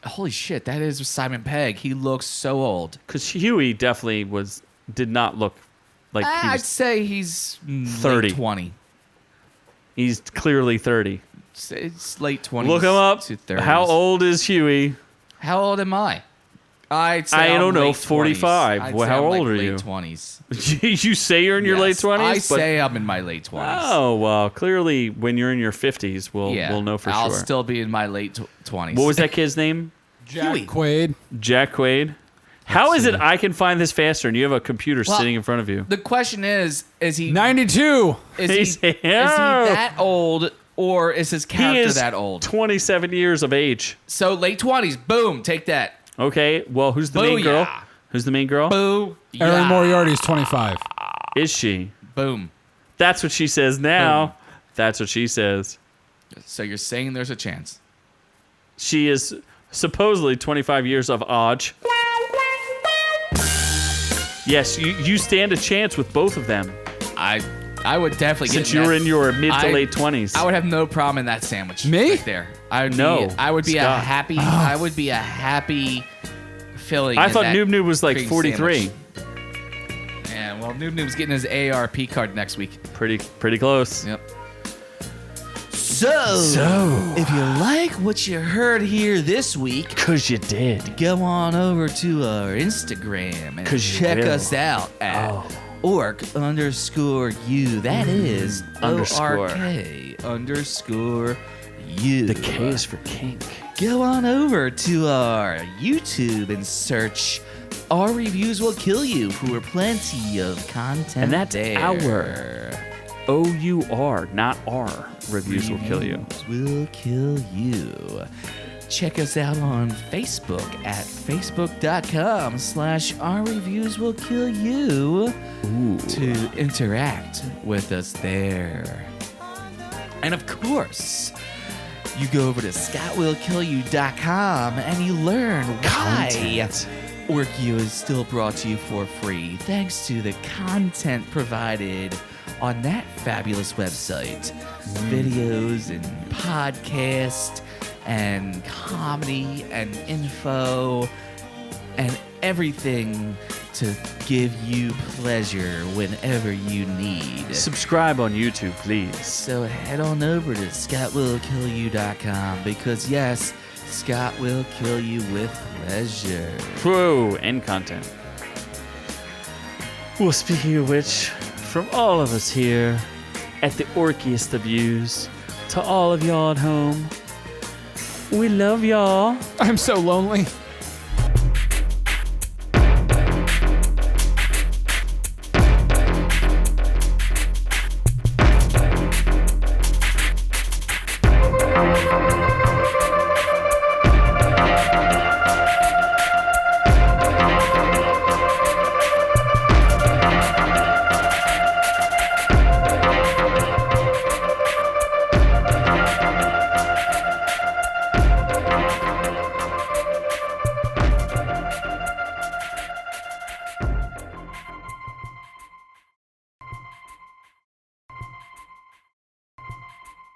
[SPEAKER 2] holy shit? That is Simon Pegg. He looks so old.
[SPEAKER 1] Because Huey definitely did not look like he
[SPEAKER 2] I'd
[SPEAKER 1] was.
[SPEAKER 2] say he's
[SPEAKER 1] 30.
[SPEAKER 2] late 20.
[SPEAKER 1] He's clearly 30.
[SPEAKER 2] It's late 20s.
[SPEAKER 1] Look him up.
[SPEAKER 2] to 30s.
[SPEAKER 1] How old is Huey?
[SPEAKER 2] How old am I? I'd say
[SPEAKER 1] I
[SPEAKER 2] I'm
[SPEAKER 1] don't know,
[SPEAKER 2] late
[SPEAKER 1] 45.
[SPEAKER 2] 20s. I'd
[SPEAKER 1] Well,
[SPEAKER 2] say
[SPEAKER 1] how
[SPEAKER 2] I'm
[SPEAKER 1] old are
[SPEAKER 2] late
[SPEAKER 1] you?
[SPEAKER 2] 20s.
[SPEAKER 1] You say you're in your late
[SPEAKER 2] Yes,
[SPEAKER 1] 20s?
[SPEAKER 2] I
[SPEAKER 1] but-
[SPEAKER 2] say I'm in my late 20s.
[SPEAKER 1] Oh, well, clearly when you're in your 50s, we'll know for
[SPEAKER 2] I'll
[SPEAKER 1] sure.
[SPEAKER 2] still be in my late 20s.
[SPEAKER 1] What was that kid's name?
[SPEAKER 3] Jack
[SPEAKER 2] Huey.
[SPEAKER 3] Quaid.
[SPEAKER 1] Jack Quaid. How is it I can find this faster and you have a computer
[SPEAKER 2] Well,
[SPEAKER 1] sitting in front of you?
[SPEAKER 2] The question is he
[SPEAKER 3] 92.
[SPEAKER 2] is he that old, or is his
[SPEAKER 1] He
[SPEAKER 2] character
[SPEAKER 1] is
[SPEAKER 2] that old?
[SPEAKER 1] 27 years of age.
[SPEAKER 2] So late 20s. Boom. Take that.
[SPEAKER 1] Okay, well, who's the main girl?
[SPEAKER 2] Booyah.
[SPEAKER 1] Who's the main girl?
[SPEAKER 2] Boo.
[SPEAKER 3] Erin
[SPEAKER 2] Yeah.
[SPEAKER 3] Moriarty's 25.
[SPEAKER 1] Is she?
[SPEAKER 2] Boom.
[SPEAKER 1] That's what she says now.
[SPEAKER 2] Boom.
[SPEAKER 1] That's what she says.
[SPEAKER 2] So you're saying there's a chance?
[SPEAKER 1] She is supposedly 25 years of age. Yes, you stand a chance with both of them.
[SPEAKER 2] I would definitely
[SPEAKER 1] Since
[SPEAKER 2] get
[SPEAKER 1] you're
[SPEAKER 2] that.
[SPEAKER 1] in your mid to
[SPEAKER 2] I-
[SPEAKER 1] late 20s.
[SPEAKER 2] I would have no problem in that sandwich.
[SPEAKER 3] Me?
[SPEAKER 2] Right there. I would
[SPEAKER 1] No,
[SPEAKER 2] I would be a
[SPEAKER 1] Scott.
[SPEAKER 2] happy. I would be a happy filling.
[SPEAKER 1] I
[SPEAKER 2] in
[SPEAKER 1] thought
[SPEAKER 2] that
[SPEAKER 1] Noob Noob was like
[SPEAKER 2] cream
[SPEAKER 1] 43.
[SPEAKER 2] sandwich. Yeah, well, Noob Noob's getting his AARP card next week.
[SPEAKER 1] Pretty close.
[SPEAKER 2] Yep. So, if you like what you heard here this week,
[SPEAKER 1] Cause you did.
[SPEAKER 2] go on over to our Instagram and
[SPEAKER 1] 'Cause you
[SPEAKER 2] check
[SPEAKER 1] will.
[SPEAKER 2] us out at
[SPEAKER 1] Oh.
[SPEAKER 2] OrkU. That is
[SPEAKER 1] Underscore.
[SPEAKER 2] ORK_U.
[SPEAKER 1] The K is for kink.
[SPEAKER 2] Go on over to our YouTube and search Our Reviews Will Kill You for plenty of content.
[SPEAKER 1] And that's
[SPEAKER 2] there.
[SPEAKER 1] our OUR, not R. Reviews will kill you.
[SPEAKER 2] Will kill you. Check us out on Facebook at facebook.com/Our Reviews Will Kill You to interact with us there. And of course, you go over to ScottWillKillYou.com and you learn why
[SPEAKER 1] Content.
[SPEAKER 2] OrkU is still brought to you for free thanks to the content provided on that fabulous website. Videos and podcasts and comedy and info and everything to give you pleasure whenever you need.
[SPEAKER 1] Subscribe on YouTube, please.
[SPEAKER 2] So head on over to ScottWillKillYou.com because yes, Scott will kill you with pleasure.
[SPEAKER 1] Pro and content. Well, speaking of which, from all of us here at the Orkiest of Views, to all of y'all at home, we love y'all.
[SPEAKER 3] I'm so lonely.